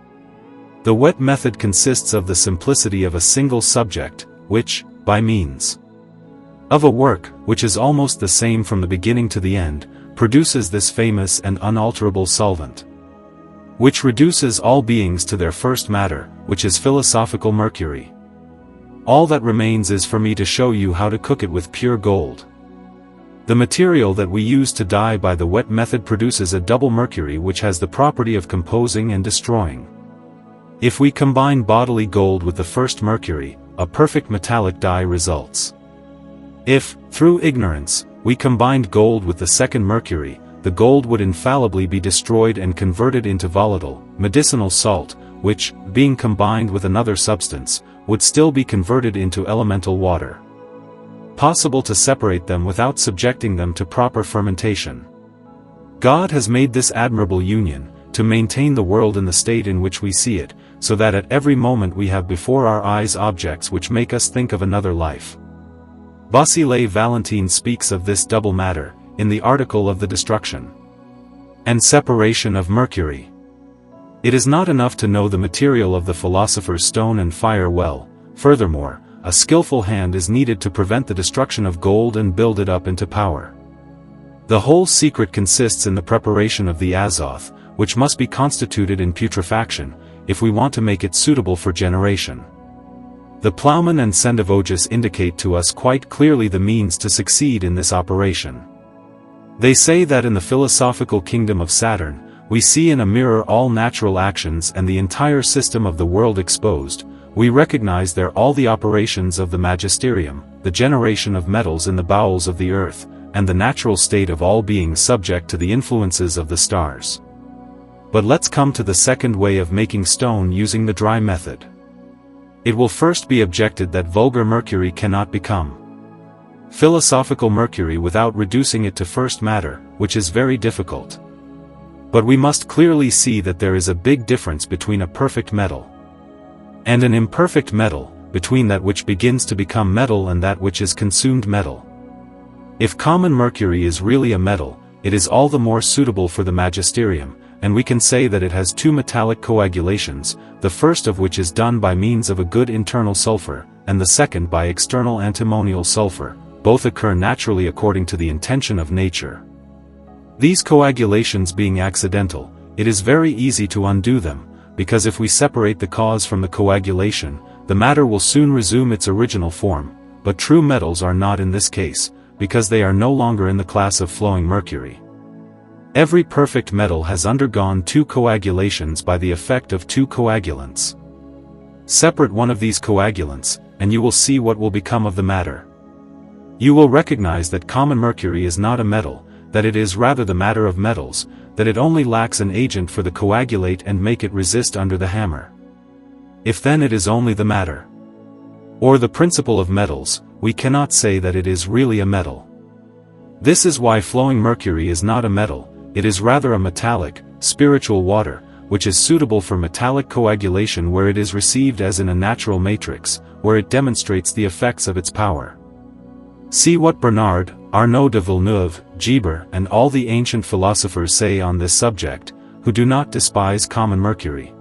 the wet method consists of the simplicity of a single subject, which, by means of a work, which is almost the same from the beginning to the end, produces this famous and unalterable solvent, which reduces all beings to their first matter, which is philosophical mercury. All that remains is for me to show you how to cook it with pure gold. The material that we use to dye by the wet method produces a double mercury which has the property of composing and destroying. If we combine bodily gold with the first mercury, a perfect metallic dye results. If, through ignorance, we combined gold with the second mercury, the gold would infallibly be destroyed and converted into volatile, medicinal salt, which, being combined with another substance, would still be converted into elemental water. Possible to separate them without subjecting them to proper fermentation. God has made this admirable union, to maintain the world in the state in which we see it, so that at every moment we have before our eyes objects which make us think of another life. Basile Valentine speaks of this double matter, in the article of the destruction and separation of mercury. It is not enough to know the material of the philosopher's stone and fire well, furthermore, a skillful hand is needed to prevent the destruction of gold and build it up into power. The whole secret consists in the preparation of the azoth, which must be constituted in putrefaction, if we want to make it suitable for generation. The Plowman and Sendivogus indicate to us quite clearly the means to succeed in this operation. They say that in the philosophical kingdom of Saturn, we see in a mirror all natural actions and the entire system of the world exposed. We recognize there all the operations of the magisterium, the generation of metals in the bowels of the earth, and the natural state of all beings subject to the influences of the stars. But let's come to the second way of making stone using the dry method. It will first be objected that vulgar mercury cannot become philosophical mercury without reducing it to first matter, which is very difficult. But we must clearly see that there is a big difference between a perfect metal and an imperfect metal, between that which begins to become metal and that which is consumed metal. If common mercury is really a metal, it is all the more suitable for the magisterium, and we can say that it has two metallic coagulations, the first of which is done by means of a good internal sulfur, and the second by external antimonial sulfur. Both occur naturally according to the intention of nature. These coagulations being accidental, it is very easy to undo them, because if we separate the cause from the coagulation, the matter will soon resume its original form, but true metals are not in this case, because they are no longer in the class of flowing mercury. Every perfect metal has undergone two coagulations by the effect of two coagulants. Separate one of these coagulants, and you will see what will become of the matter. You will recognize that common mercury is not a metal, that it is rather the matter of metals, that it only lacks an agent for the coagulate and make it resist under the hammer. If then it is only the matter, or the principle of metals, we cannot say that it is really a metal. This is why flowing mercury is not a metal, it is rather a metallic, spiritual water, which is suitable for metallic coagulation where it is received as in a natural matrix, where it demonstrates the effects of its power. See what Bernard, Arnaud de Villeneuve, Geber, and all the ancient philosophers say on this subject, who do not despise common mercury.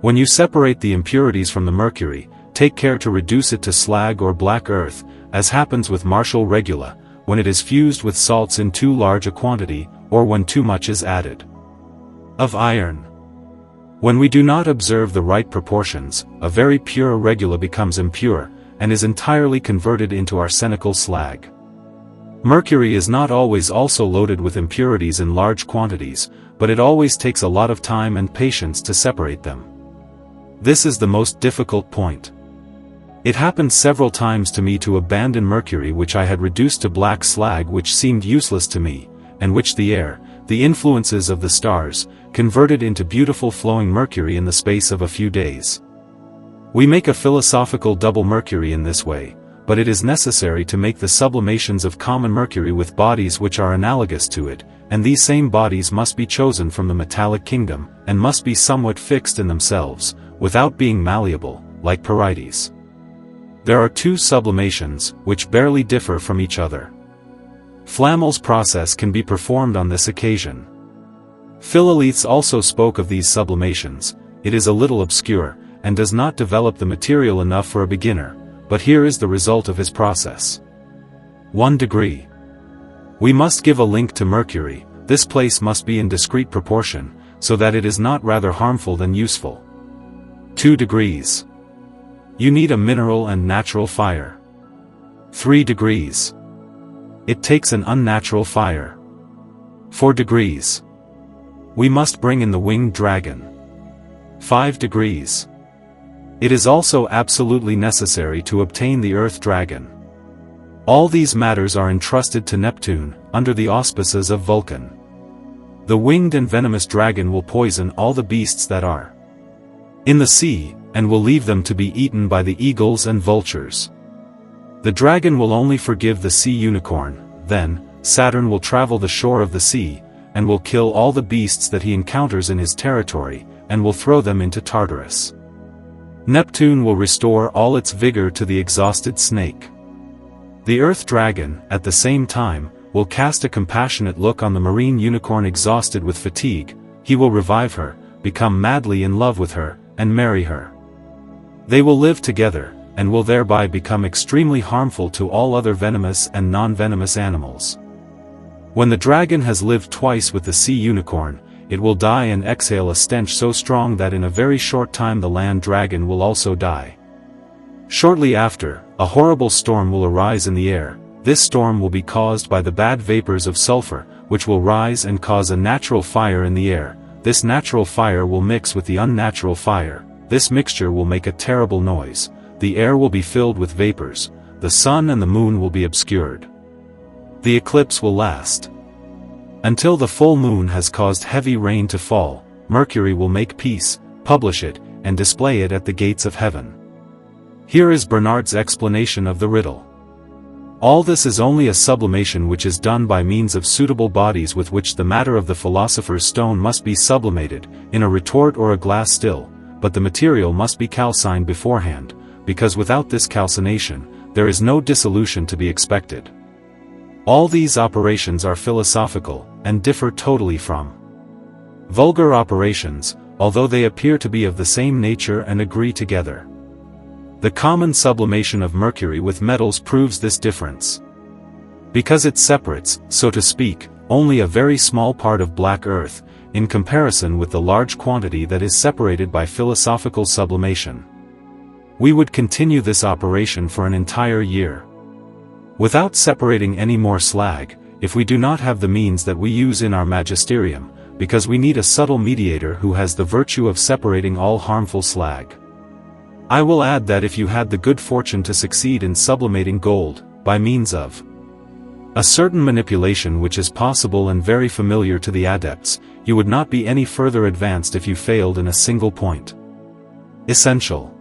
When you separate the impurities from the mercury, take care to reduce it to slag or black earth, as happens with martial regula, when it is fused with salts in too large a quantity, or when too much is added of iron. When we do not observe the right proportions, a very pure regula becomes impure, and is entirely converted into arsenical slag. Mercury is not always also loaded with impurities in large quantities, but it always takes a lot of time and patience to separate them. This is the most difficult point. It happened several times to me to abandon mercury which I had reduced to black slag which seemed useless to me, and which the air, the influences of the stars, converted into beautiful flowing mercury in the space of a few days. We make a philosophical double mercury in this way, but it is necessary to make the sublimations of common mercury with bodies which are analogous to it, and these same bodies must be chosen from the metallic kingdom, and must be somewhat fixed in themselves, without being malleable, like Parides. There are two sublimations, which barely differ from each other. Flamel's process can be performed on this occasion. Philalethes also spoke of these sublimations. It is a little obscure, and does not develop the material enough for a beginner, but here is the result of his process. 1 degree. We must give a link to Mercury. This place must be in discrete proportion, so that it is not rather harmful than useful. 2 degrees. You need a mineral and natural fire. 3 degrees. It takes an unnatural fire. 4 degrees. We must bring in the winged dragon. 5 degrees. It is also absolutely necessary to obtain the earth dragon. All these matters are entrusted to Neptune, under the auspices of Vulcan. The winged and venomous dragon will poison all the beasts that are in the sea, and will leave them to be eaten by the eagles and vultures. The dragon will only forgive the sea unicorn. Then Saturn will travel the shore of the sea, and will kill all the beasts that he encounters in his territory, and will throw them into Tartarus. Neptune will restore all its vigor to the exhausted snake. The earth dragon, at the same time, will cast a compassionate look on the marine unicorn exhausted with fatigue. He will revive her, become madly in love with her, and marry her. They will live together, and will thereby become extremely harmful to all other venomous and non-venomous animals. When the dragon has lived twice with the sea unicorn, it will die and exhale a stench so strong that in a very short time the land dragon will also die. Shortly after, a horrible storm will arise in the air. This storm will be caused by the bad vapors of sulfur, which will rise and cause a natural fire in the air. This natural fire will mix with the unnatural fire. This mixture will make a terrible noise. The air will be filled with vapors. The sun and the moon will be obscured. The eclipse will last until the full moon has caused heavy rain to fall. Mercury will make peace, publish it, and display it at the gates of heaven. Here is Bernard's explanation of the riddle. All this is only a sublimation which is done by means of suitable bodies with which the matter of the philosopher's stone must be sublimated, in a retort or a glass still, but the material must be calcined beforehand, because without this calcination, there is no dissolution to be expected. All these operations are philosophical, and differ totally from vulgar operations, although they appear to be of the same nature and agree together. The common sublimation of mercury with metals proves this difference. Because it separates, so to speak, only a very small part of black earth, in comparison with the large quantity that is separated by philosophical sublimation. We would continue this operation for an entire year, without separating any more slag, if we do not have the means that we use in our magisterium, because we need a subtle mediator who has the virtue of separating all harmful slag. I will add that if you had the good fortune to succeed in sublimating gold, by means of a certain manipulation which is possible and very familiar to the adepts, you would not be any further advanced if you failed in a single point. Essential.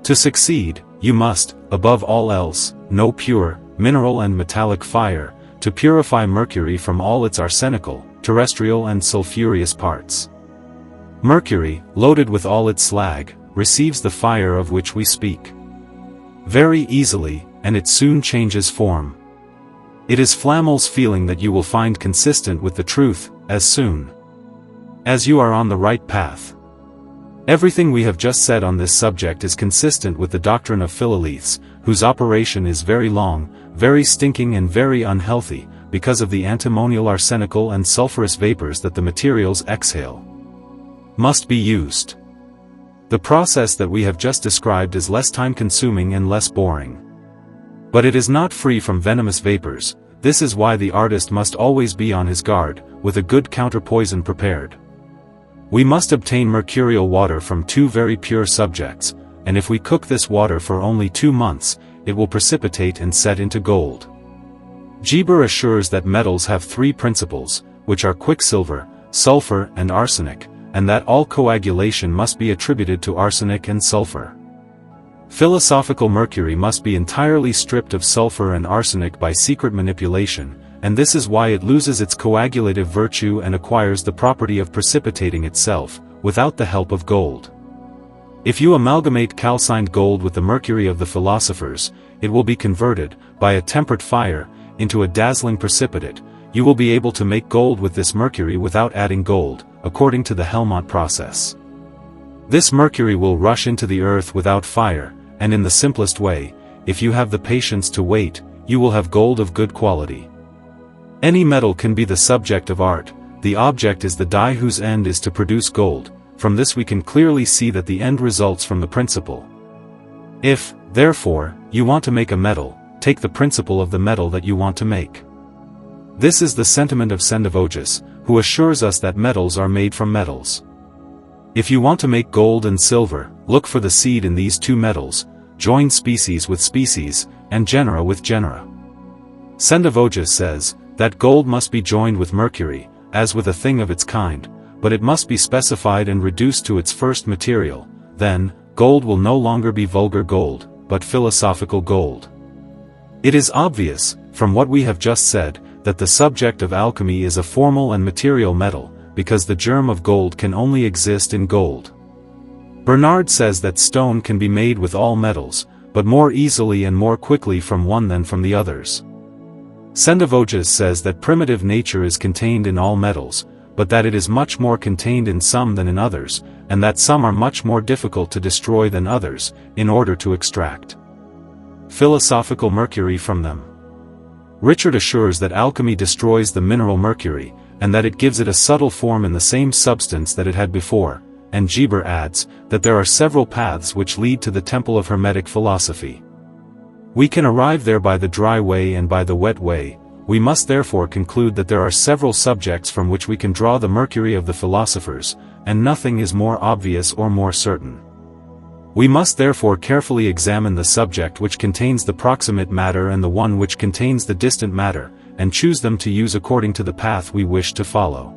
To succeed, you must, above all else, know pure, mineral and metallic fire, to purify mercury from all its arsenical, terrestrial and sulfurous parts. Mercury, loaded with all its slag, receives the fire of which we speak very easily, and it soon changes form. It is Flamel's feeling that you will find consistent with the truth, as soon as you are on the right path. Everything we have just said on this subject is consistent with the doctrine of Philosophers, whose operation is very long, very stinking and very unhealthy, because of the antimonial arsenical and sulfurous vapors that the materials exhale. Must be used. The process that we have just described is less time-consuming and less boring. But it is not free from venomous vapors. This is why the artist must always be on his guard, with a good counterpoison prepared. We must obtain mercurial water from 2 very pure subjects, and if we cook this water for only 2 months, it will precipitate and set into gold. Geber assures that metals have 3 principles, which are quicksilver, sulfur and arsenic, and that all coagulation must be attributed to arsenic and sulfur. Philosophical mercury must be entirely stripped of sulfur and arsenic by secret manipulation, and this is why it loses its coagulative virtue and acquires the property of precipitating itself, without the help of gold. If you amalgamate calcined gold with the mercury of the philosophers, it will be converted, by a temperate fire, into a dazzling precipitate. You will be able to make gold with this mercury without adding gold, according to the Helmont process. This mercury will rush into the earth without fire, and in the simplest way, if you have the patience to wait, you will have gold of good quality. Any metal can be the subject of art, the object is the dye whose end is to produce gold. From this we can clearly see that the end results from the principle. If, therefore, you want to make a metal, take the principle of the metal that you want to make. This is the sentiment of Sendivogius, who assures us that metals are made from metals. If you want to make gold and silver, look for the seed in these two metals, join species with species, and genera with genera. Sendivogius says that gold must be joined with mercury, as with a thing of its kind, but it must be specified and reduced to its first material. Then, gold will no longer be vulgar gold, but philosophical gold. It is obvious, from what we have just said, that the subject of alchemy is a formal and material metal, because the germ of gold can only exist in gold. Bernard says that stone can be made with all metals, but more easily and more quickly from one than from the others. Sendivogius says that primitive nature is contained in all metals, but that it is much more contained in some than in others, and that some are much more difficult to destroy than others, in order to extract philosophical mercury from them. Richard assures that alchemy destroys the mineral mercury, and that it gives it a subtle form in the same substance that it had before, and Geber adds that there are several paths which lead to the temple of Hermetic philosophy. We can arrive there by the dry way and by the wet way. We must therefore conclude that there are several subjects from which we can draw the mercury of the philosophers, and nothing is more obvious or more certain. We must therefore carefully examine the subject which contains the proximate matter and the one which contains the distant matter, and choose them to use according to the path we wish to follow.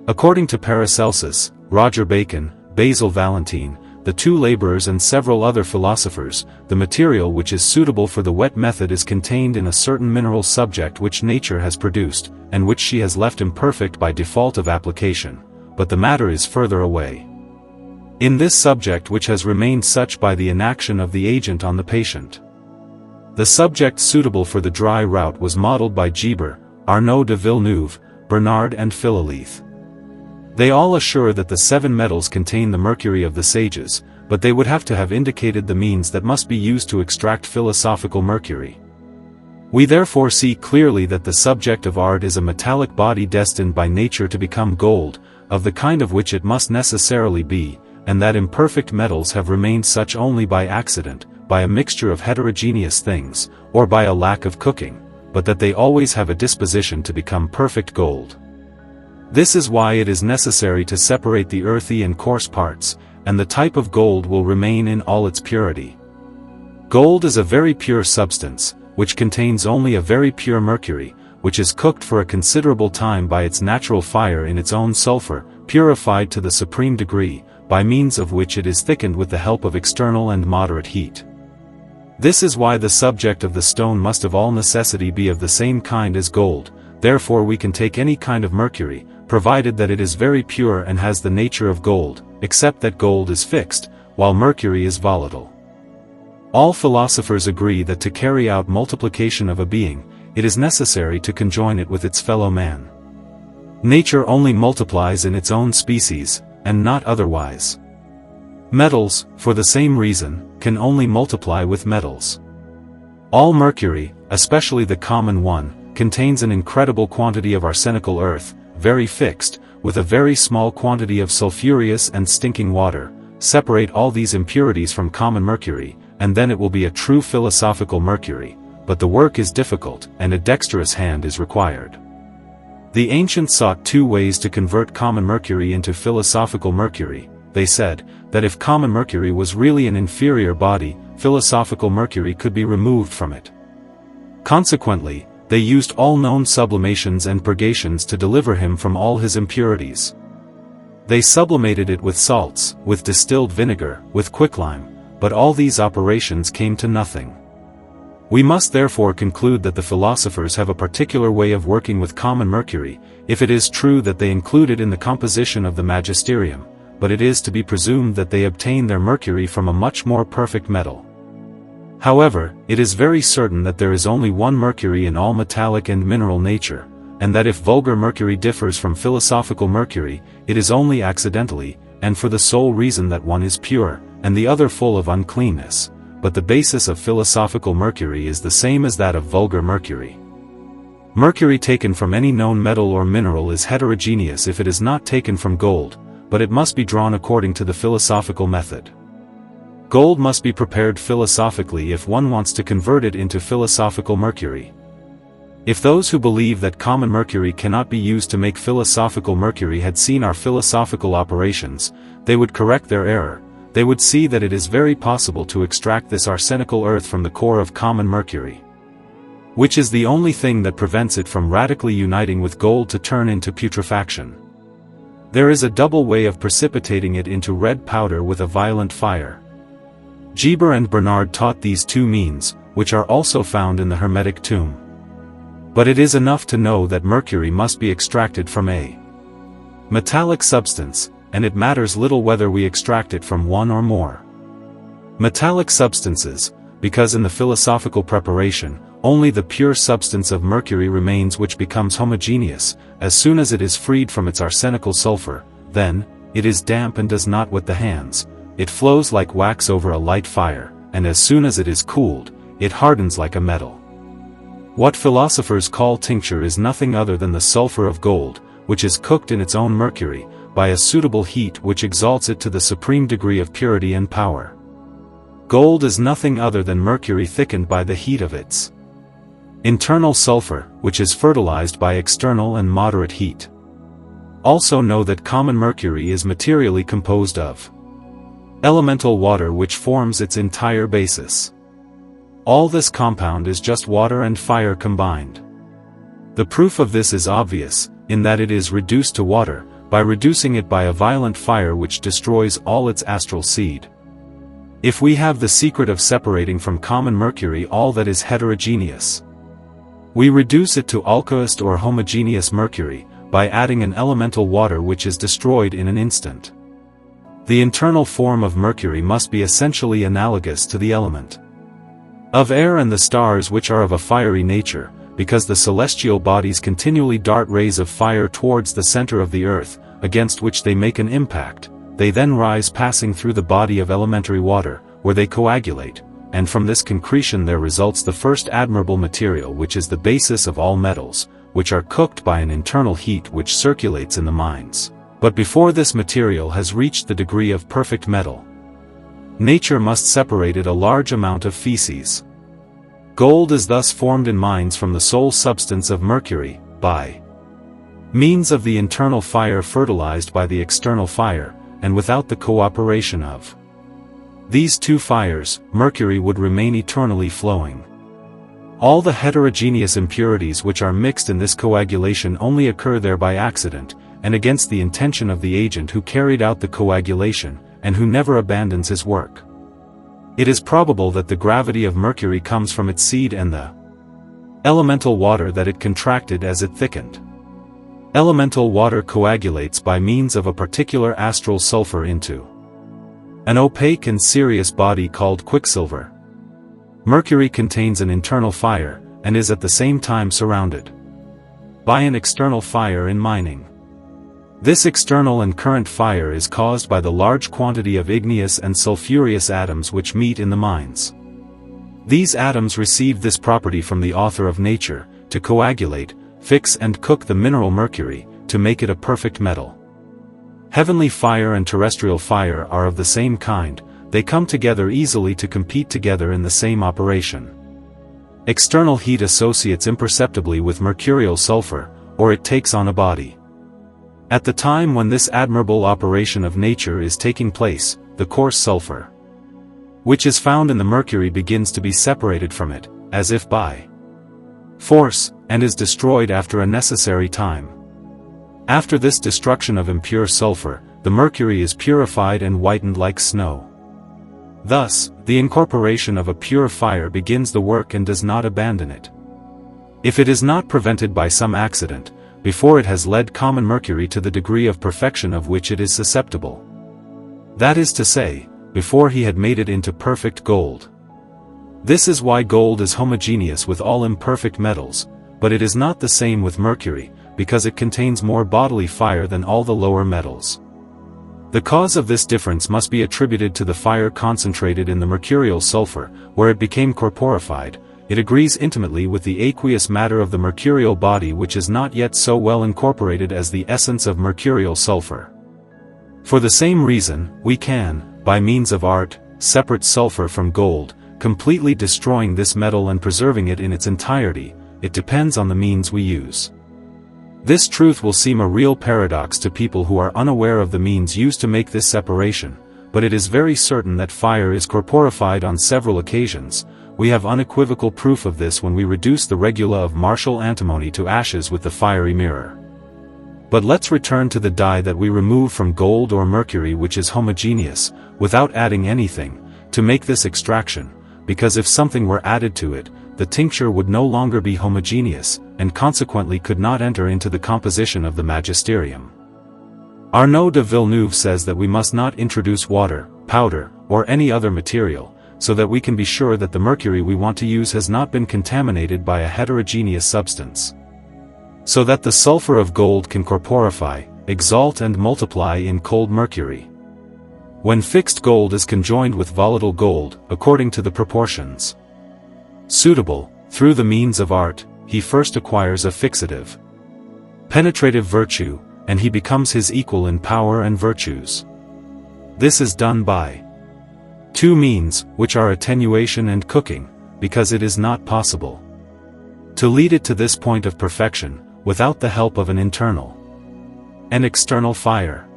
According to Paracelsus, Roger Bacon, Basil Valentine, the two laborers and several other philosophers, the material which is suitable for the wet method is contained in a certain mineral subject which nature has produced, and which she has left imperfect by default of application, but the matter is further away in this subject which has remained such by the inaction of the agent on the patient. The subject suitable for the dry route was modeled by Geber, Arnaud de Villeneuve, Bernard and Philolith. They all assure that the seven metals contain the mercury of the sages, but they would have to have indicated the means that must be used to extract philosophical mercury. We therefore see clearly that the subject of art is a metallic body destined by nature to become gold, of the kind of which it must necessarily be, and that imperfect metals have remained such only by accident, by a mixture of heterogeneous things, or by a lack of cooking, but that they always have a disposition to become perfect gold. This is why it is necessary to separate the earthy and coarse parts, and the type of gold will remain in all its purity. Gold is a very pure substance, which contains only a very pure mercury, which is cooked for a considerable time by its natural fire in its own sulfur, purified to the supreme degree, by means of which it is thickened with the help of external and moderate heat. This is why the subject of the stone must of all necessity be of the same kind as gold. Therefore we can take any kind of mercury, provided that it is very pure and has the nature of gold, except that gold is fixed, while mercury is volatile. All philosophers agree that to carry out multiplication of a being, it is necessary to conjoin it with its fellow man. Nature only multiplies in its own species, and not otherwise. Metals, for the same reason, can only multiply with metals. All mercury, especially the common one, contains an incredible quantity of arsenical earth, very fixed, with a very small quantity of sulfurous and stinking water. Separate all these impurities from common mercury, and then it will be a true philosophical mercury, but the work is difficult, and a dexterous hand is required. The ancients sought two ways to convert common mercury into philosophical mercury. They said that if common mercury was really an inferior body, philosophical mercury could be removed from it. Consequently, they used all known sublimations and purgations to deliver him from all his impurities. They sublimated it with salts, with distilled vinegar, with quicklime, but all these operations came to nothing. We must therefore conclude that the philosophers have a particular way of working with common mercury, if it is true that they include it in the composition of the magisterium, but it is to be presumed that they obtain their mercury from a much more perfect metal. However, it is very certain that there is only one mercury in all metallic and mineral nature, and that if vulgar mercury differs from philosophical mercury, it is only accidentally, and for the sole reason that one is pure, and the other full of uncleanness, but the basis of philosophical mercury is the same as that of vulgar mercury. Mercury taken from any known metal or mineral is heterogeneous if it is not taken from gold, but it must be drawn according to the philosophical method. Gold must be prepared philosophically if one wants to convert it into philosophical mercury. If those who believe that common mercury cannot be used to make philosophical mercury had seen our philosophical operations, they would correct their error. They would see that it is very possible to extract this arsenical earth from the core of common mercury, which is the only thing that prevents it from radically uniting with gold to turn into putrefaction. There is a double way of precipitating it into red powder with a violent fire. Geber and Bernard taught these two means, which are also found in the Hermetic tomb. But it is enough to know that mercury must be extracted from a metallic substance, and it matters little whether we extract it from one or more metallic substances, because in the philosophical preparation, only the pure substance of mercury remains, which becomes homogeneous. As soon as it is freed from its arsenical sulfur, then, it is damp and does not wet the hands, it flows like wax over a light fire, and as soon as it is cooled, it hardens like a metal. What philosophers call tincture is nothing other than the sulfur of gold, which is cooked in its own mercury, by a suitable heat which exalts it to the supreme degree of purity and power. Gold is nothing other than mercury thickened by the heat of its internal sulfur, which is fertilized by external and moderate heat. Also know that common mercury is materially composed of elemental water, which forms its entire basis. All this compound is just water and fire combined. The proof of this is obvious, in that it is reduced to water, by reducing it by a violent fire which destroys all its astral seed. If we have the secret of separating from common mercury all that is heterogeneous, we reduce it to alkahest or homogeneous mercury, by adding an elemental water which is destroyed in an instant. The internal form of mercury must be essentially analogous to the element of air and the stars, which are of a fiery nature, because the celestial bodies continually dart rays of fire towards the center of the earth, against which they make an impact. They then rise, passing through the body of elementary water, where they coagulate, and from this concretion there results the first admirable material, which is the basis of all metals, which are cooked by an internal heat which circulates in the minds. But before this material has reached the degree of perfect metal, nature must separate it a large amount of feces. Gold is thus formed in minds from the sole substance of mercury, by means of the internal fire fertilized by the external fire, and without the cooperation of these two fires, mercury would remain eternally flowing. All the heterogeneous impurities which are mixed in this coagulation only occur there by accident, and against the intention of the agent who carried out the coagulation, and who never abandons his work. It is probable that the gravity of mercury comes from its seed and the elemental water that it contracted as it thickened. Elemental water coagulates by means of a particular astral sulfur into an opaque and serious body called quicksilver. Mercury contains an internal fire, and is at the same time surrounded by an external fire in mining. This external and current fire is caused by the large quantity of igneous and sulfurous atoms which meet in the mines. These atoms receive this property from the author of nature, to coagulate, fix and cook the mineral mercury, to make it a perfect metal. Heavenly fire and terrestrial fire are of the same kind, they come together easily to compete together in the same operation. External heat associates imperceptibly with mercurial sulfur, or it takes on a body. At the time when this admirable operation of nature is taking place, the coarse sulfur, which is found in the mercury, begins to be separated from it, as if by force, and is destroyed after a necessary time. After this destruction of impure sulfur, the mercury is purified and whitened like snow. Thus, the incorporation of a pure fire begins the work and does not abandon it. If it is not prevented by some accident, before it has led common mercury to the degree of perfection of which it is susceptible. That is to say, before he had made it into perfect gold. This is why gold is homogeneous with all imperfect metals, but it is not the same with mercury, because it contains more bodily fire than all the lower metals. The cause of this difference must be attributed to the fire concentrated in the mercurial sulfur, where it became corporified. it agrees intimately with the aqueous matter of the mercurial body, which is not yet so well incorporated as the essence of mercurial sulfur. For the same reason, we can, by means of art, separate sulfur from gold, completely destroying this metal and preserving it in its entirety. It depends on the means we use. This truth will seem a real paradox to people who are unaware of the means used to make this separation, but it is very certain that fire is corporified on several occasions. We have unequivocal proof of this when we reduce the regula of martial antimony to ashes with the fiery mirror. But let's return to the dye that we remove from gold or mercury, which is homogeneous, without adding anything, to make this extraction, because if something were added to it, the tincture would no longer be homogeneous, and consequently could not enter into the composition of the magisterium. Arnaud de Villeneuve says that we must not introduce water, powder, or any other material, so that we can be sure that the mercury we want to use has not been contaminated by a heterogeneous substance. So that the sulfur of gold can corporify, exalt and multiply in cold mercury. When fixed gold is conjoined with volatile gold, according to the proportions suitable, through the means of art, he first acquires a fixative, penetrative virtue, and he becomes his equal in power and virtues. This is done by two means, which are attenuation and cooking, because it is not possible to lead it to this point of perfection, without the help of an internal and external fire.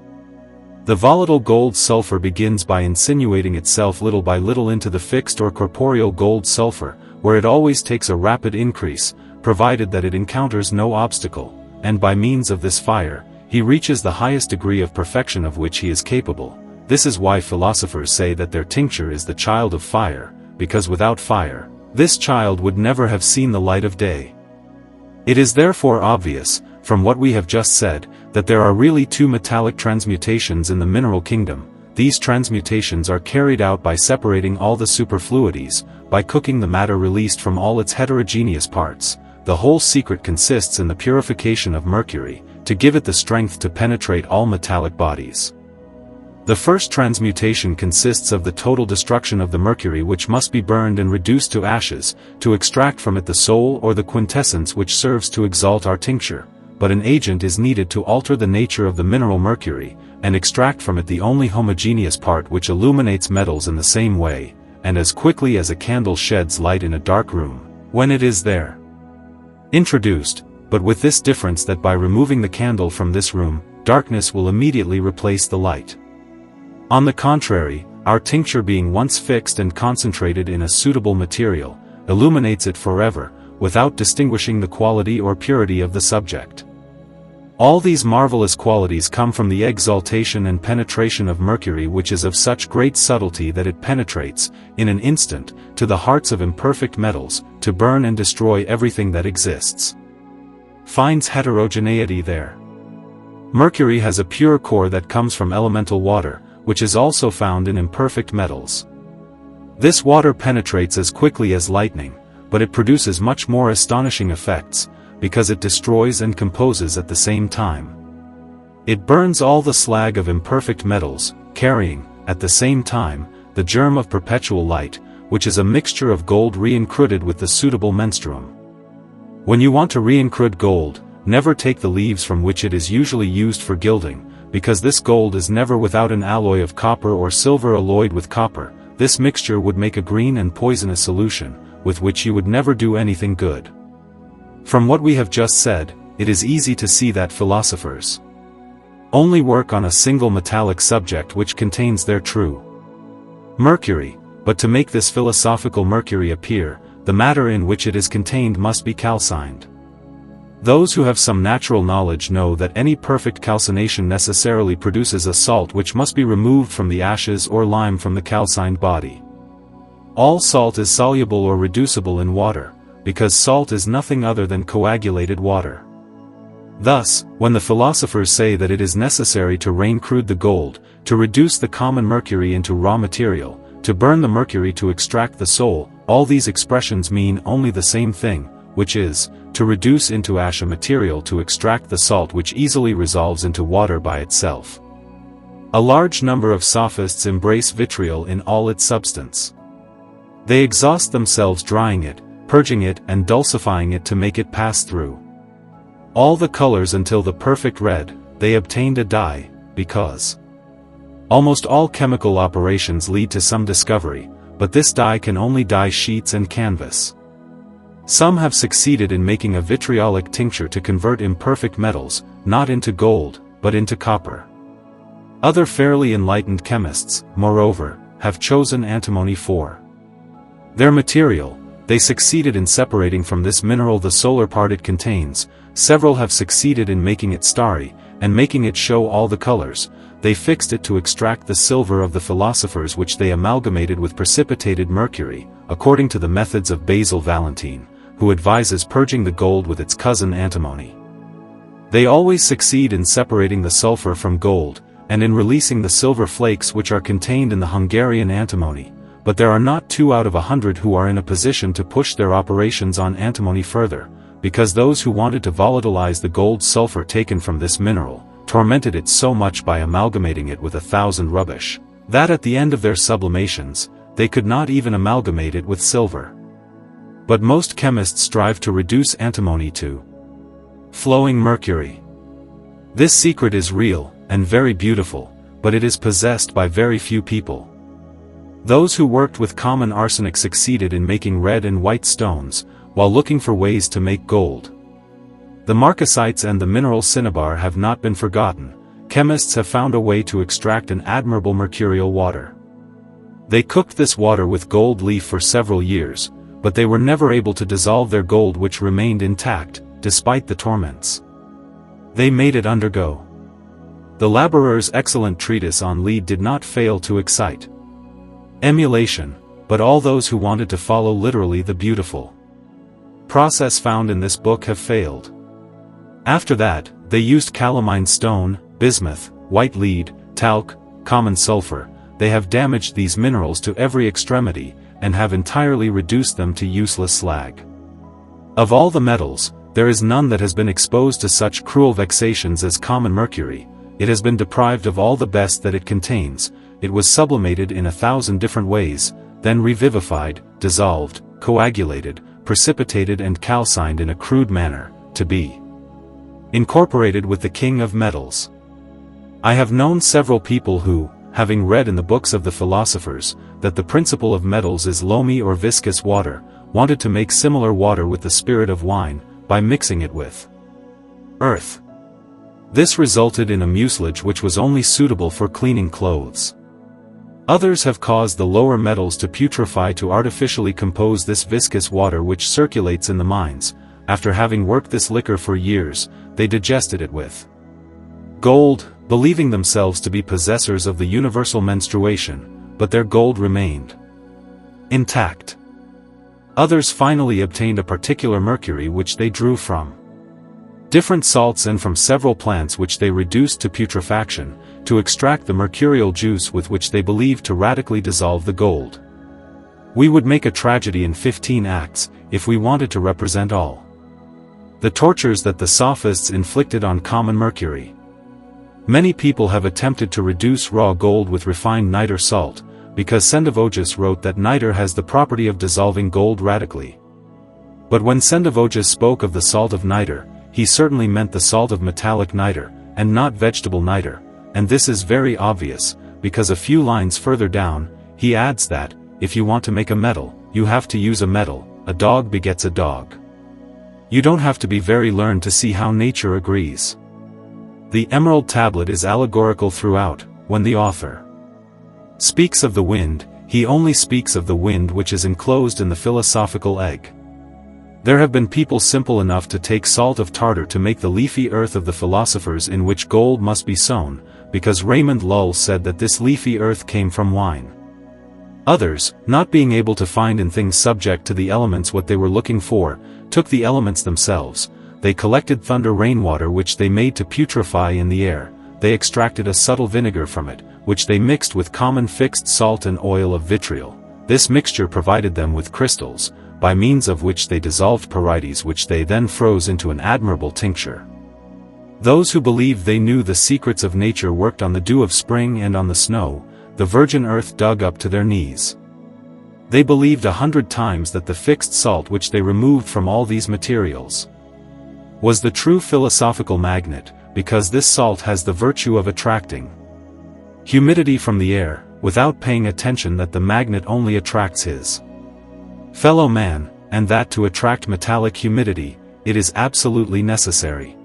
The volatile gold sulfur begins by insinuating itself little by little into the fixed or corporeal gold sulfur, where it always takes a rapid increase, provided that it encounters no obstacle, and by means of this fire, he reaches the highest degree of perfection of which he is capable. This is why philosophers say that their tincture is the child of fire, because without fire, this child would never have seen the light of day. It is therefore obvious, from what we have just said, that there are really two metallic transmutations in the mineral kingdom. These transmutations are carried out by separating all the superfluities, by cooking the matter released from all its heterogeneous parts. The whole secret consists in the purification of mercury, to give it the strength to penetrate all metallic bodies. The first transmutation consists of the total destruction of the mercury, which must be burned and reduced to ashes, to extract from it the soul or the quintessence which serves to exalt our tincture. But an agent is needed to alter the nature of the mineral mercury, and extract from it the only homogeneous part which illuminates metals in the same way, and as quickly as a candle sheds light in a dark room, when it is there introduced, but with this difference that by removing the candle from this room, darkness will immediately replace the light. On the contrary, our tincture being once fixed and concentrated in a suitable material, illuminates it forever, without distinguishing the quality or purity of the subject. All these marvelous qualities come from the exaltation and penetration of mercury, which is of such great subtlety that it penetrates, in an instant, to the hearts of imperfect metals, to burn and destroy everything that exists. Finds heterogeneity there. Mercury has a pure core that comes from elemental water, which is also found in imperfect metals. This water penetrates as quickly as lightning, but it produces much more astonishing effects, because it destroys and composes at the same time. It burns all the slag of imperfect metals, carrying, at the same time, the germ of perpetual light, which is a mixture of gold reincruded with the suitable menstruum. When you want to reincrude gold, never take the leaves from which it is usually used for gilding, because this gold is never without an alloy of copper or silver alloyed with copper. This mixture would make a green and poisonous solution, with which you would never do anything good. From what we have just said, it is easy to see that philosophers only work on a single metallic subject which contains their true mercury, but to make this philosophical mercury appear, the matter in which it is contained must be calcined. Those who have some natural knowledge know that any perfect calcination necessarily produces a salt which must be removed from the ashes or lime from the calcined body. All salt is soluble or reducible in water, because salt is nothing other than coagulated water. Thus, when the philosophers say that it is necessary to reincrude the gold, to reduce the common mercury into raw material, to burn the mercury to extract the soul, all these expressions mean only the same thing, which is, to reduce into ash a material to extract the salt which easily resolves into water by itself. A large number of sophists embrace vitriol in all its substance. They exhaust themselves drying it, purging it and dulcifying it to make it pass through all the colors until the perfect red, they obtained a dye, because almost all chemical operations lead to some discovery, but this dye can only dye sheets and canvas. Some have succeeded in making a vitriolic tincture to convert imperfect metals, not into gold, but into copper. Other fairly enlightened chemists, moreover, have chosen antimony for their material. They succeeded in separating from this mineral the solar part it contains. Several have succeeded in making it starry, and making it show all the colors. They fixed it to extract the silver of the philosophers, which they amalgamated with precipitated mercury, according to the methods of Basil Valentine, who advises purging the gold with its cousin antimony. They always succeed in separating the sulfur from gold, and in releasing the silver flakes which are contained in the Hungarian antimony, but there are not 2 out of 100 who are in a position to push their operations on antimony further, because those who wanted to volatilize the gold sulfur taken from this mineral, tormented it so much by amalgamating it with 1,000 rubbish, that at the end of their sublimations, they could not even amalgamate it with silver. But most chemists strive to reduce antimony to flowing mercury. This secret is real, and very beautiful, but it is possessed by very few people. Those who worked with common arsenic succeeded in making red and white stones, while looking for ways to make gold. The marcasites and the mineral cinnabar have not been forgotten. Chemists have found a way to extract an admirable mercurial water. They cooked this water with gold leaf for several years, but they were never able to dissolve their gold, which remained intact, despite the torments they made it undergo. The laborer's excellent treatise on lead did not fail to excite emulation, but all those who wanted to follow literally the beautiful process found in this book have failed. After that, they used calamine stone, bismuth, white lead, talc, common sulfur. They have damaged these minerals to every extremity, and have entirely reduced them to useless slag. Of all the metals, there is none that has been exposed to such cruel vexations as common mercury. It has been deprived of all the best that it contains. It was sublimated in 1,000 different ways, then revivified, dissolved, coagulated, precipitated and calcined in a crude manner, to be incorporated with the king of metals. I have known several people who, having read in the books of the philosophers, that the principle of metals is loamy or viscous water, wanted to make similar water with the spirit of wine, by mixing it with earth. This resulted in a mucilage which was only suitable for cleaning clothes. Others have caused the lower metals to putrefy to artificially compose this viscous water which circulates in the mines. After having worked this liquor for years, they digested it with gold, believing themselves to be possessors of the universal menstruation, but their gold remained intact. Others finally obtained a particular mercury which they drew from different salts and from several plants which they reduced to putrefaction, to extract the mercurial juice with which they believed to radically dissolve the gold. We would make a tragedy in 15 acts, if we wanted to represent all the tortures that the sophists inflicted on common mercury. Many people have attempted to reduce raw gold with refined niter salt, because Sendivogius wrote that niter has the property of dissolving gold radically. But when Sendivogius spoke of the salt of niter, he certainly meant the salt of metallic niter, and not vegetable niter, and this is very obvious, because a few lines further down, he adds that, if you want to make a metal, you have to use a metal, a dog begets a dog. You don't have to be very learned to see how nature agrees. The emerald tablet is allegorical throughout. When the author speaks of the wind, he only speaks of the wind which is enclosed in the philosophical egg. There have been people simple enough to take salt of tartar to make the leafy earth of the philosophers in which gold must be sown, because Raymond Lull said that this leafy earth came from wine. Others, not being able to find in things subject to the elements what they were looking for, took the elements themselves. They collected thunder rainwater which they made to putrefy in the air. They extracted a subtle vinegar from it, which they mixed with common fixed salt and oil of vitriol. This mixture provided them with crystals, by means of which they dissolved pyrites which they then froze into an admirable tincture. Those who believed they knew the secrets of nature worked on the dew of spring and on the snow, the virgin earth dug up to their knees. They believed 100 times that the fixed salt which they removed from all these materials was the true philosophical magnet, because this salt has the virtue of attracting humidity from the air, without paying attention that the magnet only attracts his fellow man, and that to attract metallic humidity, it is absolutely necessary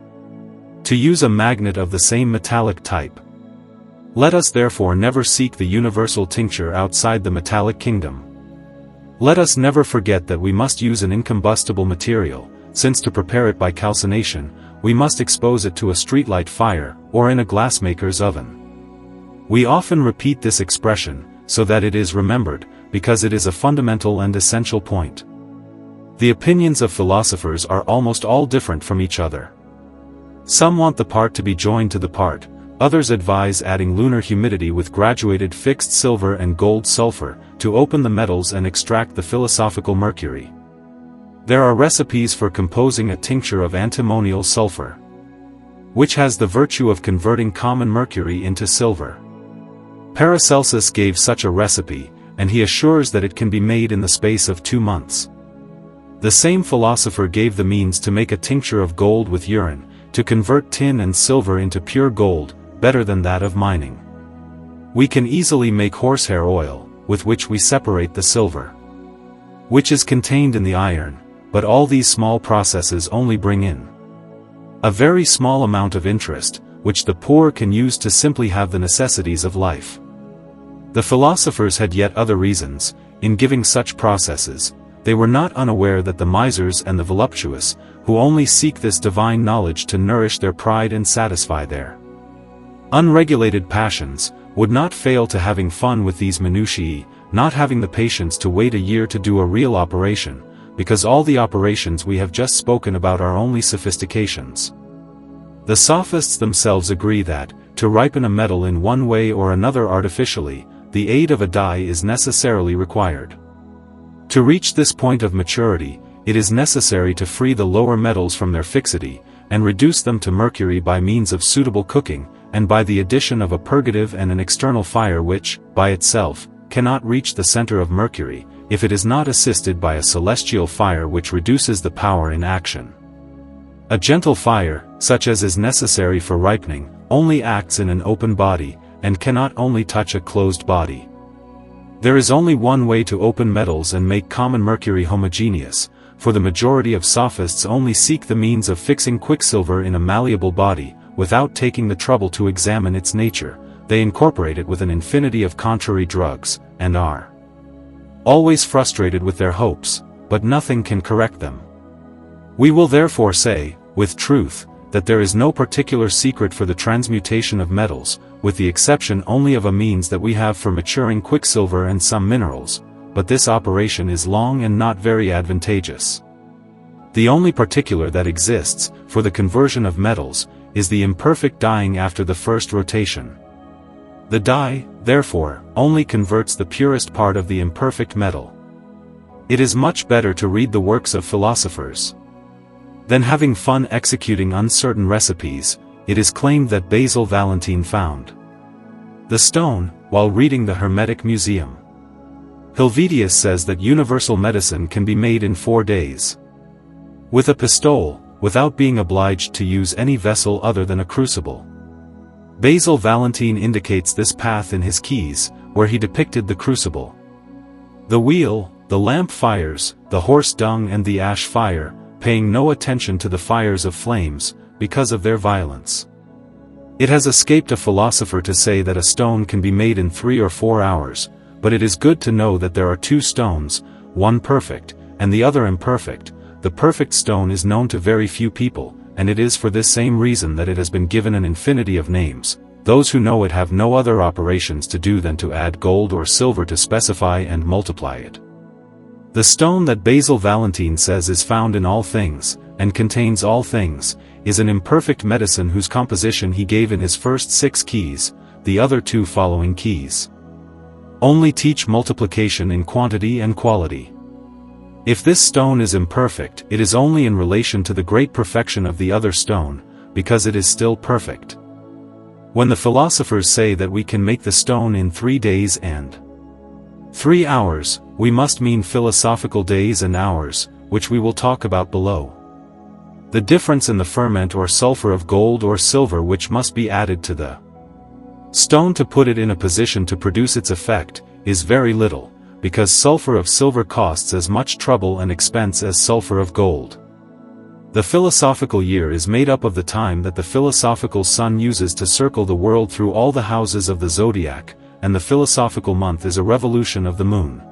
to use a magnet of the same metallic type. Let us therefore never seek the universal tincture outside the metallic kingdom. Let us never forget that we must use an incombustible material, since to prepare it by calcination, we must expose it to a streetlight fire, or in a glassmaker's oven. We often repeat this expression, so that it is remembered, because it is a fundamental and essential point. The opinions of philosophers are almost all different from each other. Some want the part to be joined to the part, others advise adding lunar humidity with graduated fixed silver and gold sulfur, to open the metals and extract the philosophical mercury. There are recipes for composing a tincture of antimonial sulfur, which has the virtue of converting common mercury into silver. Paracelsus gave such a recipe, and he assures that it can be made in the space of 2 months. The same philosopher gave the means to make a tincture of gold with urine, to convert tin and silver into pure gold, better than that of mining. We can easily make horsehair oil, with which we separate the silver, which is contained in the iron, but all these small processes only bring in a very small amount of interest, which the poor can use to simply have the necessities of life. The philosophers had yet other reasons, in giving such processes. They were not unaware that the misers and the voluptuous, who only seek this divine knowledge to nourish their pride and satisfy their unregulated passions, would not fail to having fun with these minutiae, not having the patience to wait a year to do a real operation, because all the operations we have just spoken about are only sophistications. The sophists themselves agree that, to ripen a metal in one way or another artificially, the aid of a dye is necessarily required. To reach this point of maturity, it is necessary to free the lower metals from their fixity, and reduce them to mercury by means of suitable cooking, and by the addition of a purgative and an external fire which, by itself, cannot reach the center of mercury, if it is not assisted by a celestial fire which reduces the power in action. A gentle fire, such as is necessary for ripening, only acts in an open body, and cannot only touch a closed body. There is only one way to open metals and make common mercury homogeneous, for the majority of sophists only seek the means of fixing quicksilver in a malleable body, without taking the trouble to examine its nature. They incorporate it with an infinity of contrary drugs, and are always frustrated with their hopes, but nothing can correct them. We will therefore say, with truth, that there is no particular secret for the transmutation of metals, with the exception only of a means that we have for maturing quicksilver and some minerals, but this operation is long and not very advantageous. The only particular that exists, for the conversion of metals, is the imperfect dyeing after the first rotation. The dye, therefore, only converts the purest part of the imperfect metal. It is much better to read the works of philosophers than having fun executing uncertain recipes. It is claimed that Basil Valentine found the stone, while reading the Hermetic Museum. Helvetius says that universal medicine can be made in 4 days with a pistole, without being obliged to use any vessel other than a crucible. Basil Valentine indicates this path in his Keys, where he depicted the crucible, the wheel, the lamp fires, the horse dung and the ash fire, paying no attention to the fires of flames, because of their violence. It has escaped a philosopher to say that a stone can be made in 3 or 4 hours, but it is good to know that there are 2 stones, one perfect, and the other imperfect. The perfect stone is known to very few people, and it is for this same reason that it has been given an infinity of names. Those who know it have no other operations to do than to add gold or silver to specify and multiply it. The stone that Basil Valentine says is found in all things, and contains all things, is an imperfect medicine whose composition he gave in his first 6 keys, the other 2 following keys only teach multiplication in quantity and quality. If this stone is imperfect, it is only in relation to the great perfection of the other stone, because it is still perfect. When the philosophers say that we can make the stone in 3 days and 3 hours, we must mean philosophical days and hours, which we will talk about below. The difference in the ferment or sulfur of gold or silver which must be added to the stone to put it in a position to produce its effect, is very little, because sulfur of silver costs as much trouble and expense as sulfur of gold. The philosophical year is made up of the time that the philosophical sun uses to circle the world through all the houses of the zodiac, and the philosophical month is a revolution of the moon.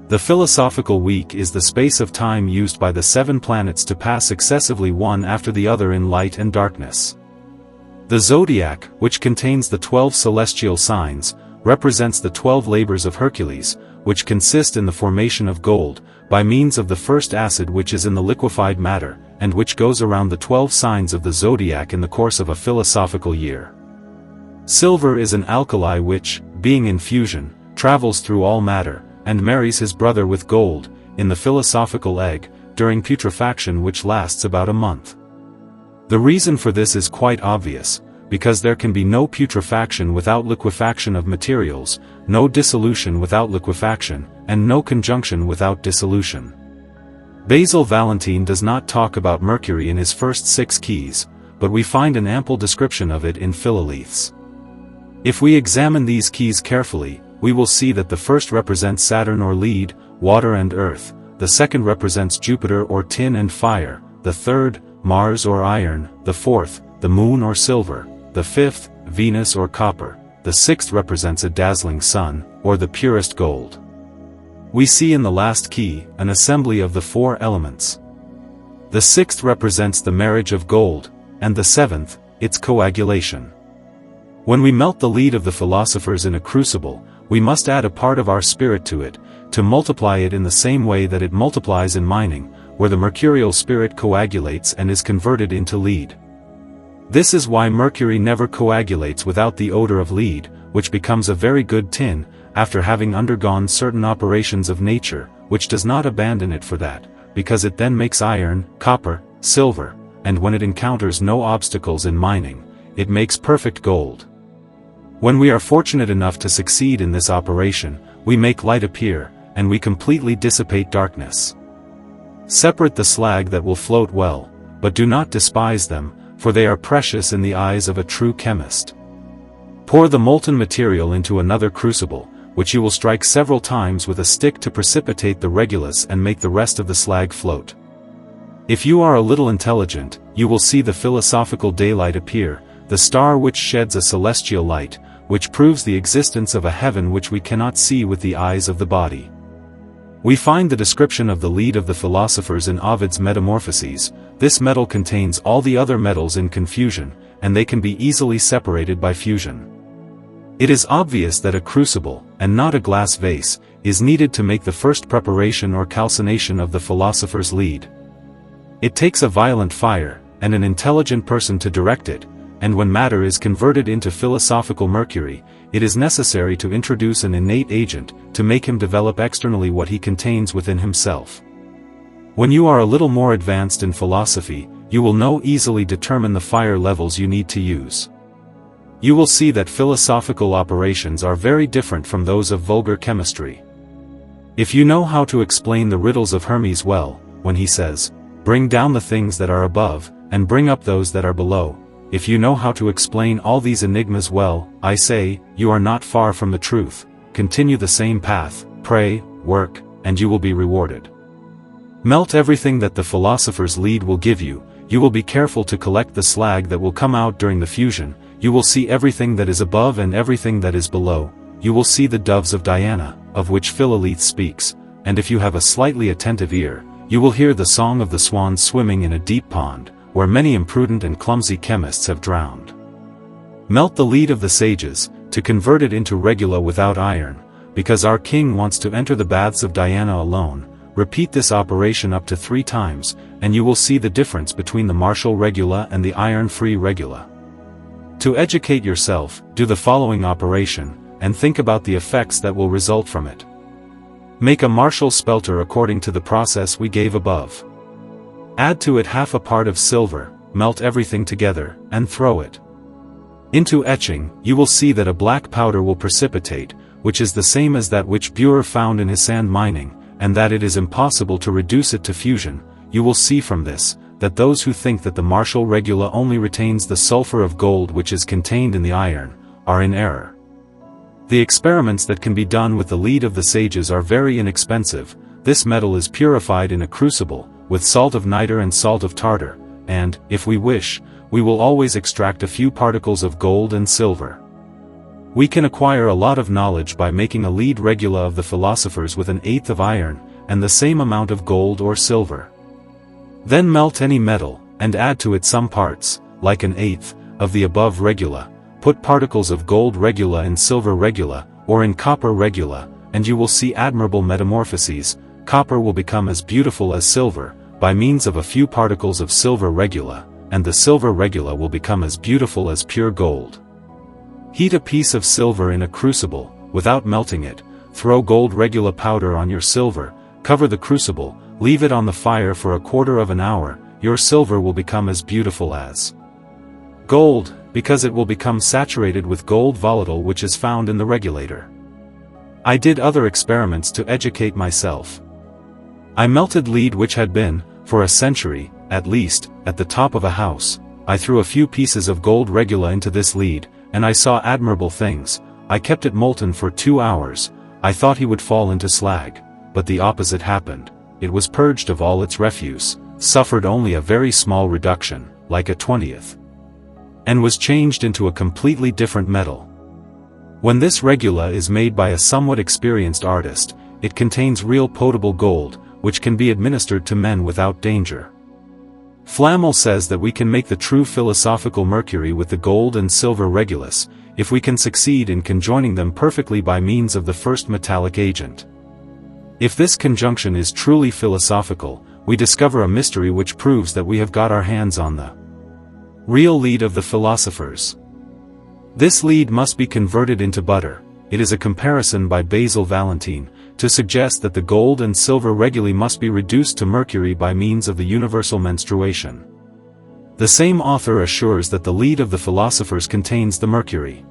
The philosophical week is the space of time used by the 7 planets to pass successively one after the other in light and darkness. The zodiac, which contains the 12 celestial signs, represents the 12 labors of Hercules, which consist in the formation of gold, by means of the first acid which is in the liquefied matter, and which goes around the 12 signs of the zodiac in the course of a philosophical year. Silver is an alkali which, being in fusion, travels through all matter, and marries his brother with gold, in the philosophical egg, during putrefaction which lasts about a month. The reason for this is quite obvious, because there can be no putrefaction without liquefaction of materials, no dissolution without liquefaction, and no conjunction without dissolution. Basil Valentine does not talk about Mercury in his first 6 keys, but we find an ample description of it in Philoleths. If we examine these keys carefully, we will see that the first represents Saturn or lead, water and earth, the second represents Jupiter or tin and fire, the third, Mars or iron, the fourth, the moon or silver, the fifth, Venus or copper, the sixth represents a dazzling sun, or the purest gold. We see in the last key, an assembly of the 4 elements. The sixth represents the marriage of gold, and the seventh, its coagulation. When we melt the lead of the philosophers in a crucible, we must add a part of our spirit to it, to multiply it in the same way that it multiplies in mining, where the mercurial spirit coagulates and is converted into lead. This is why mercury never coagulates without the odor of lead, which becomes a very good tin, after having undergone certain operations of nature, which does not abandon it for that, because it then makes iron, copper, silver, and when it encounters no obstacles in mining, it makes perfect gold. When we are fortunate enough to succeed in this operation, we make light appear, and we completely dissipate darkness. Separate the slag that will float well, but do not despise them, for they are precious in the eyes of a true chemist. Pour the molten material into another crucible, which you will strike several times with a stick to precipitate the regulus and make the rest of the slag float. If you are a little intelligent, you will see the philosophical daylight appear, the star which sheds a celestial light, which proves the existence of a heaven which we cannot see with the eyes of the body. We find the description of the lead of the philosophers in Ovid's Metamorphoses. This metal contains all the other metals in confusion, and they can be easily separated by fusion. It is obvious that a crucible, and not a glass vase, is needed to make the first preparation or calcination of the philosopher's lead. It takes a violent fire, and an intelligent person to direct it, and when matter is converted into philosophical mercury, it is necessary to introduce an innate agent, to make him develop externally what he contains within himself. When you are a little more advanced in philosophy, you will know easily determine the fire levels you need to use. You will see that philosophical operations are very different from those of vulgar chemistry. If you know how to explain the riddles of Hermes well, when he says, "Bring down the things that are above, and bring up those that are below," if you know how to explain all these enigmas well, I say, you are not far from the truth. Continue the same path, pray, work, and you will be rewarded. Melt everything that the philosopher's lead will give you. You will be careful to collect the slag that will come out during the fusion. You will see everything that is above and everything that is below. You will see the doves of Diana, of which Philoleths speaks, and if you have a slightly attentive ear, you will hear the song of the swans swimming in a deep pond, where many imprudent and clumsy chemists have drowned. Melt the lead of the sages, to convert it into regula without iron, because our king wants to enter the baths of Diana alone. Repeat this operation up to 3 times, and you will see the difference between the martial regula and the iron-free regula. To educate yourself, do the following operation, and think about the effects that will result from it. Make a martial spelter according to the process we gave above. Add to it half a part of silver, melt everything together, and throw it into etching. You will see that a black powder will precipitate, which is the same as that which Buer found in his sand mining, and that it is impossible to reduce it to fusion, you will see from this, that those who think that the martial regula only retains the sulfur of gold which is contained in the iron, are in error. The experiments that can be done with the lead of the sages are very inexpensive. This metal is purified in a crucible, with salt of niter and salt of tartar, and, if we wish, we will always extract a few particles of gold and silver. We can acquire a lot of knowledge by making a lead regula of the philosophers with 1/8 of iron, and the same amount of gold or silver. Then melt any metal, and add to it some parts, like 1/8, of the above regula, put particles of gold regula in silver regula, or in copper regula, and you will see admirable metamorphoses. Copper will become as beautiful as silver, by means of a few particles of silver regula, and the silver regula will become as beautiful as pure gold. Heat a piece of silver in a crucible, without melting it, throw gold regula powder on your silver, cover the crucible, leave it on the fire for 1/4 of an hour, your silver will become as beautiful as gold, because it will become saturated with gold volatile which is found in the regulator. I did other experiments to educate myself. I melted lead which had been, for a century, at least, at the top of a house. I threw a few pieces of gold regula into this lead, and I saw admirable things. I kept it molten for 2 hours. I thought he would fall into slag, but the opposite happened. It was purged of all its refuse, suffered only a very small reduction, like 1/20th, and was changed into a completely different metal. When this regula is made by a somewhat experienced artist, it contains real potable gold, which can be administered to men without danger. Flamel says that we can make the true philosophical mercury with the gold and silver regulus, if we can succeed in conjoining them perfectly by means of the first metallic agent. If this conjunction is truly philosophical, we discover a mystery which proves that we have got our hands on the real lead of the philosophers. This lead must be converted into butter. It is a comparison by Basil Valentine, to suggest that the gold and silver regulae must be reduced to mercury by means of the universal menstruation. The same author assures that the lead of the philosophers contains the mercury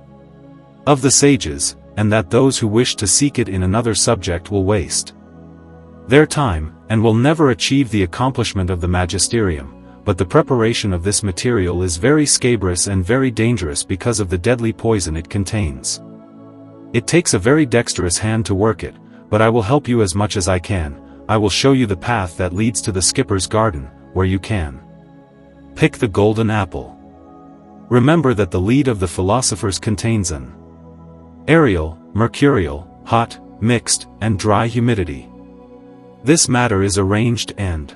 of the sages, and that those who wish to seek it in another subject will waste their time, and will never achieve the accomplishment of the magisterium. But the preparation of this material is very scabrous and very dangerous because of the deadly poison it contains. It takes a very dexterous hand to work it, but I will help you as much as I can. I will show you the path that leads to the skipper's garden, where you can pick the golden apple. Remember that the lead of the philosophers contains an aerial, mercurial, hot, mixed, and dry humidity. This matter is arranged and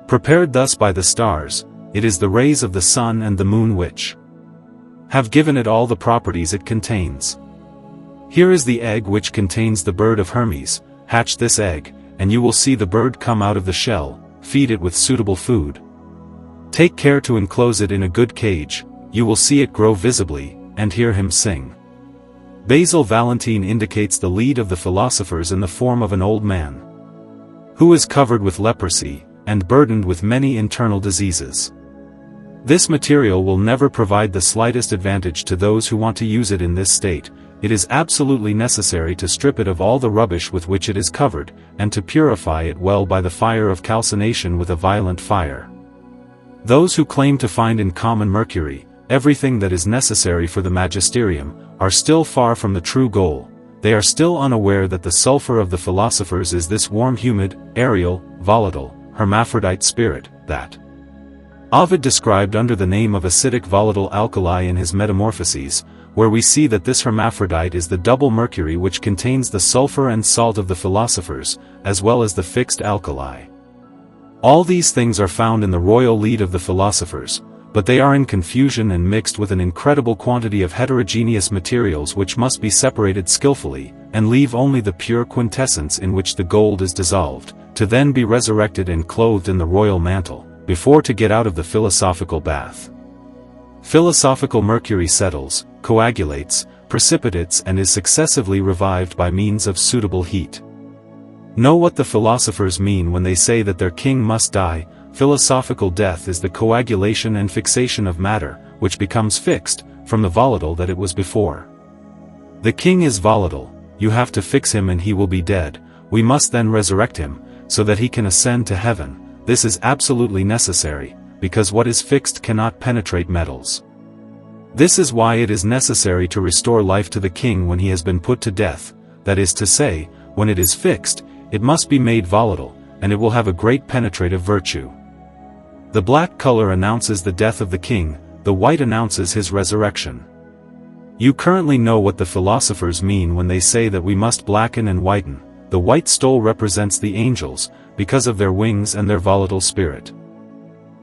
prepared thus by the stars. It is the rays of the sun and the moon which have given it all the properties it contains. Here is the egg which contains the bird of Hermes. Hatch this egg, and you will see the bird come out of the shell. Feed it with suitable food. Take care to enclose it in a good cage. You will see it grow visibly, and hear him sing. Basil Valentine indicates the lead of the philosophers in the form of an old man who is covered with leprosy, and burdened with many internal diseases. This material will never provide the slightest advantage to those who want to use it in this state. It is absolutely necessary to strip it of all the rubbish with which it is covered, and to purify it well by the fire of calcination with a violent fire. Those who claim to find in common mercury everything that is necessary for the magisterium are still far from the true goal. They are still unaware that the sulfur of the philosophers is this warm, humid, aerial, volatile, hermaphrodite spirit, that Ovid described under the name of acidic volatile alkali in his Metamorphoses, where we see that this hermaphrodite is the double mercury which contains the sulfur and salt of the philosophers, as well as the fixed alkali. All these things are found in the royal lead of the philosophers, but they are in confusion and mixed with an incredible quantity of heterogeneous materials which must be separated skillfully, and leave only the pure quintessence in which the gold is dissolved, to then be resurrected and clothed in the royal mantle, before to get out of the philosophical bath. Philosophical mercury settles, coagulates, precipitates, and is successively revived by means of suitable heat. Know what the philosophers mean when they say that their king must die. Philosophical death is the coagulation and fixation of matter, which becomes fixed, from the volatile that it was before. The king is volatile, you have to fix him and he will be dead, we must then resurrect him, so that he can ascend to heaven. This is absolutely necessary, because what is fixed cannot penetrate metals. This is why it is necessary to restore life to the king when he has been put to death, that is to say, when it is fixed, it must be made volatile, and it will have a great penetrative virtue. The black color announces the death of the king, the white announces his resurrection. You currently know what the philosophers mean when they say that we must blacken and whiten. The white stole represents the angels, because of their wings and their volatile spirit.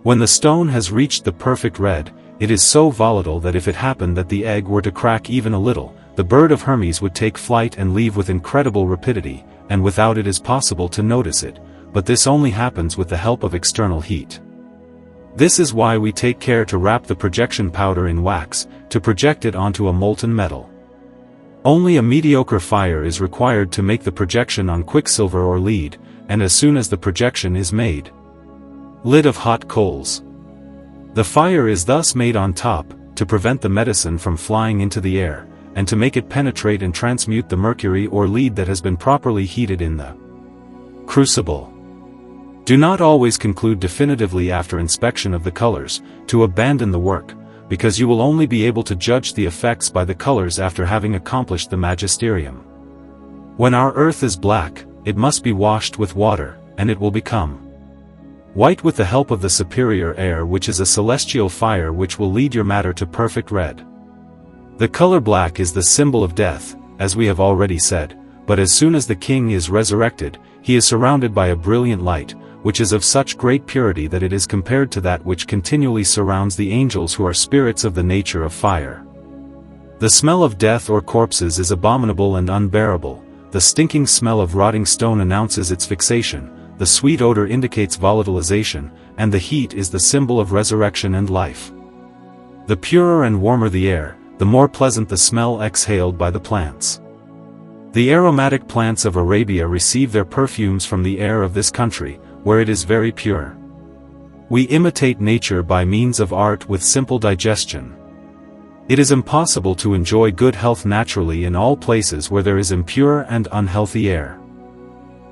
When the stone has reached the perfect red, it is so volatile that if it happened that the egg were to crack even a little, the bird of Hermes would take flight and leave with incredible rapidity, and without it is possible to notice it, but this only happens with the help of external heat. This is why we take care to wrap the projection powder in wax, to project it onto a molten metal. Only a mediocre fire is required to make the projection on quicksilver or lead, and as soon as the projection is made, lid of hot coals. The fire is thus made on top, to prevent the medicine from flying into the air, and to make it penetrate and transmute the mercury or lead that has been properly heated in the crucible. Do not always conclude definitively after inspection of the colors, to abandon the work, because you will only be able to judge the effects by the colors after having accomplished the magisterium. When our earth is black, it must be washed with water, and it will become white with the help of the superior air, which is a celestial fire which will lead your matter to perfect red. The color black is the symbol of death, as we have already said, but as soon as the king is resurrected, he is surrounded by a brilliant light, which is of such great purity that it is compared to that which continually surrounds the angels who are spirits of the nature of fire. The smell of death or corpses is abominable and unbearable. The stinking smell of rotting stone announces its fixation, the sweet odor indicates volatilization, and the heat is the symbol of resurrection and life. The purer and warmer the air, the more pleasant the smell exhaled by the plants. The aromatic plants of Arabia receive their perfumes from the air of this country, where it is very pure. We imitate nature by means of art with simple digestion. It is impossible to enjoy good health naturally in all places where there is impure and unhealthy air.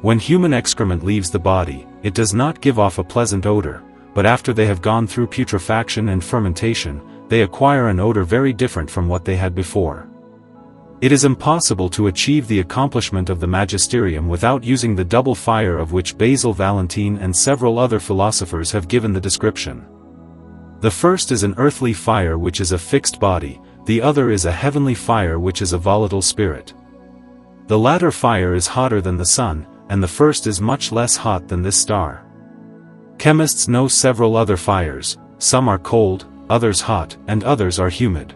When human excrement leaves the body, it does not give off a pleasant odor, but after they have gone through putrefaction and fermentation, they acquire an odor very different from what they had before. It is impossible to achieve the accomplishment of the magisterium without using the double fire of which Basil Valentine and several other philosophers have given the description. The first is an earthly fire which is a fixed body, the other is a heavenly fire which is a volatile spirit. The latter fire is hotter than the sun, and the first is much less hot than this star. Chemists know several other fires, some are cold, others hot, and others are humid.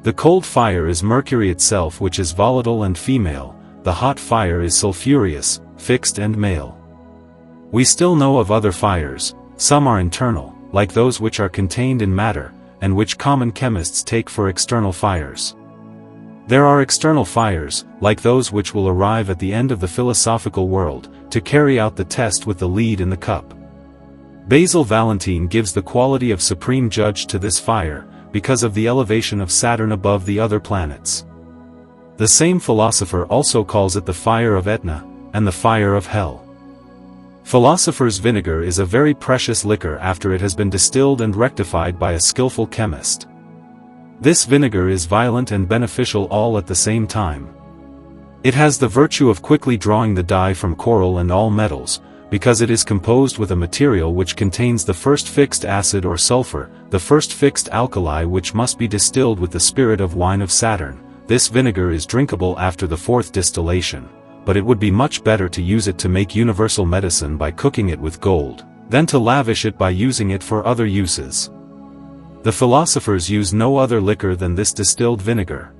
The cold fire is mercury itself, which is volatile and female, the hot fire is sulphureous, fixed and male. We still know of other fires, some are internal, like those which are contained in matter, and which common chemists take for external fires. There are external fires, like those which will arrive at the end of the philosophical world, to carry out the test with the lead in the cup. Basil Valentine gives the quality of supreme judge to this fire, because of the elevation of Saturn above the other planets. The same philosopher also calls it the fire of Etna, and the fire of hell. Philosopher's vinegar is a very precious liquor after it has been distilled and rectified by a skillful chemist. This vinegar is violent and beneficial all at the same time. It has the virtue of quickly drawing the dye from coral and all metals, because it is composed with a material which contains the first fixed acid or sulfur, the first fixed alkali, which must be distilled with the spirit of wine of Saturn. This vinegar is drinkable after the fourth distillation, but it would be much better to use it to make universal medicine by cooking it with gold, than to lavish it by using it for other uses. The philosophers use no other liquor than this distilled vinegar.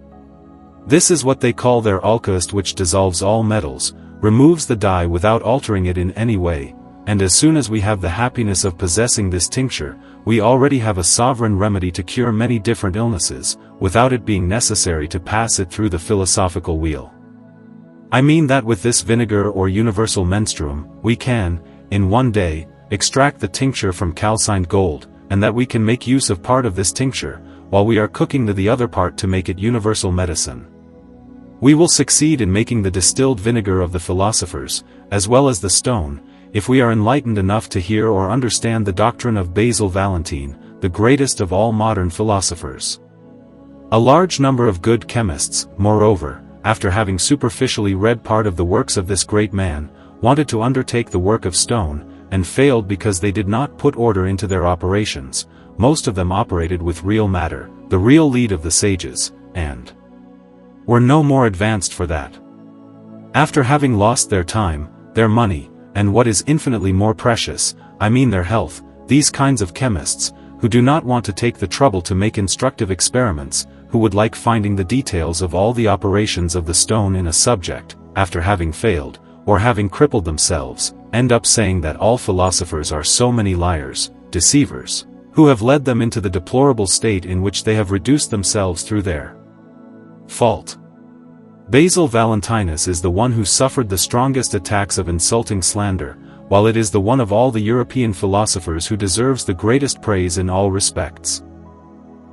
This is what they call their alkahest, which dissolves all metals, removes the dye without altering it in any way, and as soon as we have the happiness of possessing this tincture, we already have a sovereign remedy to cure many different illnesses, without it being necessary to pass it through the philosophical wheel. I mean that with this vinegar or universal menstruum, we can, in one day, extract the tincture from calcined gold, and that we can make use of part of this tincture, while we are cooking the other part to make it universal medicine. We will succeed in making the distilled vinegar of the philosophers, as well as the stone, if we are enlightened enough to hear or understand the doctrine of Basil Valentine, the greatest of all modern philosophers. A large number of good chemists, moreover, after having superficially read part of the works of this great man, wanted to undertake the work of stone, and failed because they did not put order into their operations. Most of them operated with real matter, the real lead of the sages, and were no more advanced for that. After having lost their time, their money, and what is infinitely more precious, I mean their health, these kinds of chemists, who do not want to take the trouble to make instructive experiments, who would like finding the details of all the operations of the stone in a subject, after having failed, or having crippled themselves, end up saying that all philosophers are so many liars, deceivers, who have led them into the deplorable state in which they have reduced themselves through their fault. Basil Valentinus is the one who suffered the strongest attacks of insulting slander, while it is the one of all the European philosophers who deserves the greatest praise in all respects.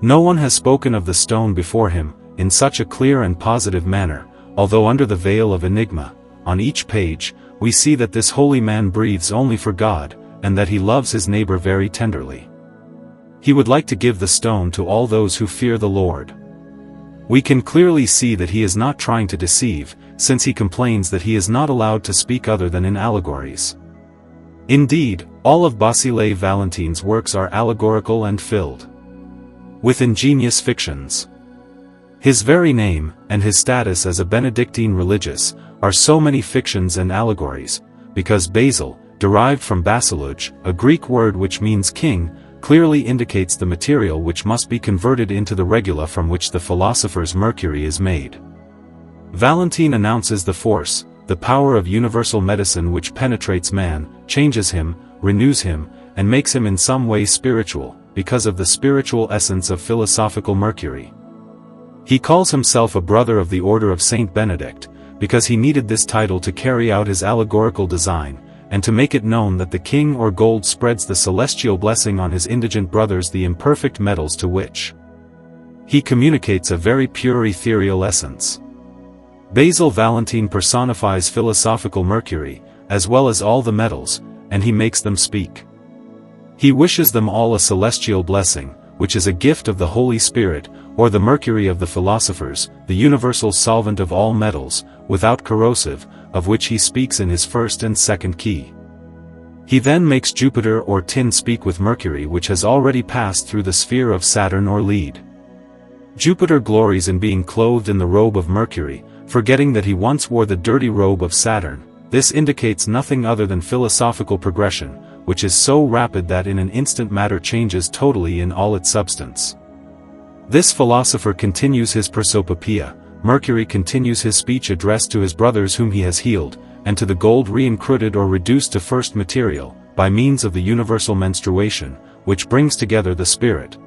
No one has spoken of the stone before him, in such a clear and positive manner, although under the veil of enigma, on each page, we see that this holy man breathes only for God, and that he loves his neighbor very tenderly. He would like to give the stone to all those who fear the Lord. We can clearly see that he is not trying to deceive, since he complains that he is not allowed to speak other than in allegories. Indeed, all of Basil Valentine's works are allegorical and filled with ingenious fictions. His very name, and his status as a Benedictine religious, are so many fictions and allegories, because Basil, derived from basiluj, a Greek word which means king, clearly indicates the material which must be converted into the regula from which the philosopher's mercury is made. Valentine announces the force, the power of universal medicine which penetrates man, changes him, renews him, and makes him in some way spiritual, because of the spiritual essence of philosophical mercury. He calls himself a brother of the order of Saint Benedict, because he needed this title to carry out his allegorical design, and to make it known that the king or gold spreads the celestial blessing on his indigent brothers, the imperfect metals, to which he communicates a very pure ethereal essence. Basil Valentine personifies philosophical mercury, as well as all the metals, and he makes them speak. He wishes them all a celestial blessing, which is a gift of the Holy Spirit, or the mercury of the philosophers, the universal solvent of all metals, without corrosive, of which he speaks in his first and second key. He then makes Jupiter or tin speak with mercury, which has already passed through the sphere of Saturn or lead. Jupiter glories in being clothed in the robe of Mercury, forgetting that he once wore the dirty robe of Saturn. This indicates nothing other than philosophical progression, which is so rapid that in an instant matter changes totally in all its substance. This philosopher continues his prosopopoeia, Mercury continues his speech addressed to his brothers whom he has healed, and to the gold reincruded or reduced to first material, by means of the universal menstruation, which brings together the spirit.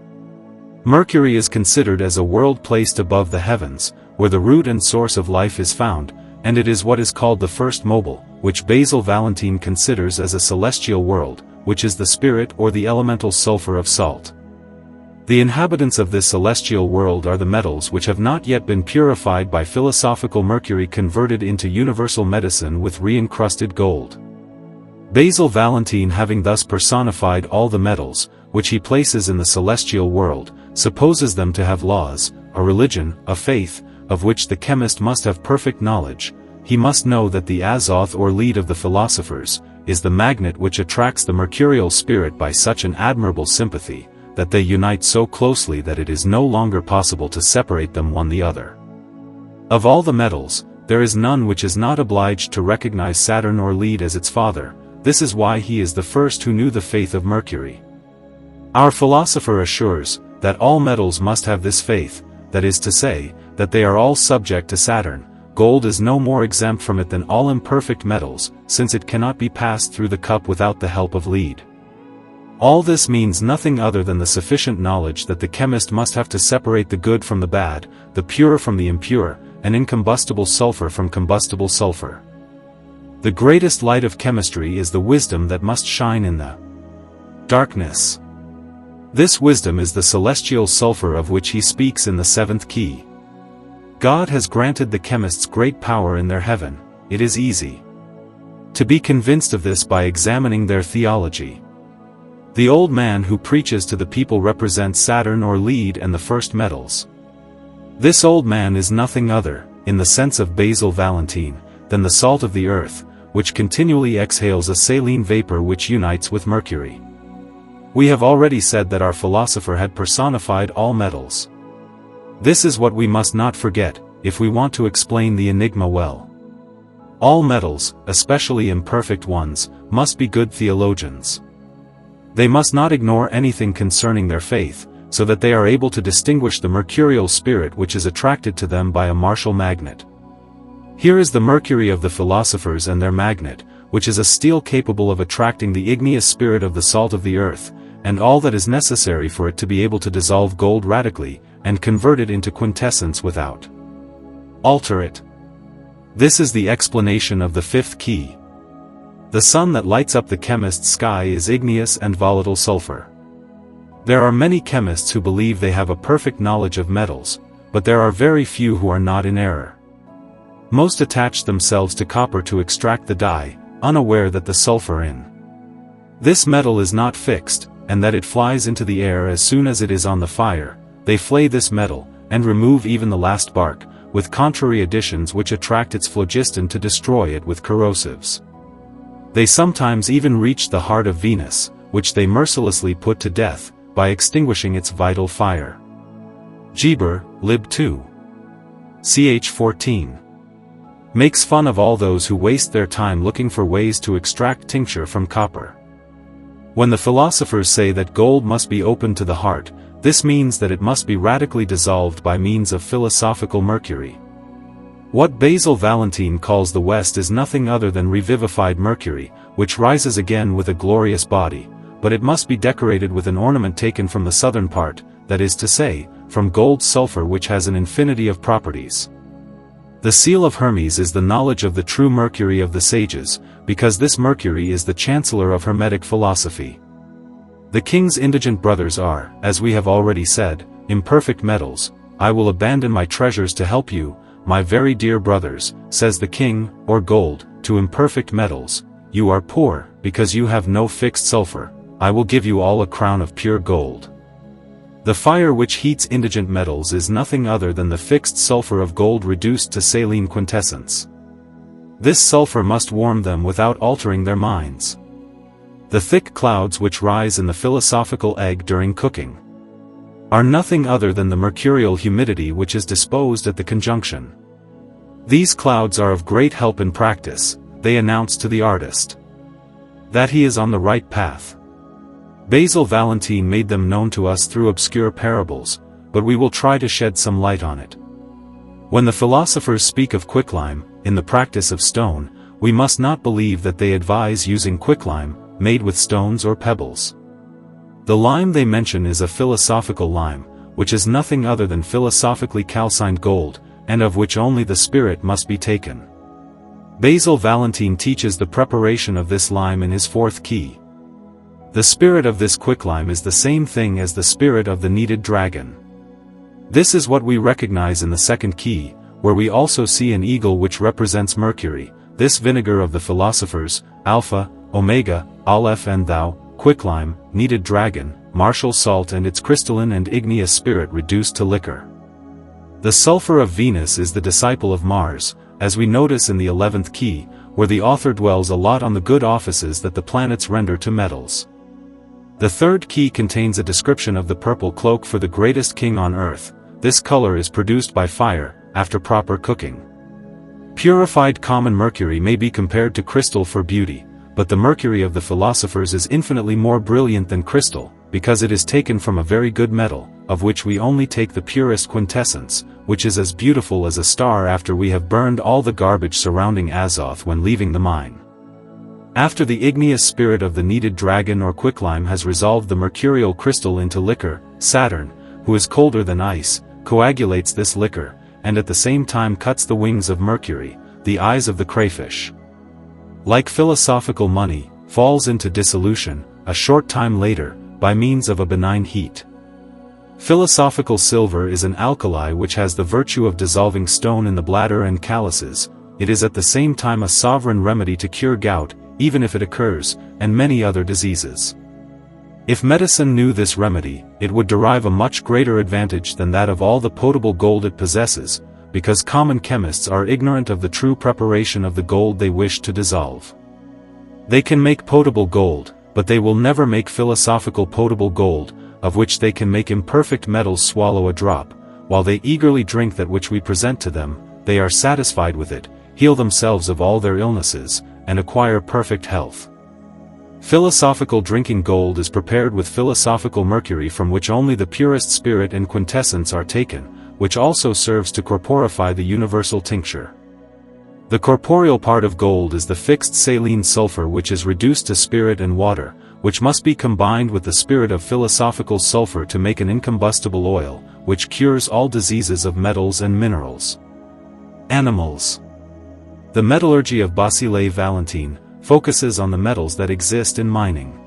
Mercury is considered as a world placed above the heavens, where the root and source of life is found, and it is what is called the first mobile, which Basil Valentine considers as a celestial world, which is the spirit or the elemental sulfur of salt. The inhabitants of this celestial world are the metals which have not yet been purified by philosophical mercury converted into universal medicine with re-encrusted gold. Basil Valentine, having thus personified all the metals, which he places in the celestial world, supposes them to have laws, a religion, a faith, of which the chemist must have perfect knowledge. He must know that the azoth or lead of the philosophers is the magnet which attracts the mercurial spirit by such an admirable sympathy, that they unite so closely that it is no longer possible to separate them one the other. Of all the metals, there is none which is not obliged to recognize Saturn or lead as its father. This is why he is the first who knew the faith of Mercury. Our philosopher assures that all metals must have this faith, that is to say, that they are all subject to Saturn. Gold is no more exempt from it than all imperfect metals, since it cannot be passed through the cup without the help of lead. All this means nothing other than the sufficient knowledge that the chemist must have to separate the good from the bad, the pure from the impure, and incombustible sulfur from combustible sulfur. The greatest light of chemistry is the wisdom that must shine in the darkness. This wisdom is the celestial sulfur of which he speaks in the seventh key. God has granted the chemists great power in their heaven. It is easy to be convinced of this by examining their theology. The old man who preaches to the people represents Saturn or lead and the first metals. This old man is nothing other, in the sense of Basil Valentine, than the salt of the earth, which continually exhales a saline vapor which unites with mercury. We have already said that our philosopher had personified all metals. This is what we must not forget, if we want to explain the enigma well. All metals, especially imperfect ones, must be good theologians. They must not ignore anything concerning their faith, so that they are able to distinguish the mercurial spirit which is attracted to them by a martial magnet. Here is the mercury of the philosophers and their magnet, which is a steel capable of attracting the igneous spirit of the salt of the earth, and all that is necessary for it to be able to dissolve gold radically, and convert it into quintessence without alter it. This is the explanation of the fifth key. The sun that lights up the chemist's sky is igneous and volatile sulfur. There are many chemists who believe they have a perfect knowledge of metals, but there are very few who are not in error. Most attach themselves to copper to extract the dye, unaware that the sulfur in this metal is not fixed, and that it flies into the air as soon as it is on the fire. They flay this metal, and remove even the last bark, with contrary additions which attract its phlogiston to destroy it with corrosives. They sometimes even reach the heart of Venus, which they mercilessly put to death, by extinguishing its vital fire. Geber, Lib 2. Ch 14. Makes fun of all those who waste their time looking for ways to extract tincture from copper. When the philosophers say that gold must be opened to the heart, this means that it must be radically dissolved by means of philosophical mercury. What Basil Valentine calls the West is nothing other than revivified mercury, which rises again with a glorious body, but it must be decorated with an ornament taken from the southern part, that is to say, from gold sulfur, which has an infinity of properties. The seal of Hermes is the knowledge of the true mercury of the sages, because this mercury is the chancellor of Hermetic philosophy. The king's indigent brothers are, as we have already said, imperfect metals. I will abandon my treasures to help you, my very dear brothers, says the king, or gold, to imperfect metals. You are poor, because you have no fixed sulfur. I will give you all a crown of pure gold. The fire which heats indigent metals is nothing other than the fixed sulfur of gold reduced to saline quintessence. This sulfur must warm them without altering their minds. The thick clouds which rise in the philosophical egg during cooking are nothing other than the mercurial humidity which is disposed at the conjunction. These clouds are of great help in practice. They announce to the artist that he is on the right path. Basil Valentine made them known to us through obscure parables, but we will try to shed some light on it. When the philosophers speak of quicklime, in the practice of stone, we must not believe that they advise using quicklime, made with stones or pebbles. The lime they mention is a philosophical lime, which is nothing other than philosophically calcined gold, and of which only the spirit must be taken. Basil Valentine teaches the preparation of this lime in his fourth key. The spirit of this quicklime is the same thing as the spirit of the kneaded dragon. This is what we recognize in the second key, where we also see an eagle which represents mercury, this vinegar of the philosophers, alpha, omega, aleph and thou, quicklime, kneaded dragon, martial salt and its crystalline and igneous spirit reduced to liquor. The sulfur of Venus is the disciple of Mars, as we notice in the 11th key, where the author dwells a lot on the good offices that the planets render to metals. The third key contains a description of the purple cloak for the greatest king on earth. This color is produced by fire, after proper cooking. Purified common mercury may be compared to crystal for beauty, but the mercury of the philosophers is infinitely more brilliant than crystal, because it is taken from a very good metal, of which we only take the purest quintessence, which is as beautiful as a star after we have burned all the garbage surrounding Azoth when leaving the mine. After the igneous spirit of the kneaded dragon or quicklime has resolved the mercurial crystal into liquor, Saturn, who is colder than ice, coagulates this liquor, and at the same time cuts the wings of Mercury, the eyes of the crayfish. Like philosophical money, falls into dissolution, a short time later, by means of a benign heat. Philosophical silver is an alkali which has the virtue of dissolving stone in the bladder and calluses. It is at the same time a sovereign remedy to cure gout, even if it occurs, and many other diseases. If medicine knew this remedy, it would derive a much greater advantage than that of all the potable gold it possesses, because common chemists are ignorant of the true preparation of the gold they wish to dissolve. They can make potable gold, but they will never make philosophical potable gold, of which they can make imperfect metals swallow a drop. While they eagerly drink that which we present to them, they are satisfied with it, heal themselves of all their illnesses, and acquire perfect health. Philosophical drinking gold is prepared with philosophical mercury, from which only the purest spirit and quintessence are taken, which also serves to corporify the universal tincture. The corporeal part of gold is the fixed saline sulfur, which is reduced to spirit and water, which must be combined with the spirit of philosophical sulfur to make an incombustible oil, which cures all diseases of metals and minerals. Animals. The metallurgy of Basile Valentine focuses on the metals that exist in mining.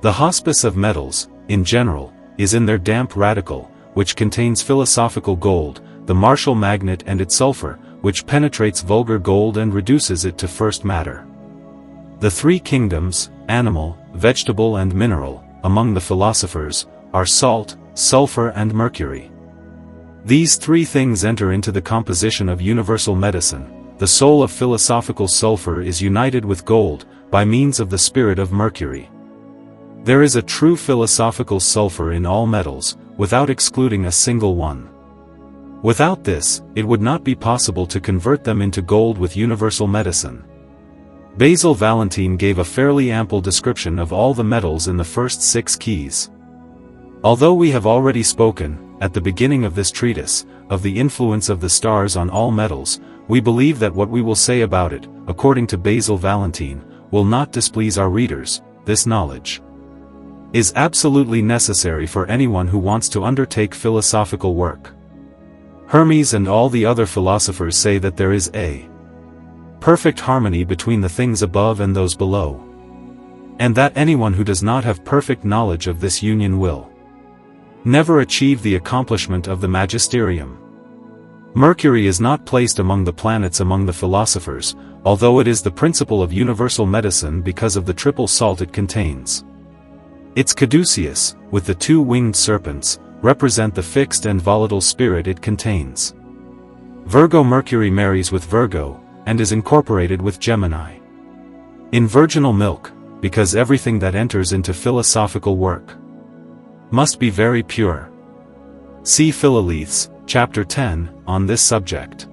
The hospice of metals, in general, is in their damp radicle, which contains philosophical gold, the Martial magnet and its sulfur, which penetrates vulgar gold and reduces it to first matter. The three kingdoms, animal, vegetable and mineral, among the philosophers, are salt, sulfur and mercury. These three things enter into the composition of universal medicine. The soul of philosophical sulfur is united with gold, by means of the spirit of mercury. There is a true philosophical sulfur in all metals, without excluding a single one. Without this, it would not be possible to convert them into gold with universal medicine. Basil Valentine gave a fairly ample description of all the metals in the first 6 keys. Although we have already spoken, at the beginning of this treatise, of the influence of the stars on all metals, we believe that what we will say about it, according to Basil Valentine, will not displease our readers. This knowledge is absolutely necessary for anyone who wants to undertake philosophical work. Hermes and all the other philosophers say that there is a perfect harmony between the things above and those below, and that anyone who does not have perfect knowledge of this union will never achieve the accomplishment of the magisterium. Mercury is not placed among the planets among the philosophers, although it is the principle of universal medicine because of the triple salt it contains. Its caduceus, with the 2 winged serpents, represent the fixed and volatile spirit it contains. Virgo Mercury marries with Virgo, and is incorporated with Gemini. In virginal milk, because everything that enters into philosophical work must be very pure. See Philoleths, Chapter 10, on this subject.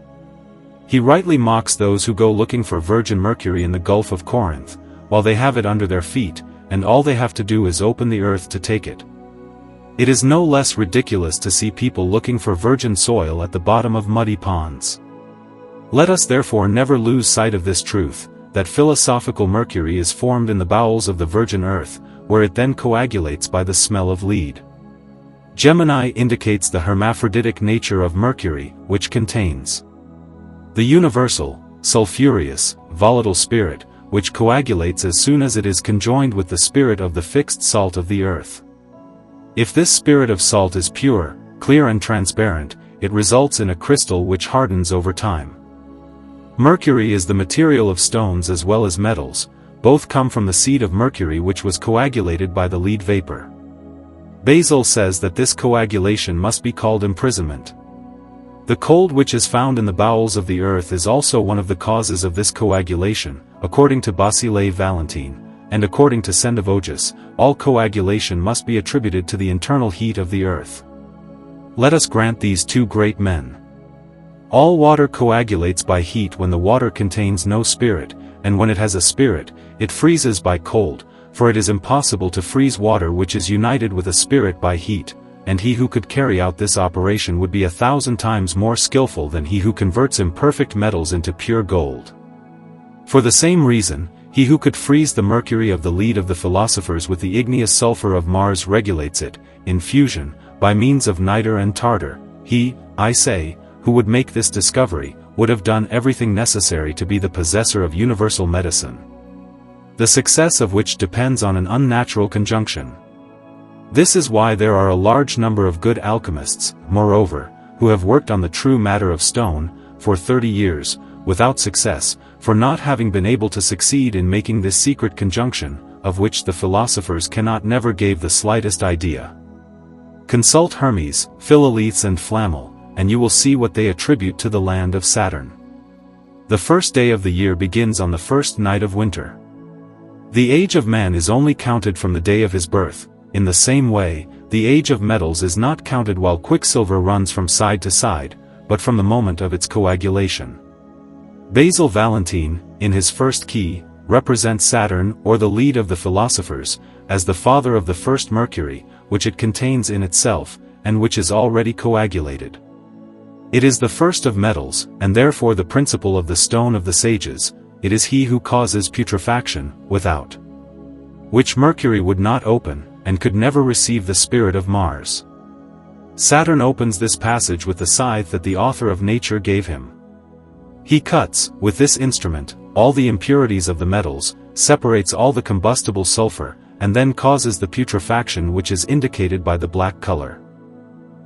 He rightly mocks those who go looking for virgin mercury in the Gulf of Corinth, while they have it under their feet, and all they have to do is open the earth to take it. It is no less ridiculous to see people looking for virgin soil at the bottom of muddy ponds. Let us therefore never lose sight of this truth, that philosophical mercury is formed in the bowels of the virgin earth, where it then coagulates by the smell of lead. Gemini indicates the hermaphroditic nature of mercury, which contains the universal, sulphureous, volatile spirit, which coagulates as soon as it is conjoined with the spirit of the fixed salt of the earth. If this spirit of salt is pure, clear and transparent, it results in a crystal which hardens over time. Mercury is the material of stones as well as metals. Both come from the seed of mercury, which was coagulated by the lead vapor. Basil says that this coagulation must be called imprisonment. The cold which is found in the bowels of the earth is also one of the causes of this coagulation, according to Basile Valentine, and according to Sendivogius, all coagulation must be attributed to the internal heat of the earth. Let us grant these 2 great men. All water coagulates by heat when the water contains no spirit, and when it has a spirit, it freezes by cold, for it is impossible to freeze water which is united with a spirit by heat, and he who could carry out this operation would be 1,000 times more skillful than he who converts imperfect metals into pure gold. For the same reason, he who could freeze the mercury of the lead of the philosophers with the igneous sulfur of Mars regulates it, in fusion, by means of niter and tartar. He, I say, who would make this discovery, would have done everything necessary to be the possessor of universal medicine, the success of which depends on an unnatural conjunction. This is why there are a large number of good alchemists, moreover, who have worked on the true matter of stone, for 30 years, without success, for not having been able to succeed in making this secret conjunction, of which the philosophers cannot never gave the slightest idea. Consult Hermes, Philolethes and Flammel, and you will see what they attribute to the land of Saturn. The first day of the year begins on the first night of winter. The age of man is only counted from the day of his birth. In the same way, the age of metals is not counted while quicksilver runs from side to side, but from the moment of its coagulation. Basil Valentine, in his first key, represents Saturn, or the lead of the philosophers, as the father of the first Mercury, which it contains in itself, and which is already coagulated. It is the first of metals, and therefore the principle of the stone of the sages. It is he who causes putrefaction, without which Mercury would not open, and could never receive the spirit of Mars. Saturn opens this passage with the scythe that the author of nature gave him. He cuts, with this instrument, all the impurities of the metals, separates all the combustible sulfur, and then causes the putrefaction which is indicated by the black color.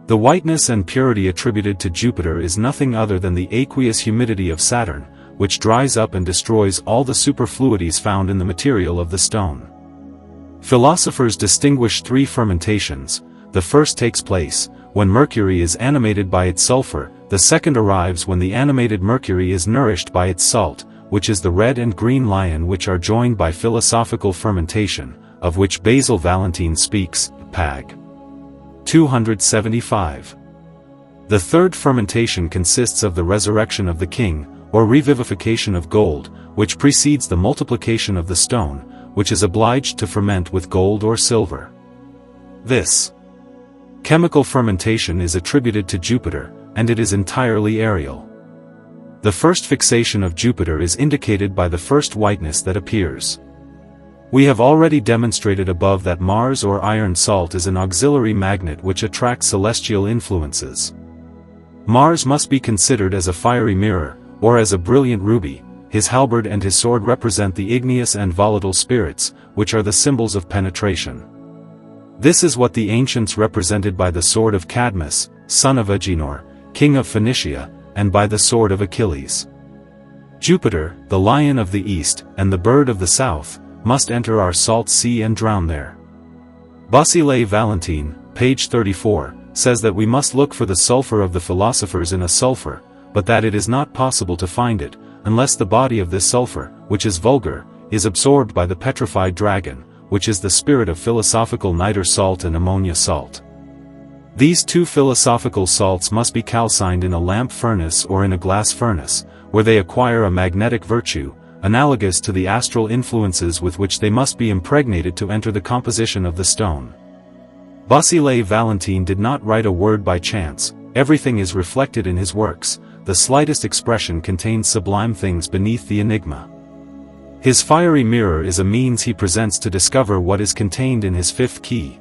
The whiteness and purity attributed to Jupiter is nothing other than the aqueous humidity of Saturn, which dries up and destroys all the superfluities found in the material of the stone. Philosophers distinguish three fermentations. The first takes place when Mercury is animated by its sulfur, the second arrives when the animated Mercury is nourished by its salt, which is the red and green lion, which are joined by philosophical fermentation, of which Basil Valentine speaks, Pag. 275. The third fermentation consists of the resurrection of the king, or revivification of gold, which precedes the multiplication of the stone, which is obliged to ferment with gold or silver. This chemical fermentation is attributed to Jupiter, and it is entirely aerial. The first fixation of Jupiter is indicated by the first whiteness that appears. We have already demonstrated above that Mars or iron salt is an auxiliary magnet which attracts celestial influences. Mars must be considered as a fiery mirror, or as a brilliant ruby. His halberd and his sword represent the igneous and volatile spirits, which are the symbols of penetration. This is what the ancients represented by the sword of Cadmus, son of Agenor, king of Phoenicia, and by the sword of Achilles. Jupiter, the lion of the east, and the bird of the south, must enter our salt sea and drown there. Basile Valentine, page 34, says that we must look for the sulfur of the philosophers in a sulfur, but that it is not possible to find it, unless the body of this sulfur, which is vulgar, is absorbed by the petrified dragon, which is the spirit of philosophical niter salt and ammonia salt. These two philosophical salts must be calcined in a lamp furnace or in a glass furnace, where they acquire a magnetic virtue, analogous to the astral influences with which they must be impregnated to enter the composition of the stone. Basile Valentine did not write a word by chance. Everything is reflected in his works. The slightest expression contains sublime things beneath the enigma. His fiery mirror is a means he presents to discover what is contained in his fifth key.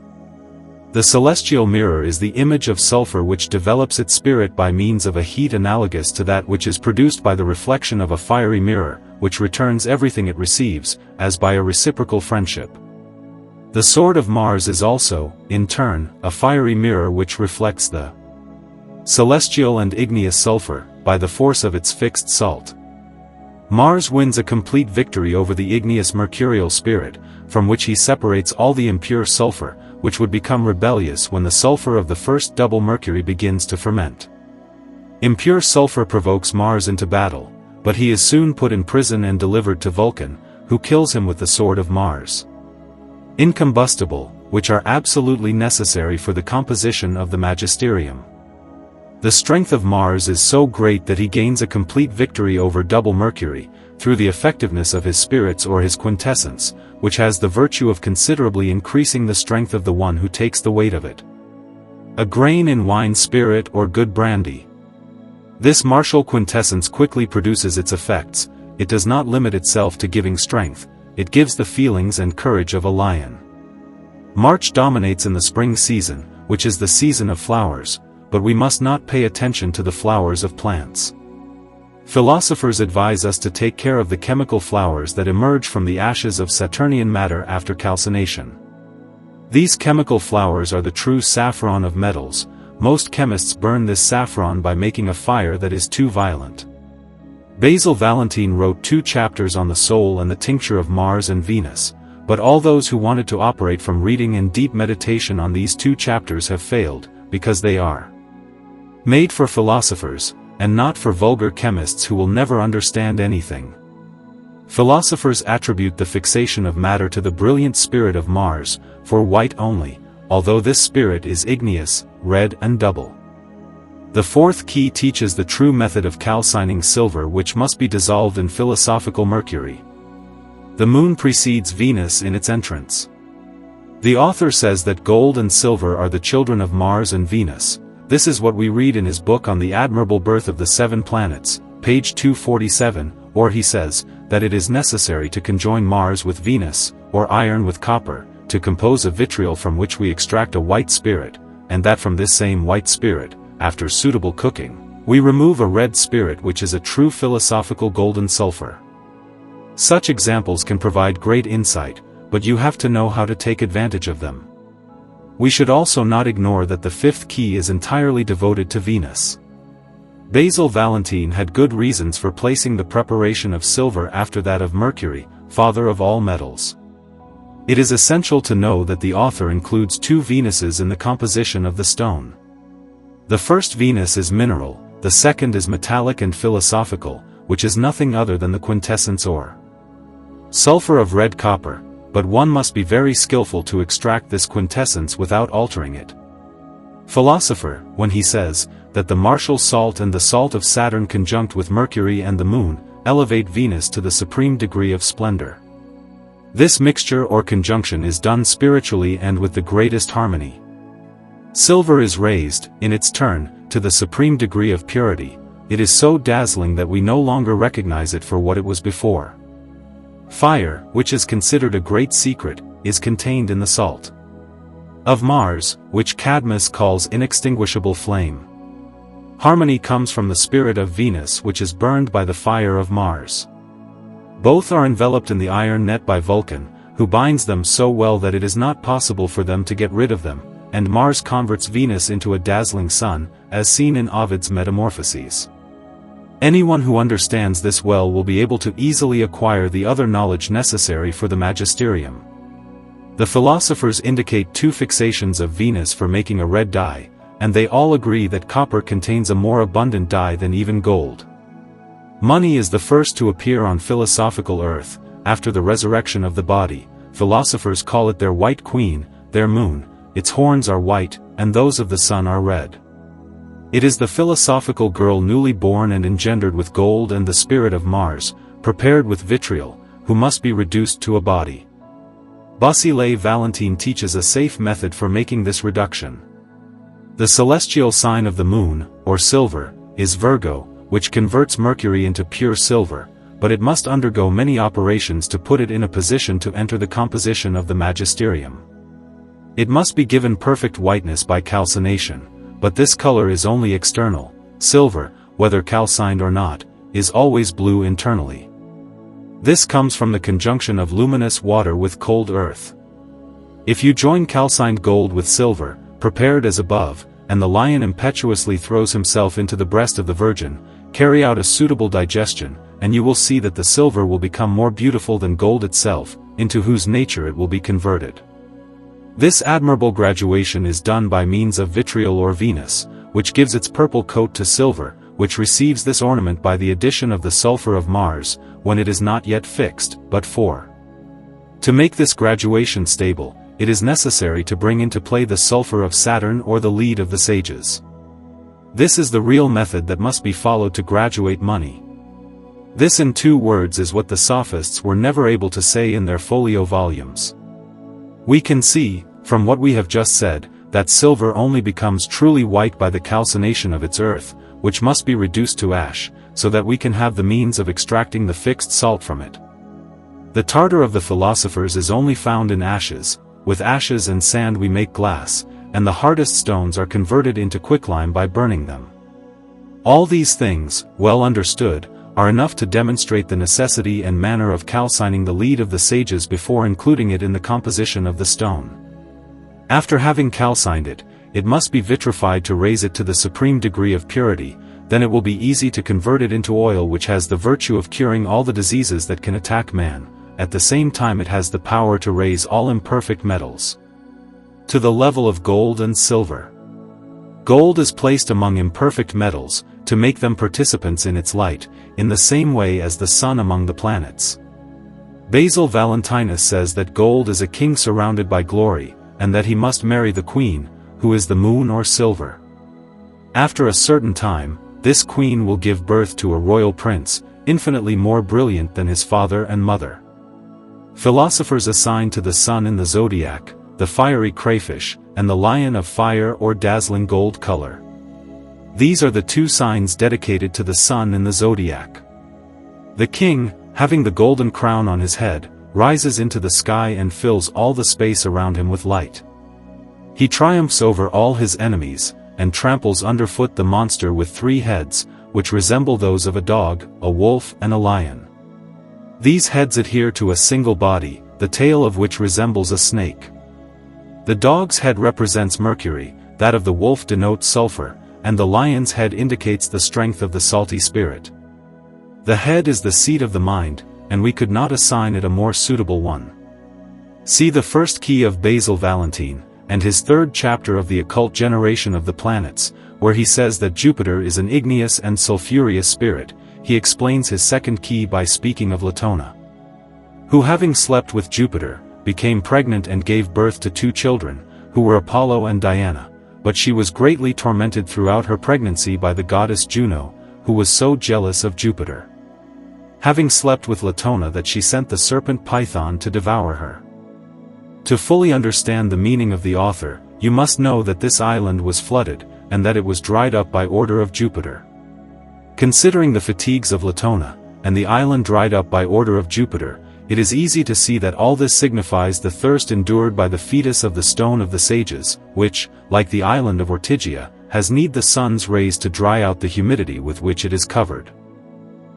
The celestial mirror is the image of sulfur which develops its spirit by means of a heat analogous to that which is produced by the reflection of a fiery mirror, which returns everything it receives, as by a reciprocal friendship. The sword of Mars is also, in turn, a fiery mirror which reflects the celestial and igneous sulfur, by the force of its fixed salt. Mars wins a complete victory over the igneous mercurial spirit, from which he separates all the impure sulfur, which would become rebellious when the sulfur of the first double Mercury begins to ferment. Impure sulfur provokes Mars into battle, but he is soon put in prison and delivered to Vulcan, who kills him with the sword of Mars. Incombustible, which are absolutely necessary for the composition of the magisterium. The strength of Mars is so great that he gains a complete victory over double Mercury, through the effectiveness of his spirits or his quintessence, which has the virtue of considerably increasing the strength of the one who takes the weight of it. A grain in wine spirit or good brandy. This martial quintessence quickly produces its effects. It does not limit itself to giving strength, it gives the feelings and courage of a lion. March dominates in the spring season, which is the season of flowers, but we must not pay attention to the flowers of plants. Philosophers advise us to take care of the chemical flowers that emerge from the ashes of Saturnian matter after calcination. These chemical flowers are the true saffron of metals. Most chemists burn this saffron by making a fire that is too violent. Basil Valentine wrote 2 chapters on the soul and the tincture of Mars and Venus, but all those who wanted to operate from reading and deep meditation on these 2 chapters have failed, because they are made for philosophers, and not for vulgar chemists who will never understand anything. Philosophers attribute the fixation of matter to the brilliant spirit of Mars, for white only, although this spirit is igneous, red and double. The 4th key teaches the true method of calcining silver, which must be dissolved in philosophical mercury. The moon precedes Venus in its entrance. The author says that gold and silver are the children of Mars and Venus. This is what we read in his book on the admirable birth of the 7 planets, page 247, or he says, that it is necessary to conjoin Mars with Venus, or iron with copper, to compose a vitriol from which we extract a white spirit, and that from this same white spirit, after suitable cooking, we remove a red spirit which is a true philosophical golden sulfur. Such examples can provide great insight, but you have to know how to take advantage of them. We should also not ignore that the 5th key is entirely devoted to Venus. Basil Valentine had good reasons for placing the preparation of silver after that of Mercury, father of all metals. It is essential to know that the author includes 2 Venuses in the composition of the stone. The first Venus is mineral, the second is metallic and philosophical, which is nothing other than the quintessence or sulfur of red copper, but one must be very skillful to extract this quintessence without altering it. Philosopher, when he says that the martial salt and the salt of Saturn conjunct with Mercury and the moon, elevate Venus to the supreme degree of splendor. This mixture or conjunction is done spiritually and with the greatest harmony. Silver is raised, in its turn, to the supreme degree of purity. It is so dazzling that we no longer recognize it for what it was before. Fire, which is considered a great secret, is contained in the salt of Mars, which Cadmus calls inextinguishable flame. Harmony comes from the spirit of Venus, which is burned by the fire of Mars. Both are enveloped in the iron net by Vulcan, who binds them so well that it is not possible for them to get rid of them, and Mars converts Venus into a dazzling sun, as seen in Ovid's Metamorphoses. Anyone who understands this well will be able to easily acquire the other knowledge necessary for the magisterium. The philosophers indicate 2 fixations of Venus for making a red dye, and they all agree that copper contains a more abundant dye than even gold. Money is the first to appear on philosophical earth, after the resurrection of the body. Philosophers call it their white queen, their moon, its horns are white, and those of the sun are red. It is the philosophical girl newly born and engendered with gold and the spirit of Mars, prepared with vitriol, who must be reduced to a body. Basil Valentine teaches a safe method for making this reduction. The celestial sign of the moon, or silver, is Virgo, which converts Mercury into pure silver, but it must undergo many operations to put it in a position to enter the composition of the magisterium. It must be given perfect whiteness by calcination, but this color is only external. Silver, whether calcined or not, is always blue internally. This comes from the conjunction of luminous water with cold earth. If you join calcined gold with silver, prepared as above, and the lion impetuously throws himself into the breast of the Virgin, carry out a suitable digestion, and you will see that the silver will become more beautiful than gold itself, into whose nature it will be converted. This admirable graduation is done by means of vitriol or Venus, which gives its purple coat to silver, which receives this ornament by the addition of the sulfur of Mars, when it is not yet fixed, but to make this graduation stable, it is necessary to bring into play the sulfur of Saturn or the lead of the sages. This is the real method that must be followed to graduate money. This in 2 words is what the sophists were never able to say in their folio volumes. We can see, from what we have just said, that silver only becomes truly white by the calcination of its earth, which must be reduced to ash, so that we can have the means of extracting the fixed salt from it. The tartar of the philosophers is only found in ashes. With ashes and sand we make glass, and the hardest stones are converted into quicklime by burning them. All these things, well understood, are enough to demonstrate the necessity and manner of calcining the lead of the sages before including it in the composition of the stone. After having calcined it, it must be vitrified to raise it to the supreme degree of purity, then it will be easy to convert it into oil, which has the virtue of curing all the diseases that can attack man. At the same time it has the power to raise all imperfect metals to the level of gold and silver. Gold is placed among imperfect metals, to make them participants in its light, in the same way as the sun among the planets. Basil Valentinus says that gold is a king surrounded by glory, and that he must marry the queen, who is the moon or silver. After a certain time, this queen will give birth to a royal prince, infinitely more brilliant than his father and mother. Philosophers assign to the sun in the zodiac, the fiery crayfish, and the lion of fire or dazzling gold color. These are the two signs dedicated to the sun in the zodiac. The king, having the golden crown on his head, rises into the sky and fills all the space around him with light. He triumphs over all his enemies, and tramples underfoot the monster with 3 heads, which resemble those of a dog, a wolf and a lion. These heads adhere to a single body, the tail of which resembles a snake. The dog's head represents Mercury, that of the wolf denotes sulfur, and the lion's head indicates the strength of the salty spirit. The head is the seat of the mind, and we could not assign it a more suitable one. See the first key of Basil Valentine, and his 3rd chapter of the occult generation of the planets, where he says that Jupiter is an igneous and sulphureous spirit. He explains his 2nd key by speaking of Latona, who having slept with Jupiter, became pregnant and gave birth to 2 children, who were Apollo and Diana, but she was greatly tormented throughout her pregnancy by the goddess Juno, who was so jealous of Jupiter, having slept with Latona, that she sent the serpent Python to devour her. To fully understand the meaning of the author, you must know that this island was flooded, and that it was dried up by order of Jupiter. Considering the fatigues of Latona, and the island dried up by order of Jupiter, it is easy to see that all this signifies the thirst endured by the fetus of the stone of the sages, which, like the island of Ortygia, has need the sun's rays to dry out the humidity with which it is covered.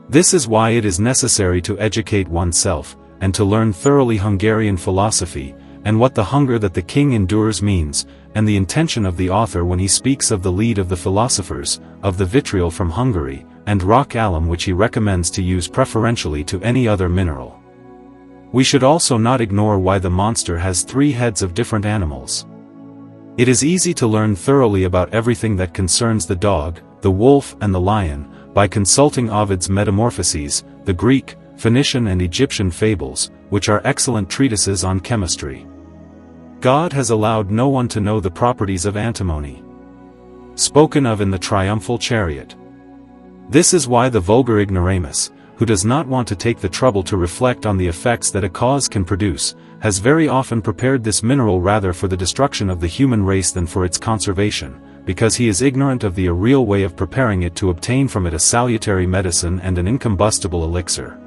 This is why it is necessary to educate oneself, and to learn thoroughly Hungarian philosophy, and what the hunger that the king endures means, and the intention of the author when he speaks of the lead of the philosophers, of the vitriol from Hungary, and rock alum, which he recommends to use preferentially to any other mineral. We should also not ignore why the monster has 3 heads of different animals. It is easy to learn thoroughly about everything that concerns the dog, the wolf and the lion, by consulting Ovid's Metamorphoses, the Greek, Phoenician and Egyptian fables, which are excellent treatises on chemistry. God has allowed no one to know the properties of antimony, spoken of in the triumphal chariot. This is why the vulgar ignoramus, who does not want to take the trouble to reflect on the effects that a cause can produce, has very often prepared this mineral rather for the destruction of the human race than for its conservation, because he is ignorant of the real way of preparing it to obtain from it a salutary medicine and an incombustible elixir.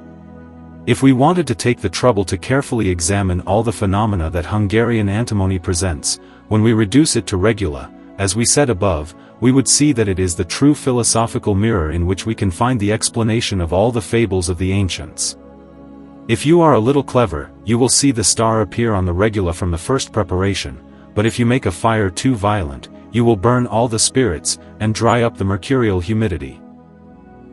If we wanted to take the trouble to carefully examine all the phenomena that Hungarian antimony presents, when we reduce it to regula, as we said above, we would see that it is the true philosophical mirror in which we can find the explanation of all the fables of the ancients. If you are a little clever, you will see the star appear on the regula from the first preparation, but if you make a fire too violent, you will burn all the spirits, and dry up the mercurial humidity.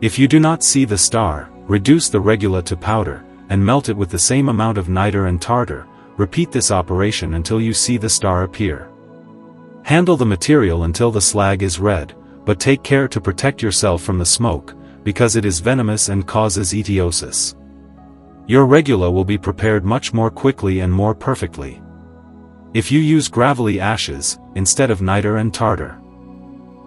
If you do not see the star, reduce the regula to powder, and melt it with the same amount of niter and tartar. Repeat this operation until you see the star appear. Handle the material until the slag is red, but take care to protect yourself from the smoke, because it is venomous and causes etiosis. Your regula will be prepared much more quickly and more perfectly if you use gravelly ashes, instead of niter and tartar.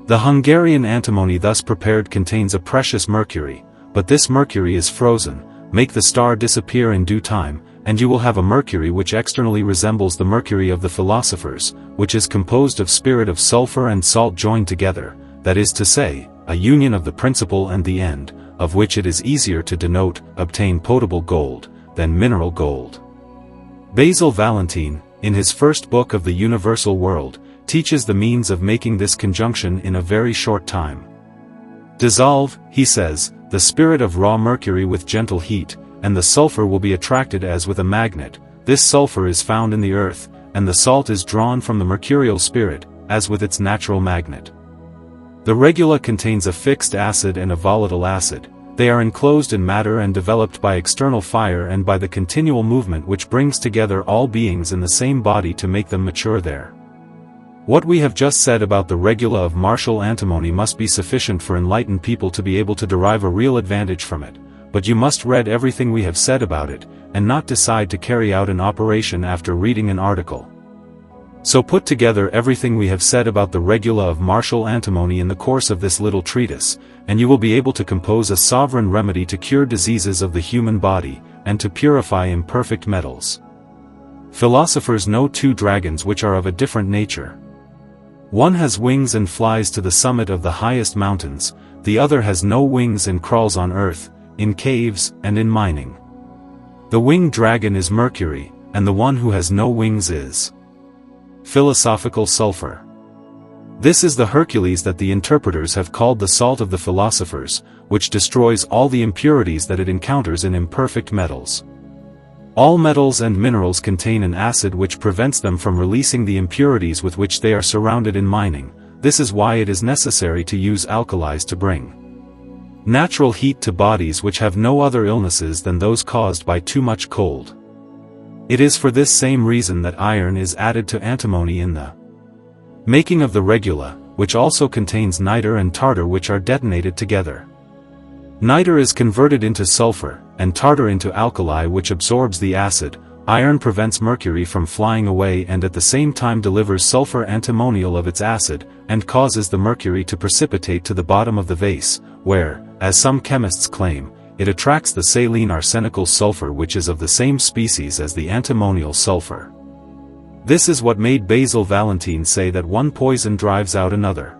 The Hungarian antimony thus prepared contains a precious mercury, but this mercury is frozen. Make the star disappear in due time, and you will have a mercury which externally resembles the mercury of the philosophers, which is composed of spirit of sulfur and salt joined together, that is to say, a union of the principle and the end, of which it is easier to denote, obtain potable gold, than mineral gold. Basil Valentine, in his first book of the Universal World, teaches the means of making this conjunction in a very short time. Dissolve, he says, the spirit of raw mercury with gentle heat, and the sulfur will be attracted as with a magnet. This sulfur is found in the earth, and the salt is drawn from the mercurial spirit, as with its natural magnet. The regula contains a fixed acid and a volatile acid. They are enclosed in matter and developed by external fire and by the continual movement which brings together all beings in the same body to make them mature there. What we have just said about the regula of martial antimony must be sufficient for enlightened people to be able to derive a real advantage from it, but you must read everything we have said about it, and not decide to carry out an operation after reading an article. So put together everything we have said about the regula of martial antimony in the course of this little treatise, and you will be able to compose a sovereign remedy to cure diseases of the human body, and to purify imperfect metals. Philosophers know two dragons which are of a different nature. One has wings and flies to the summit of the highest mountains, the other has no wings and crawls on earth, in caves, and in mining. The winged dragon is Mercury, and the one who has no wings is philosophical sulfur. This is the Hercules that the interpreters have called the salt of the philosophers, which destroys all the impurities that it encounters in imperfect metals. All metals and minerals contain an acid which prevents them from releasing the impurities with which they are surrounded in mining. This is why it is necessary to use alkalis to bring natural heat to bodies which have no other illnesses than those caused by too much cold. It is for this same reason that iron is added to antimony in the making of the regula, which also contains niter and tartar which are detonated together. Niter is converted into sulfur, and tartar into alkali which absorbs the acid. Iron prevents mercury from flying away and at the same time delivers sulfur antimonial of its acid, and causes the mercury to precipitate to the bottom of the vase, where, as some chemists claim, it attracts the saline arsenical sulfur which is of the same species as the antimonial sulfur. This is what made Basil Valentine say that one poison drives out another.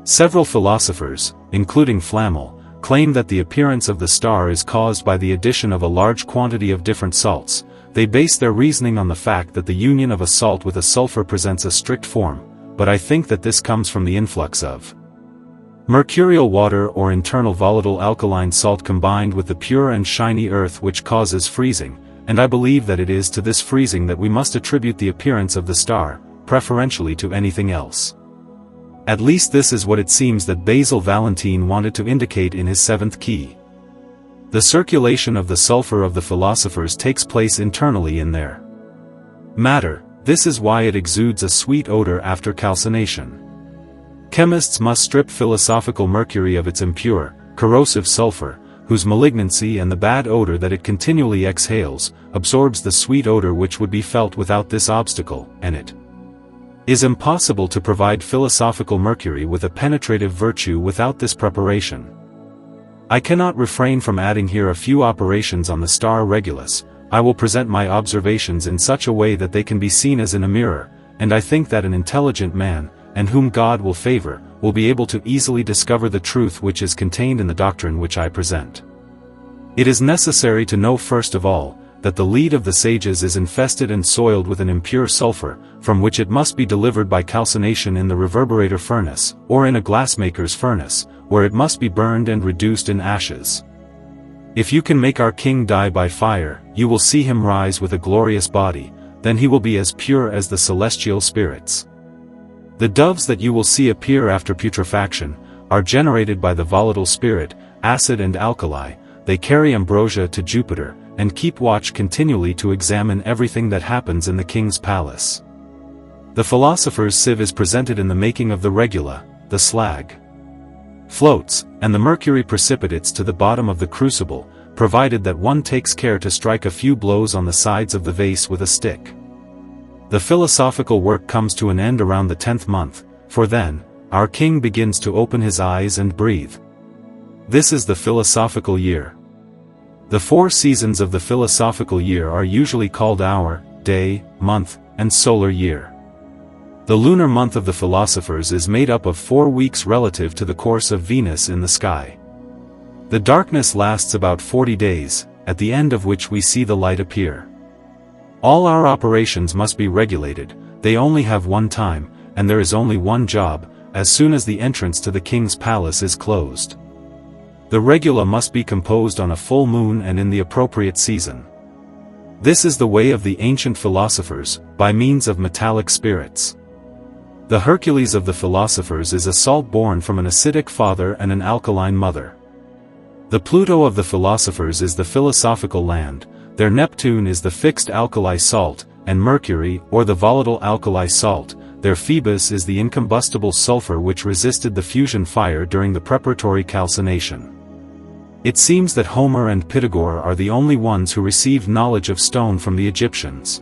Several philosophers, including Flammel, claim that the appearance of the star is caused by the addition of a large quantity of different salts. They base their reasoning on the fact that the union of a salt with a sulfur presents a strict form, but I think that this comes from the influx of mercurial water or internal volatile alkaline salt combined with the pure and shiny earth which causes freezing, and I believe that it is to this freezing that we must attribute the appearance of the star, preferentially to anything else. At least this is what it seems that Basil Valentine wanted to indicate in his seventh key. The circulation of the sulfur of the philosophers takes place internally in their matter. This is why it exudes a sweet odor after calcination. Chemists must strip philosophical mercury of its impure, corrosive sulfur, whose malignancy and the bad odor that it continually exhales, absorbs the sweet odor which would be felt without this obstacle, and it is impossible to provide philosophical mercury with a penetrative virtue without this preparation. I cannot refrain from adding here a few operations on the star Regulus. I will present my observations in such a way that they can be seen as in a mirror, and I think that an intelligent man, and whom God will favor, will be able to easily discover the truth which is contained in the doctrine which I present. It is necessary to know first of all, that the lead of the sages is infested and soiled with an impure sulfur, from which it must be delivered by calcination in the reverberator furnace, or in a glassmaker's furnace, where it must be burned and reduced in ashes. If you can make our king die by fire, you will see him rise with a glorious body, then he will be as pure as the celestial spirits. The doves that you will see appear after putrefaction, are generated by the volatile spirit, acid and alkali. They carry ambrosia to Jupiter, and keep watch continually to examine everything that happens in the king's palace. The philosopher's sieve is presented in the making of the regula, the slag floats, and the mercury precipitates to the bottom of the crucible, provided that one takes care to strike a few blows on the sides of the vase with a stick. The philosophical work comes to an end around the 10th month, for then, our king begins to open his eyes and breathe. This is the philosophical year. The 4 seasons of the philosophical year are usually called hour, day, month, and solar year. The lunar month of the philosophers is made up of 4 weeks relative to the course of Venus in the sky. The darkness lasts about 40 days, at the end of which we see the light appear. All our operations must be regulated, they only have one time, and there is only one job, as soon as the entrance to the king's palace is closed. The regula must be composed on a full moon and in the appropriate season. This is the way of the ancient philosophers, by means of metallic spirits. The Hercules of the philosophers is a salt born from an acidic father and an alkaline mother. The Pluto of the philosophers is the philosophical land, their Neptune is the fixed alkali salt, and Mercury, or the volatile alkali salt, their Phoebus is the incombustible sulfur which resisted the fusion fire during the preparatory calcination. It seems that Homer and Pythagoras are the only ones who received knowledge of stone from the Egyptians.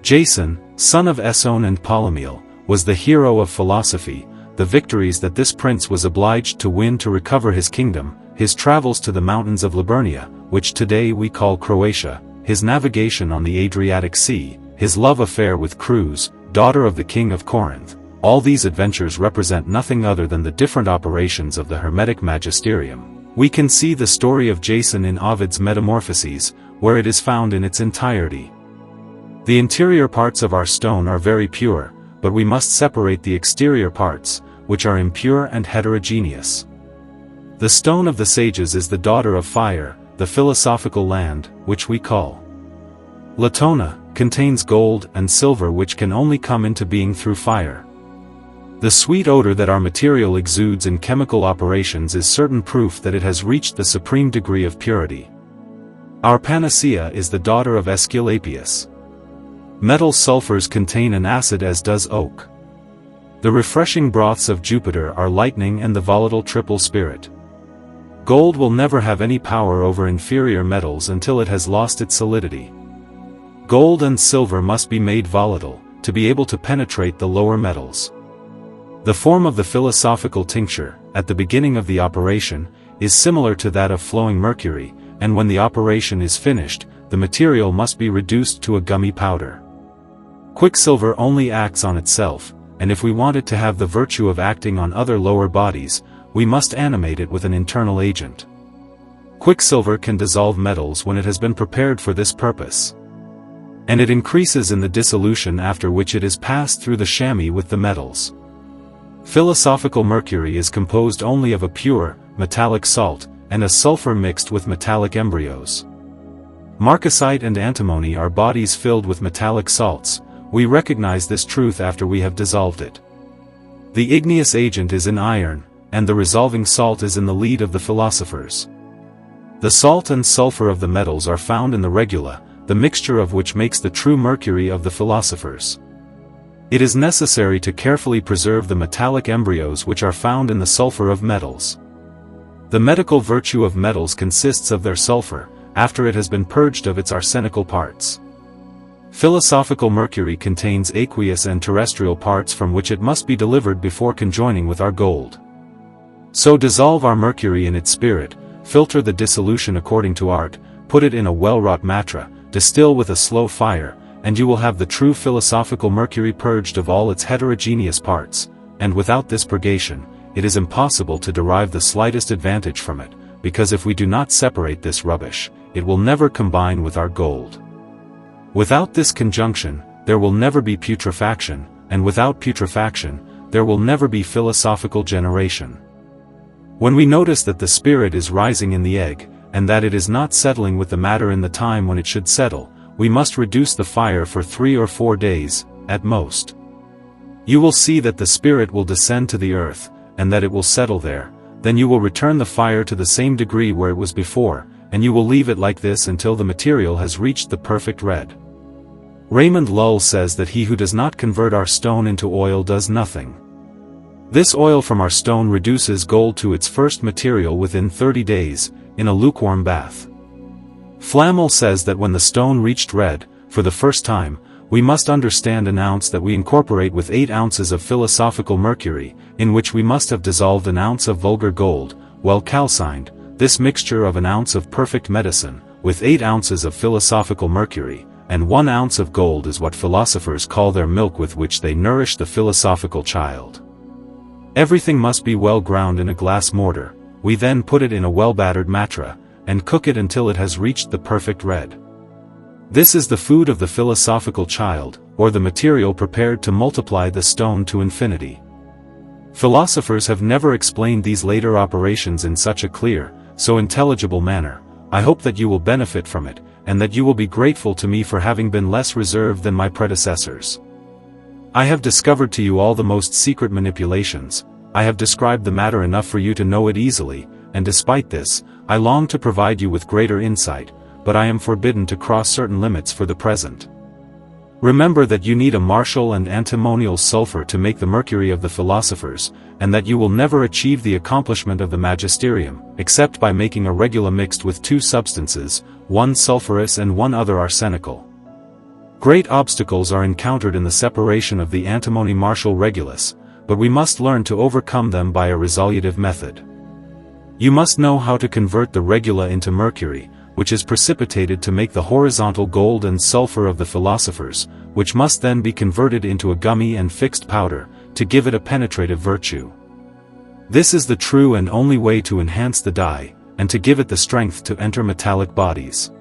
Jason, son of Esson and Polymele, was the hero of philosophy. The victories that this prince was obliged to win to recover his kingdom, his travels to the mountains of Liburnia, which today we call Croatia, his navigation on the Adriatic Sea, his love affair with Cruz, daughter of the king of Corinth, all these adventures represent nothing other than the different operations of the Hermetic magisterium. We can see the story of Jason in Ovid's Metamorphoses, where it is found in its entirety. The interior parts of our stone are very pure, but we must separate the exterior parts, which are impure and heterogeneous. The stone of the sages is the daughter of fire, the philosophical land, which we call Latona, contains gold and silver which can only come into being through fire. The sweet odor that our material exudes in chemical operations is certain proof that it has reached the supreme degree of purity. Our panacea is the daughter of Aesculapius. Metal sulfurs contain an acid as does oak. The refreshing broths of Jupiter are lightning and the volatile triple spirit. Gold will never have any power over inferior metals until it has lost its solidity. Gold and silver must be made volatile, to be able to penetrate the lower metals. The form of the philosophical tincture, at the beginning of the operation, is similar to that of flowing mercury, and when the operation is finished, the material must be reduced to a gummy powder. Quicksilver only acts on itself, and if we want it to have the virtue of acting on other lower bodies, we must animate it with an internal agent. Quicksilver can dissolve metals when it has been prepared for this purpose. And it increases in the dissolution after which it is passed through the chamois with the metals. Philosophical mercury is composed only of a pure, metallic salt, and a sulfur mixed with metallic embryos. Marcasite and antimony are bodies filled with metallic salts. We recognize this truth after we have dissolved it. The igneous agent is in iron, and the resolving salt is in the lead of the philosophers. The salt and sulfur of the metals are found in the regula, the mixture of which makes the true mercury of the philosophers. It is necessary to carefully preserve the metallic embryos which are found in the sulfur of metals. The medical virtue of metals consists of their sulfur, after it has been purged of its arsenical parts. Philosophical mercury contains aqueous and terrestrial parts from which it must be delivered before conjoining with our gold. So dissolve our mercury in its spirit, filter the dissolution according to art, put it in a well-wrought matra, distill with a slow fire, and you will have the true philosophical mercury purged of all its heterogeneous parts, and without this purgation, it is impossible to derive the slightest advantage from it, because if we do not separate this rubbish, it will never combine with our gold. Without this conjunction, there will never be putrefaction, and without putrefaction, there will never be philosophical generation. When we notice that the spirit is rising in the egg, and that it is not settling with the matter in the time when it should settle, we must reduce the fire for 3 or 4 days, at most. You will see that the spirit will descend to the earth, and that it will settle there. Then you will return the fire to the same degree where it was before, and you will leave it like this until the material has reached the perfect red. Raymond Lull says that he who does not convert our stone into oil does nothing. This oil from our stone reduces gold to its first material within 30 days, in a lukewarm bath. Flamel says that when the stone reached red, for the first time, we must understand an ounce that we incorporate with 8 ounces of philosophical mercury, in which we must have dissolved an ounce of vulgar gold, well calcined. This mixture of an ounce of perfect medicine, with 8 ounces of philosophical mercury, and 1 ounce of gold is what philosophers call their milk with which they nourish the philosophical child. Everything must be well ground in a glass mortar. We then put it in a well-battered matra, and cook it until it has reached the perfect red. This is the food of the philosophical child, or the material prepared to multiply the stone to infinity. Philosophers have never explained these later operations in such a clear, so intelligible manner. I hope that you will benefit from it, and that you will be grateful to me for having been less reserved than my predecessors. I have discovered to you all the most secret manipulations, I have described the matter enough for you to know it easily, and despite this, I long to provide you with greater insight, but I am forbidden to cross certain limits for the present. Remember that you need a martial and antimonial sulfur to make the mercury of the philosophers, and that you will never achieve the accomplishment of the magisterium, except by making a regula mixed with two substances, one sulphurous and one other arsenical. Great obstacles are encountered in the separation of the antimony martial regulus, but we must learn to overcome them by a resolutive method. You must know how to convert the regula into mercury, which is precipitated to make the horizontal gold and sulfur of the philosophers, which must then be converted into a gummy and fixed powder, to give it a penetrative virtue. This is the true and only way to enhance the dye, and to give it the strength to enter metallic bodies.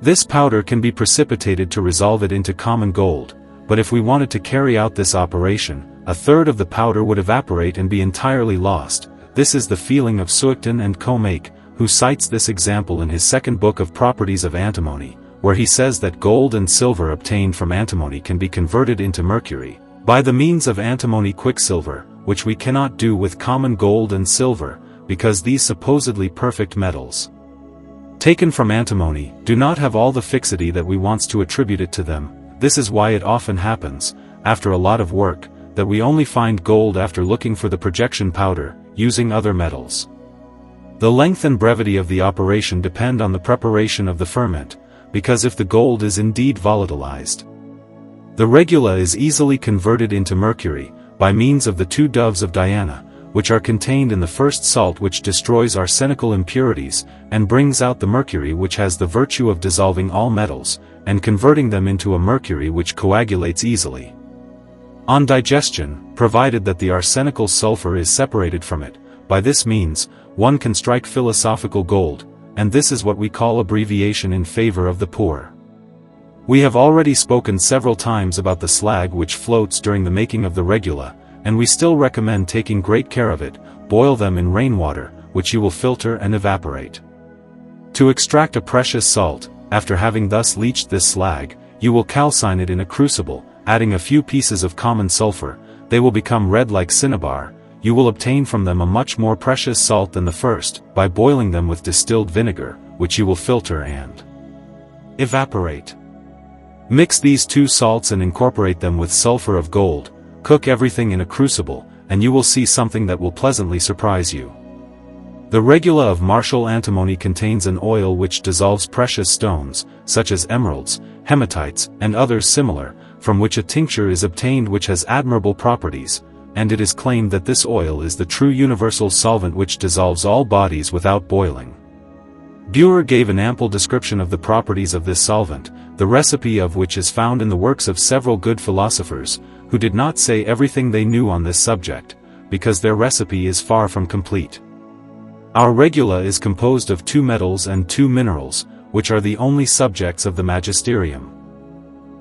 This powder can be precipitated to resolve it into common gold, but if we wanted to carry out this operation, a third of the powder would evaporate and be entirely lost. This is the feeling of Stuart and Comake, who cites this example in his second book of Properties of Antimony, where he says that gold and silver obtained from antimony can be converted into mercury, by the means of antimony quicksilver, which we cannot do with common gold and silver, because these supposedly perfect metals, taken from antimony, do not have all the fixity that we want to attribute it to them. This is why it often happens, after a lot of work, that we only find gold after looking for the projection powder, using other metals. The length and brevity of the operation depend on the preparation of the ferment, because if the gold is indeed volatilized, the regula is easily converted into mercury, by means of the two doves of Diana, which are contained in the first salt, which destroys arsenical impurities, and brings out the mercury which has the virtue of dissolving all metals, and converting them into a mercury which coagulates easily on digestion, provided that the arsenical sulfur is separated from it. By this means, one can strike philosophical gold, and this is what we call abbreviation in favor of the poor. We have already spoken several times about the slag which floats during the making of the regula, and we still recommend taking great care of it. Boil them in rainwater, which you will filter and evaporate. To extract a precious salt, after having thus leached this slag, you will calcine it in a crucible, adding a few pieces of common sulfur. They will become red like cinnabar. You will obtain from them a much more precious salt than the first, by boiling them with distilled vinegar, which you will filter and evaporate. Mix these two salts and incorporate them with sulfur of gold. Cook everything in a crucible, and you will see something that will pleasantly surprise you. The regula of martial antimony contains an oil which dissolves precious stones, such as emeralds, hematites, and others similar, from which a tincture is obtained which has admirable properties, and it is claimed that this oil is the true universal solvent which dissolves all bodies without boiling. Buer gave an ample description of the properties of this solvent, the recipe of which is found in the works of several good philosophers, who did not say everything they knew on this subject, because their recipe is far from complete. Our regula is composed of 2 metals and 2 minerals, which are the only subjects of the magisterium.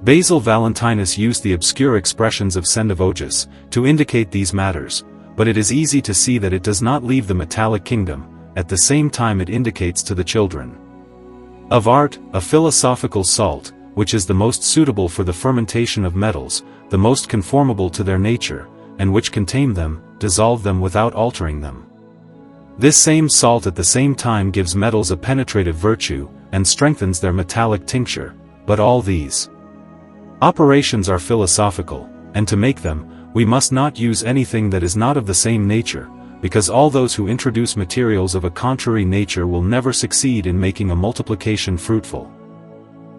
Basil Valentinus used the obscure expressions of Sendivogius to indicate these matters, but it is easy to see that it does not leave the metallic kingdom. At the same time it indicates to the children of art a philosophical salt, which is the most suitable for the fermentation of metals, the most conformable to their nature, and which can tame them, dissolve them without altering them. This same salt at the same time gives metals a penetrative virtue, and strengthens their metallic tincture, but all these operations are philosophical, and to make them, we must not use anything that is not of the same nature, because all those who introduce materials of a contrary nature will never succeed in making a multiplication fruitful.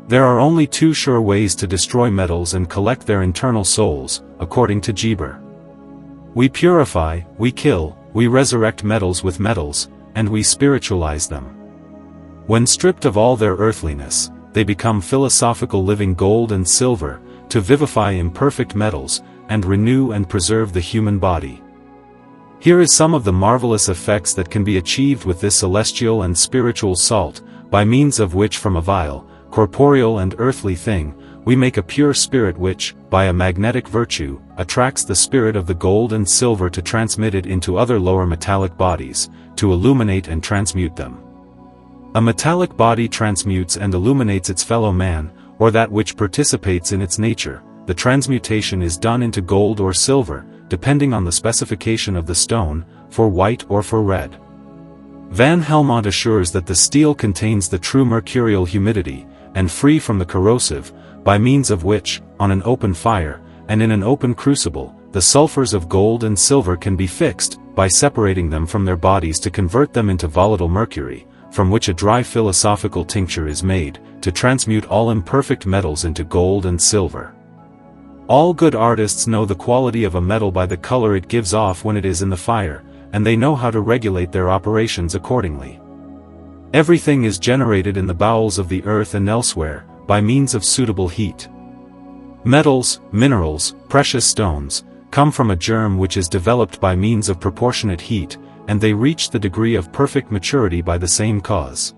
There are only 2 sure ways to destroy metals and collect their internal souls, according to Geber. We purify, we kill, we resurrect metals with metals, and we spiritualize them. When stripped of all their earthliness, they become philosophical living gold and silver, to vivify imperfect metals, and renew and preserve the human body. Here is some of the marvelous effects that can be achieved with this celestial and spiritual salt, by means of which from a vile, corporeal and earthly thing, we make a pure spirit which, by a magnetic virtue, attracts the spirit of the gold and silver to transmit it into other lower metallic bodies, to illuminate and transmute them. A metallic body transmutes and illuminates its fellow man, or that which participates in its nature. The transmutation is done into gold or silver, depending on the specification of the stone, for white or for red. Van Helmont assures that the steel contains the true mercurial humidity, and free from the corrosive, by means of which, on an open fire, and in an open crucible, the sulfurs of gold and silver can be fixed, by separating them from their bodies to convert them into volatile mercury, from which a dry philosophical tincture is made, to transmute all imperfect metals into gold and silver. All good artists know the quality of a metal by the color it gives off when it is in the fire, and they know how to regulate their operations accordingly. Everything is generated in the bowels of the earth and elsewhere, by means of suitable heat. Metals, minerals, precious stones, come from a germ which is developed by means of proportionate heat, and they reach the degree of perfect maturity by the same cause.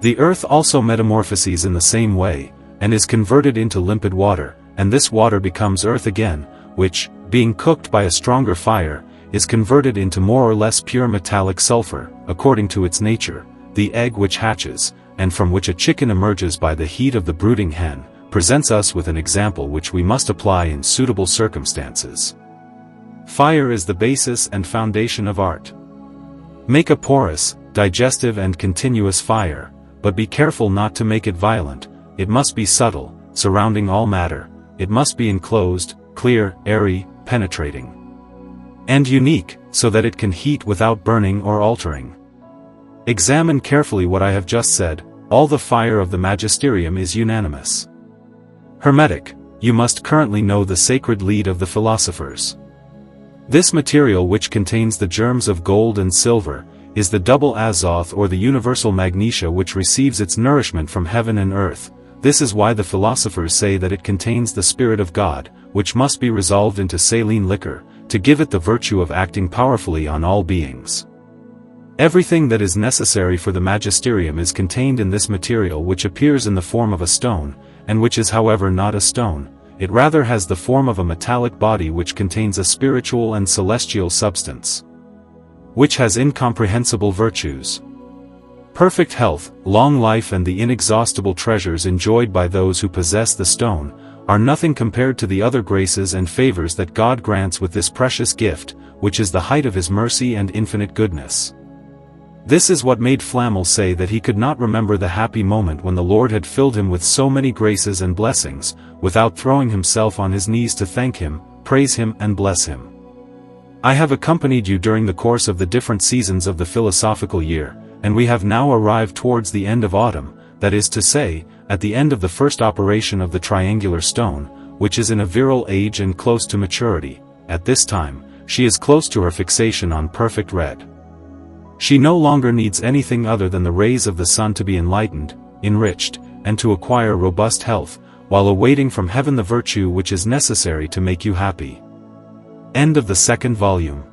The earth also metamorphoses in the same way, and is converted into limpid water, and this water becomes earth again, which, being cooked by a stronger fire, is converted into more or less pure metallic sulfur, according to its nature. The egg which hatches, and from which a chicken emerges by the heat of the brooding hen, presents us with an example which we must apply in suitable circumstances. Fire is the basis and foundation of art. Make a porous, digestive and continuous fire, but be careful not to make it violent. It must be subtle, surrounding all matter. It must be enclosed, clear, airy, penetrating, and unique, so that it can heat without burning or altering. Examine carefully what I have just said. All the fire of the magisterium is unanimous. Hermetic, you must currently know the sacred lead of the philosophers. This material, which contains the germs of gold and silver, is the double azoth or the universal magnesia which receives its nourishment from heaven and earth. This is why the philosophers say that it contains the Spirit of God, which must be resolved into saline liquor, to give it the virtue of acting powerfully on all beings. Everything that is necessary for the magisterium is contained in this material, which appears in the form of a stone, and which is however not a stone. It rather has the form of a metallic body which contains a spiritual and celestial substance, which has incomprehensible virtues. Perfect health, long life and the inexhaustible treasures enjoyed by those who possess the stone, are nothing compared to the other graces and favors that God grants with this precious gift, which is the height of His mercy and infinite goodness. This is what made Flamel say that he could not remember the happy moment when the Lord had filled him with so many graces and blessings, without throwing himself on his knees to thank Him, praise Him and bless Him. I have accompanied you during the course of the different seasons of the philosophical year, and we have now arrived towards the end of autumn, that is to say, at the end of the first operation of the triangular stone, which is in a virile age and close to maturity. At this time, she is close to her fixation on perfect red. She no longer needs anything other than the rays of the sun to be enlightened, enriched, and to acquire robust health, while awaiting from heaven the virtue which is necessary to make you happy. End of the second volume.